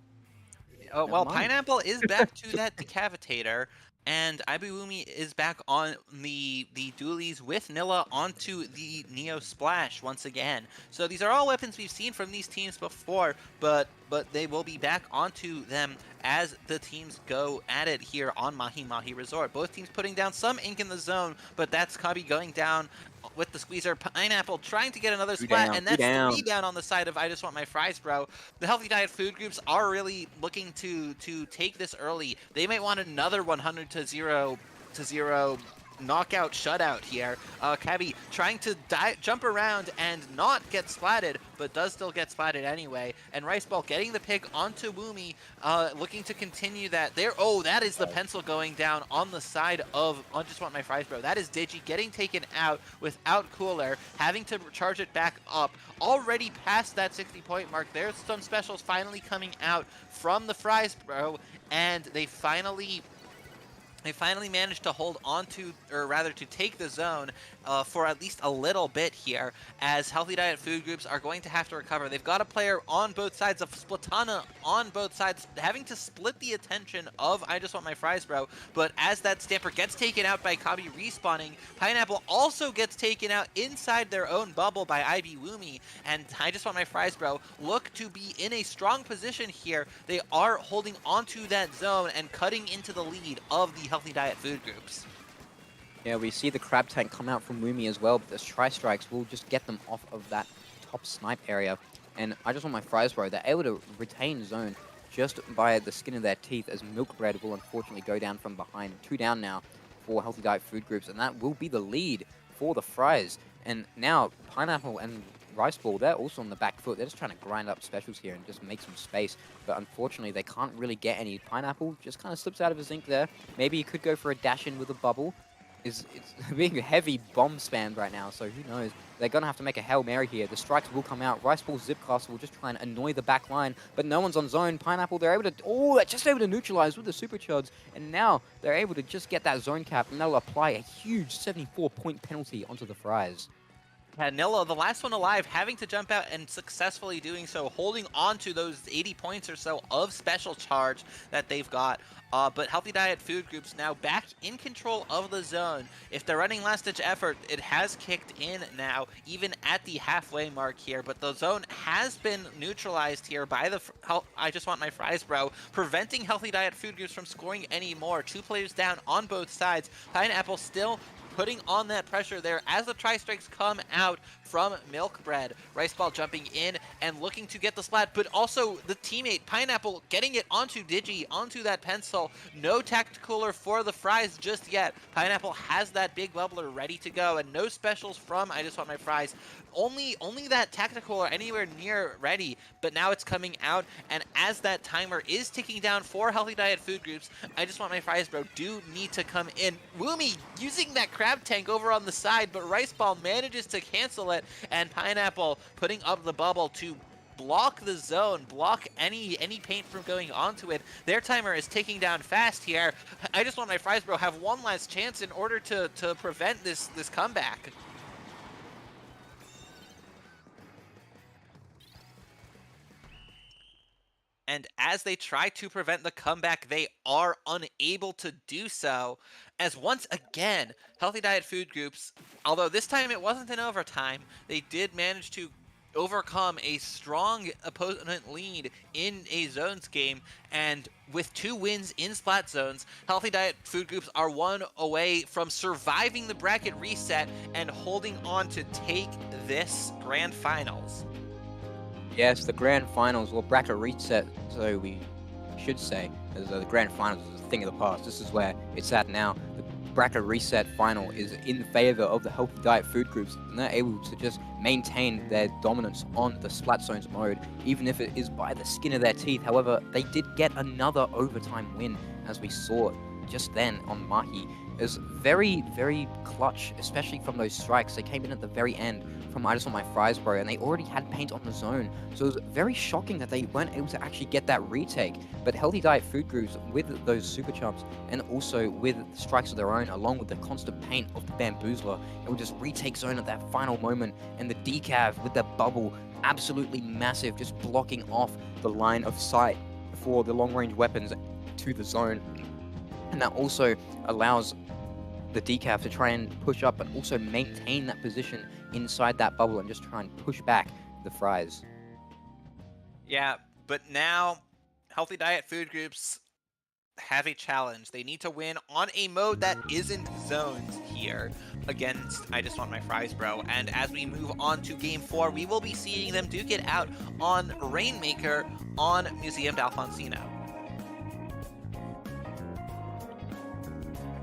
Oh, Never well, mind. Pineapple is back to that Decavitator, and Ibiwumi is back on the dualies with Nilla onto the Neo Splash once again. So these are all weapons we've seen from these teams before, but they will be back onto them as the teams go at it here on Mahi Mahi Resort. Both teams putting down some ink in the zone, but that's Kabi going down with the squeezer. Pineapple trying to get another splat, and that's 3 down on the side of I Just Want My Fries, bro. The Healthy Diet food groups are really looking to take this early. They might want another 100-0 knockout shutout here. Kabi trying to jump around and not get splatted, but does still get splatted anyway. And Riceball getting the pick onto Woomy, looking to continue that there. Oh, that is the pencil going down on the side of I Just Want My Fries, bro. That is Digi getting taken out without Cooler, having to charge it back up. Already past that 60-point mark. There's some specials finally coming out from the Fries, bro, and they finally managed to hold on to, or rather to take the zone for at least a little bit here, as Healthy Diet food groups are going to have to recover. They've got a player on both sides of Splatana, on both sides, having to split the attention of I Just Want My Fries, bro. But as that Stamper gets taken out by Kabi respawning, Pineapple also gets taken out inside their own bubble by IB Woomy, and I Just Want My Fries, bro, look to be in a strong position here. They are holding onto that zone and cutting into the lead of the Healthy Diet food groups. Yeah, we see the crab tank come out from Woomy as well, but the tri-strikes will just get them off of that top snipe area. And I Just Want My Fries, bro, they're able to retain zone just by the skin of their teeth, as Milk Bread will unfortunately go down from behind. 2 down now for Healthy Diet food groups, and that will be the lead for the Fries. And now Pineapple and Riceball, they're also on the back foot. They're just trying to grind up specials here and just make some space. But unfortunately, they can't really get any. Pineapple just kind of slips out of his ink there. Maybe he could go for a dash in with a bubble. It's being heavy bomb spammed right now, so who knows? They're going to have to make a Hail Mary here. The strikes will come out. Riceball Zip Castle will just try and annoy the back line, but no one's on zone. Pineapple, they're able to... Oh, they're just able to neutralize with the Super Chuds, and now they're able to just get that zone cap, and they'll apply a huge 74-point penalty onto the Fries. Yeah, Nilla, the last one alive, having to jump out and successfully doing so, holding on to those 80 points or so of special charge that they've got. But Healthy Diet food groups now back in control of the zone. If they're running last-ditch effort, it has kicked in now, even at the halfway mark here. But the zone has been neutralized here by the I Just Want My Fries, bro, preventing Healthy Diet food groups from scoring any more. 2 players down on both sides. Pineapple still putting on that pressure there as the tri-strikes come out from Milk Bread. Riceball jumping in and looking to get the splat, but also the teammate Pineapple getting it onto Digi, onto that pencil. No tacticaler for the Fries just yet. Pineapple has that big bubbler ready to go, and no specials from I Just Want My Fries. Only that tacticaler anywhere near ready, but now it's coming out, and as that timer is ticking down for Healthy Diet food groups, I Just Want My Fries, bro, do need to come in. Woomy using that crab tank over on the side, but Riceball manages to cancel it, and Pineapple putting up the bubble to block the zone, block any paint from going onto it. Their timer is ticking down fast here. I Just Want My Fries, bro, have one last chance in order to prevent this comeback. And as they try to prevent the comeback, they are unable to do so. As once again, Healthy Diet Food Groups, although this time it wasn't in overtime, they did manage to overcome a strong opponent lead in a zones game, and with 2 wins in splat zones, Healthy Diet Food Groups are 1 away from surviving the bracket reset and holding on to take this grand finals. Yes, the grand finals, or bracket reset, so we should say, as the grand finals is a thing of the past. This is where it's at now. The bracket reset final is in favor of the Healthy Diet Food Groups, and they're able to just maintain their dominance on the Splat Zones mode, even if it is by the skin of their teeth. However, they did get another overtime win, as we saw just then on Mahi. It was very, very clutch, especially from those strikes. They came in at the very end from I Just Want My Fries Bro, and they already had paint on the zone. So it was very shocking that they weren't able to actually get that retake. But Healthy Diet Food Groups, with those super chumps, and also with strikes of their own, along with the constant paint of the Bamboozler, it would just retake zone at that final moment. And the decav with the bubble, absolutely massive, just blocking off the line of sight for the long-range weapons to the zone. And that also allows the decav to try and push up, but also maintain that position inside that bubble and just try and push back the fries. Yeah, but now Healthy Diet Food Groups have a challenge. They need to win on a mode that isn't zones here against I Just Want My Fries Bro. And as we move on to Game 4, we will be seeing them duke it out on Rainmaker on Museum d'Alfonsino.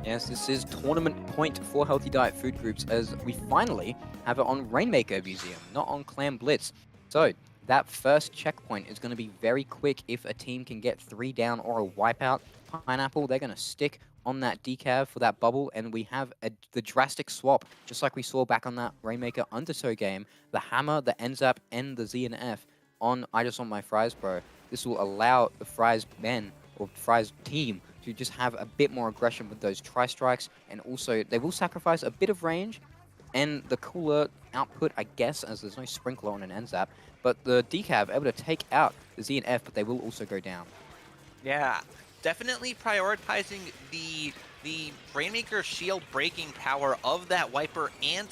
Yes, this is tournament point for Healthy Diet Food Groups, as we finally have it on Rainmaker Museum, not on Clan Blitz. So that first checkpoint is going to be very quick if a team can get 3 down or a wipeout. Pineapple, they're going to stick on that decav for that bubble, and we have the drastic swap, just like we saw back on that Rainmaker Undertow game. The Hammer, the NZAP, and the Z and F on I Just Want My Fries Bro. This will allow the Fries men, or Fries team, to just have a bit more aggression with those tri-strikes, and also they will sacrifice a bit of range and the cooler output, I guess, as there's no sprinkler on an NZAP, but the decav able to take out the Z and F, but they will also go down. Yeah, definitely prioritizing the Rainmaker shield breaking power of that Wiper and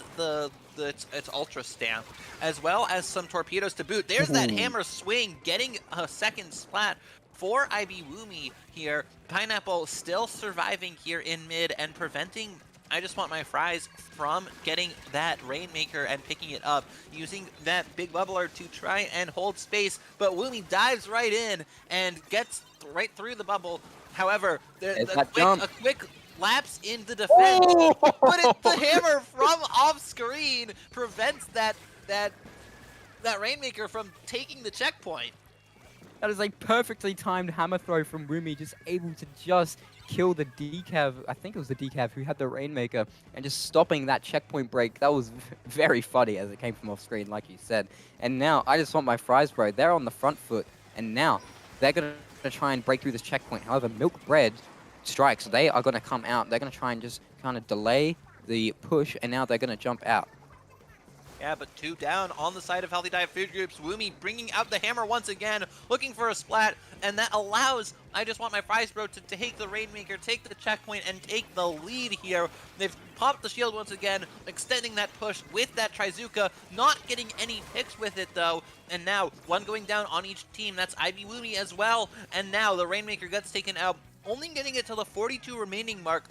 its Ultra Stamp, as well as some torpedoes to boot. There's that Hammer swing, getting a second splat for IB Woomy here. Pineapple still surviving here in mid and preventing I Just Want My Fries from getting that Rainmaker and picking it up, using that big bubbler to try and hold space, but Woomy dives right in and gets right through the bubble. However, a quick lapse in the defense, but the Hammer from off screen prevents that Rainmaker from taking the checkpoint. That is a perfectly timed hammer throw from Woomy, just able to just kill the decav. I think it was the decav who had the Rainmaker, and just stopping that checkpoint break. That was very funny as it came from off screen, like you said. And now I Just Want My Fries Bro, they're on the front foot, and now they're going to try and break through this checkpoint. However, Milk Bread strikes, they are going to come out. They're going to try and just kind of delay the push, and now they're going to jump out. Yeah, but 2 down on the side of Healthy Diet Food Groups. Woomy bringing out the Hammer once again, looking for a splat, and that allows I Just Want My Fries Bro to take the Rainmaker, take the checkpoint, and take the lead here. They've popped the shield once again, extending that push with that Trizuka, not getting any picks with it though, and now 1 going down on each team. That's IB Woomy as well, and now the Rainmaker gets taken out, only getting it to the 42 remaining mark.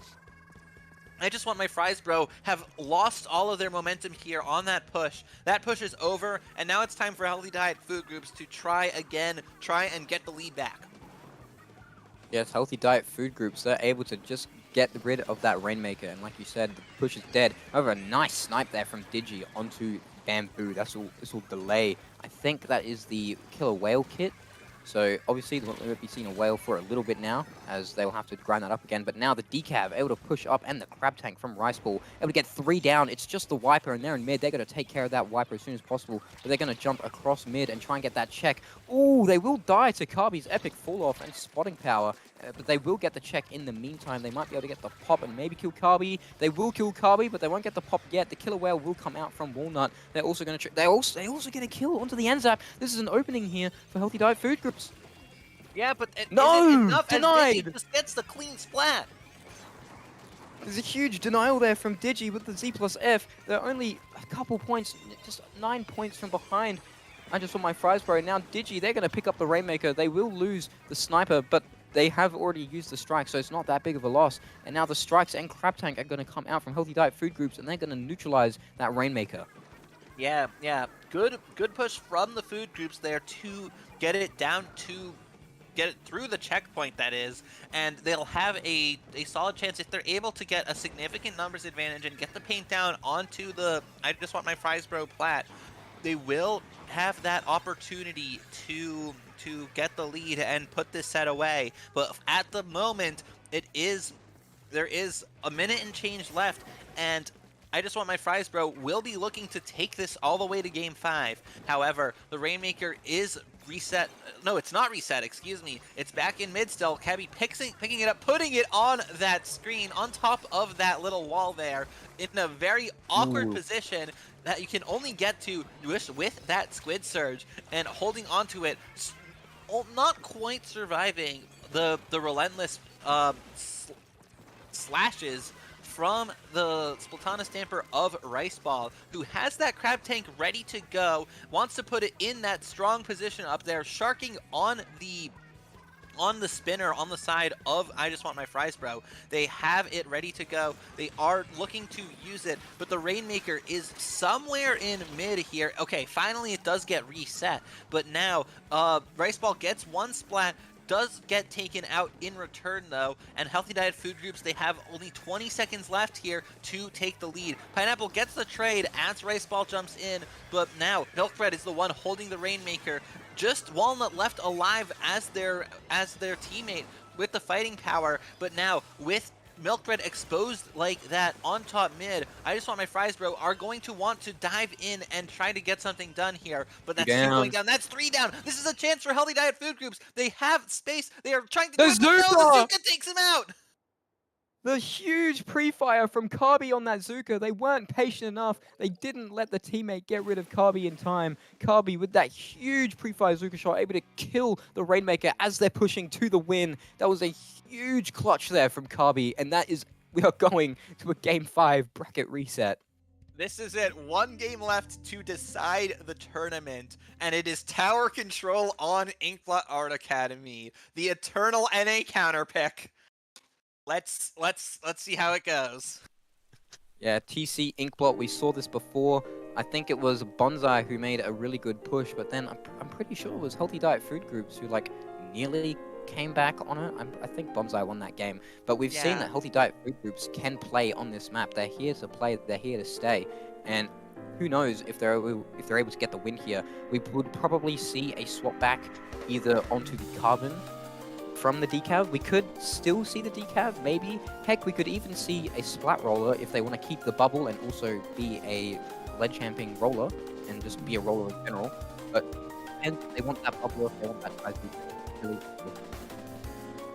I Just Want My Fries Bro have lost all of their momentum here on that push. That push is over, and now it's time for Healthy Diet Food Groups to try and get the lead back. Yes, Healthy Diet Food Groups, they're able to just get rid of that Rainmaker, and like you said, the push is dead. However, a nice snipe there from Digi onto Bamboo. This will delay. I think that is the Killer Whale kit. So obviously they won't be seeing a whale for a little bit now, as they will have to grind that up again. But now the decav able to push up, and the crab tank from Rice Ball able to get 3 down. It's just the Wiper, and they're in mid. They're going to take care of that Wiper as soon as possible. But they're going to jump across mid and try and get that check. Ooh, they will die to Kabi's epic fall off and spotting power. But they will get the check in the meantime. They might be able to get the pop and maybe kill Kabi. They will kill Kabi, but they won't get the pop yet. The Killer Whale will come out from Walnut. They're also going to they're also going to kill onto the NZAP. This is an opening here for Healthy Diet Food Groups. Yeah, but No! is it enough as Denied! Digi just gets the clean splat? There's a huge denial there from Digi with the Z+F. They're only a couple points, just 9 points from behind. I just want my fries, bro. Now Digi, they're going to pick up the Rainmaker. They will lose the Sniper, but they have already used the Strike, so it's not that big of a loss. And now the Strikes and Crab Tank are going to come out from Healthy Diet Food Groups, and they're going to neutralize that Rainmaker. Yeah, yeah. Good push from the food groups there to get it down to get it through the checkpoint, that is, and they'll have a solid chance if they're able to get a significant numbers advantage and get the paint down onto the I just want my fries bro plat. They will have that opportunity to get the lead and put this set away, but at the moment there is a minute and change left, and I just want my fries, bro, will be looking to take this all the way to game 5. However, the Rainmaker is reset. No, it's not reset, excuse me. It's back in mid still. Cabby picking it up, putting it on that screen, on top of that little wall there, in a very awkward position that you can only get to with that Squid Surge, and holding onto it, not quite surviving the relentless slashes from the Splatana Stamper of Riceball, who has that Crab Tank ready to go, wants to put it in that strong position up there, sharking on the spinner on the side of I just want my fries, bro. They have it ready to go. They are looking to use it, but the Rainmaker is somewhere in mid here. Okay, finally it does get reset, but now Riceball gets one splat, does get taken out in return though, and Healthy Diet Food Groups, they have only 20 seconds left here to take the lead. Pineapple gets the trade as Riceball jumps in, but now Milkbread is the one holding the Rainmaker. Just Walnut left alive as their teammate with the fighting power, but now with Milkbread exposed like that on top mid, I just want my fries, bro, are going to want to dive in and try to get something done here. But that's 2 going down. That's 3 down. This is a chance for Healthy Diet Food Groups. They have space. They are trying to do it, but no, the Zuka takes him out. The huge pre-fire from Kabi on that Zuka. They weren't patient enough. They didn't let the teammate get rid of Kabi in time. Kabi with that huge pre-fire Zuka shot, able to kill the Rainmaker as they're pushing to the win. That was a huge clutch there from Kabi, and that is, we are going to a Game 5 bracket reset. This is it. 1 game left to decide the tournament, and it is tower control on Inkblot Art Academy, the eternal NA counter pick. Let's see how it goes. Yeah, TC Inkblot, we saw this before. I think it was Bonsai who made a really good push, but then I'm pretty sure it was Healthy Diet Food Groups who like nearly came back on it. I think Bonsai won that game, but we've seen that Healthy Diet Food Groups can play on this map. They're here to play. They're here to stay, and who knows if they're able to get the win here. We would probably see a swap back either onto the Carbon from the decav. We could still see the decav, maybe. Heck, we could even see a splat roller if they want to keep the bubble and also be a lead champing roller and just be a roller in general. But and they want that bubble if they want that size. Really cool.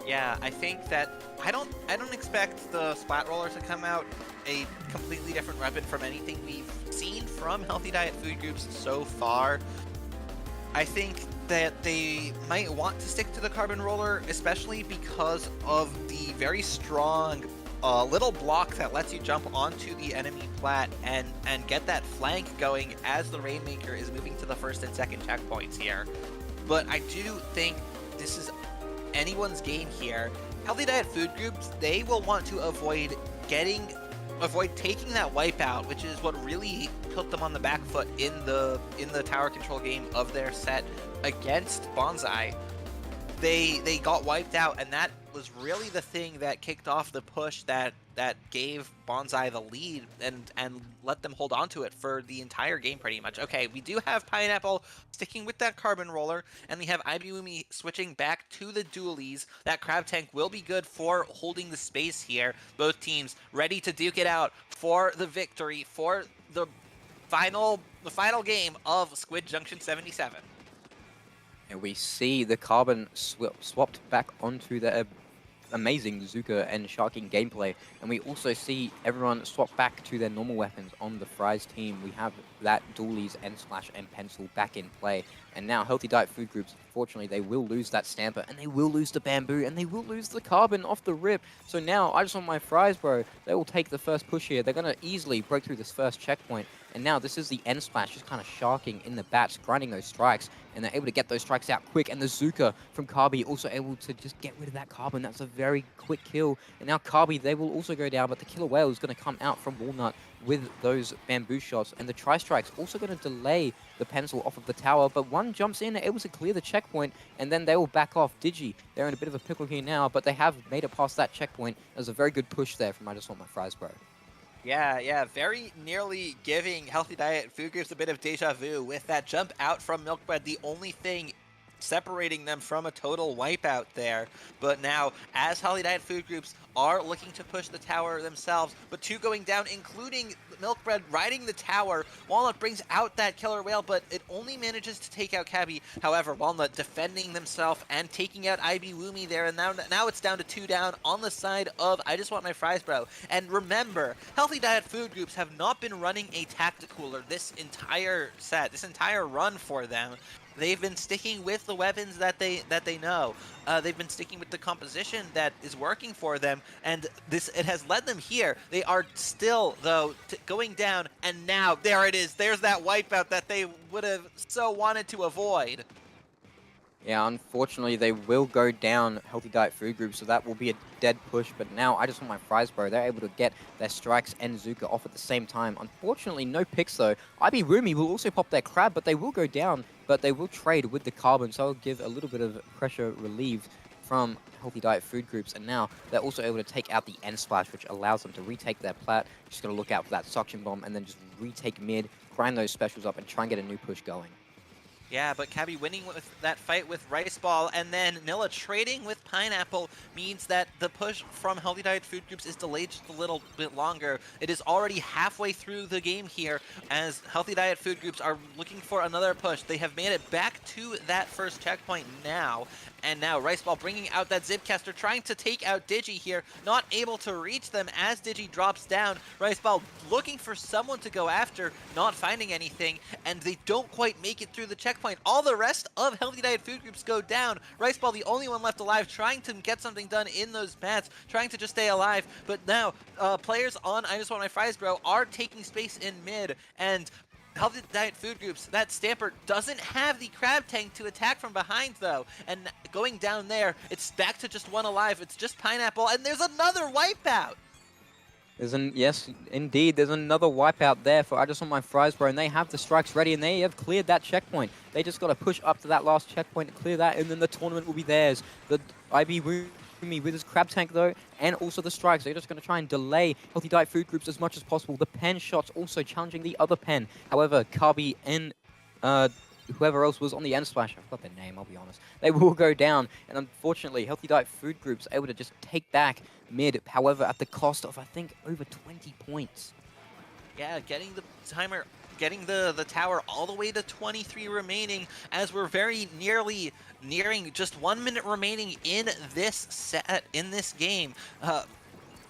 Yeah, I think that I don't expect the splat roller to come out a completely different weapon from anything we've seen from Healthy Diet Food Groups so far. I think that they might want to stick to the carbon roller, especially because of the very strong little block that lets you jump onto the enemy plat and get that flank going as the Rainmaker is moving to the first and second checkpoints here. But I do think this is anyone's game here. Healthy Diet Food Groups, they will want to avoid taking that wipeout, which is what really put them on the back foot in the tower control game of their set against Bonsai. They got wiped out, and that was really the thing that kicked off the push that gave Bonsai the lead and let them hold on to it for the entire game pretty much. Okay, we do have Pineapple sticking with that carbon roller, and we have Ibiumi switching back to the dualies. That Crab Tank will be good for holding the space here. Both teams ready to duke it out for the victory, for the final game of Squid Junction 77. And we see the Carbon swapped back onto the amazing Zuka and Sharking gameplay. And we also see everyone swap back to their normal weapons on the Fries team. We have that Dooley's End Splash and Pencil back in play. And now Healthy Diet Food Groups, unfortunately, they will lose that Stamper, and they will lose the Bamboo, and they will lose the Carbon off the rip. So now, I just want my fries, bro. They will take the first push here. They're going to easily break through this first checkpoint. And now this is the End Splash, just kind of sharking in the bats, grinding those strikes, and they're able to get those strikes out quick. And the Zuka from Karbi also able to just get rid of that Carbon. That's a very quick kill. And now Karbi, they will also go down, but the Killer Whale is going to come out from Walnut with those bamboo shots. And the Tri-Strike's also going to delay the Pencil off of the tower, but one jumps in, able to clear the checkpoint, and then they will back off. Digi, they're in a bit of a pickle here now, but they have made it past that checkpoint. It was a very good push there from I Just Want My Fries, bro. Yeah, very nearly giving Healthy Diet Food Groups a bit of deja vu with that jump out from Milk Bread, the only thing separating them from a total wipeout there. But now, as Healthy Diet Food Groups are looking to push the tower themselves, but two going down, including Milk Bread riding the tower, Walnut brings out that Killer Whale, but it only manages to take out Cabby. However, Walnut defending themselves and taking out IB Woomy there, and now it's down to 2 down on the side of I Just Want My Fries, bro. And remember, Healthy Diet Food Groups have not been running a Tacticooler this entire set, this entire run for them. They've been sticking with the weapons that they know. They've been sticking with the composition that is working for them, and it has led them here. They are still, though, going down, and now there it is. There's that wipeout that they would have so wanted to avoid. Yeah, unfortunately, they will go down Healthy Diet Food Group, so that will be a dead push. But now, I Just Want My Fries, bro. They're able to get their strikes and Zuka off at the same time. Unfortunately, no picks, though. IB Rumi will also pop their Crab, but they will go down. But they will trade with the Carbon, so it'll give a little bit of pressure relieved from Healthy Diet Food Groups. And now, they're also able to take out the End Splash, which allows them to retake their plat. Just got to look out for that Suction Bomb, and then just retake mid, grind those specials up, and try and get a new push going. Yeah, but Cabby winning with that fight with Rice Ball, and then Nilla trading with Pineapple means that the push from Healthy Diet Food Groups is delayed just a little bit longer. It is already halfway through the game here as Healthy Diet Food Groups are looking for another push. They have made it back to that first checkpoint now, and now Rice Ball bringing out that Zipcaster, trying to take out Digi here, not able to reach them as Digi drops down. Rice Ball looking for someone to go after, not finding anything, and they don't quite make it through the checkpoint. All the rest of Healthy Diet Food Groups go down. Rice Ball, the only one left alive, trying to get something done in those mats, trying to just stay alive. But now, players on I Just Want My Fries, bro, are taking space in mid, and Healthy Diet Food Groups, that Stamper doesn't have the Crab Tank to attack from behind, though. And going down there, it's back to just one alive. It's just Pineapple, and there's another wipeout. Yes, indeed, there's another wipeout there for I Just Want My Fries, bro, and they have the strikes ready, and they have cleared that checkpoint. They just got to push up to that last checkpoint and clear that, and then the tournament will be theirs. The IB Rumi with his Crab Tank, though, and also the strikes. They're just going to try and delay Healthy Diet Food Groups as much as possible. The pen shots also challenging the other pen. However, Karbi and whoever else was on the End Splash, I forgot their name, I'll be honest, they will go down. And unfortunately, Healthy Diet Food Groups able to just take back mid, however, at the cost of, I think, over 20 points. Yeah, getting the timer, getting the tower all the way to 23 remaining, as we're very nearing just 1 minute remaining in this set, in this game.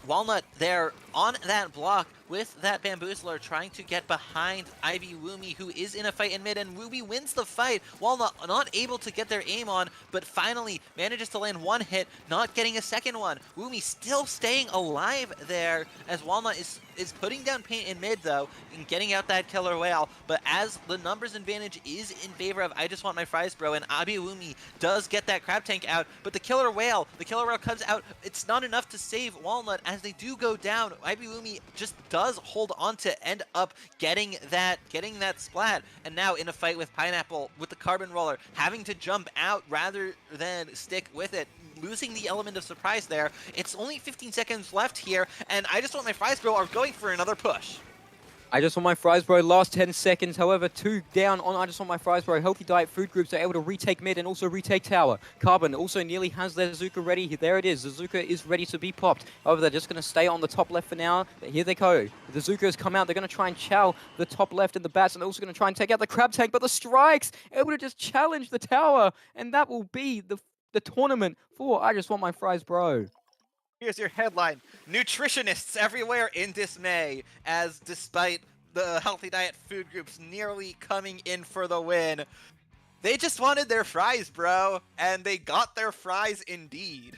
Walnut there on that block with that Bamboozler trying to get behind Ivy Woomy, who is in a fight in mid, and Woomy wins the fight. Walnut not able to get their aim on, but finally manages to land one hit, not getting a second one. Woomy still staying alive there, as Walnut is putting down paint in mid, though, and getting out that Killer Whale. But as the numbers advantage is in favor of I Just Want My Fries, bro, and Woomy does get that Crab Tank out, but the Killer Whale comes out. It's not enough to save Walnut as they do go down. Woomy just does hold on to end up getting that splat, and now in a fight with Pineapple with the Carbon Roller, having to jump out rather than stick with it, losing the element of surprise there. It's only 15 seconds left here, and I Just Want My Fries, bro, are going for another push. I Just Want My Fries, bro, last 10 seconds. However, 2 down on I Just Want My Fries, bro. Healthy Diet Food Groups are able to retake mid and also retake tower. Carbon also nearly has their Zuka ready. There it is. The Zuka is ready to be popped. However, they're just going to stay on the top left for now. But here they go. The Zuka has come out. They're going to try and chow the top left in the bats, and they're also going to try and take out the Crab Tank. But the strikes able to just challenge the tower, and that will be the tournament for I Just Want My Fries, bro. Here's your headline. Nutritionists everywhere in dismay, as despite the Healthy Diet food groups nearly coming in for the win. They just wanted their fries, bro, and they got their fries indeed.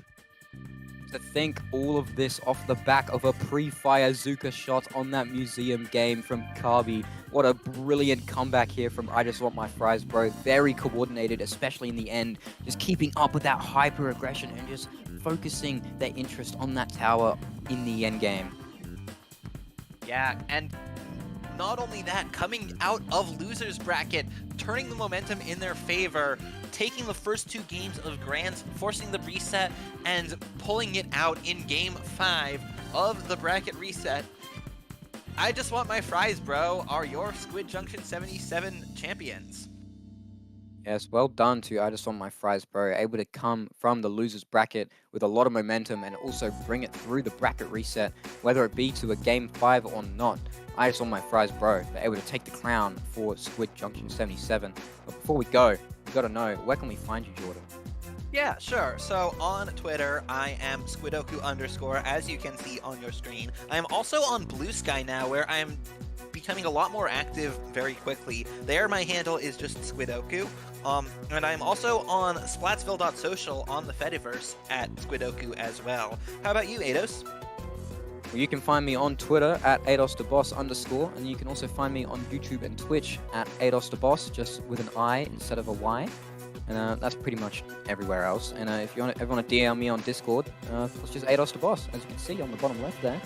To think all of this off the back of a pre-fire Zuka shot on that museum game from Kabi. What a brilliant comeback here from I Just Want My Fries, bro. Very coordinated, especially in the end. Just keeping up with that hyper-aggression and just focusing their interest on that tower in the end game. Yeah, and not only that, coming out of losers bracket, turning the momentum in their favor, taking the first 2 games of Grands, forcing the reset, and pulling it out in Game 5 of the bracket reset. I Just Want My Fries, bro, are your Squid Junction 77 champions. Yes, well done to I Just Want My Fries, bro. Able to come from the losers bracket with a lot of momentum and also bring it through the bracket reset, whether it be to a Game 5 or not. I Just Want My Fries, bro. They're able to take the crown for Squid Junction 77. But before we go, we gotta know, where can we find you, Jordan? Yeah, sure. So on Twitter, I am squidoku_, as you can see on your screen. I am also on Blue Sky now, where I am becoming a lot more active very quickly. There, my handle is just squidoku. And I'm also on splatsville.social on the Fediverse at squidoku as well. How about you, Ados? Well, you can find me on Twitter at AdosTheBoss_, and you can also find me on YouTube and Twitch at AdosTheBoss, just with an I instead of a Y. And that's pretty much everywhere else. And if you ever want to DM me on Discord, it's just AdosTheBoss, as you can see on the bottom left there.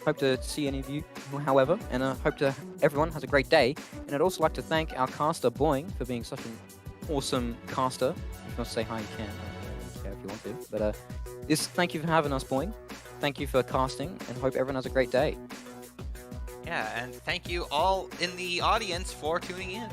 Hope to see any of you, however, and hope to everyone has a great day. And I'd also like to thank our caster, Boing, for being such an awesome caster. If you want to say hi, you can. Okay, if you want to. But thank you for having us, Boing. Thank you for casting, and hope everyone has a great day. Yeah, and thank you all in the audience for tuning in.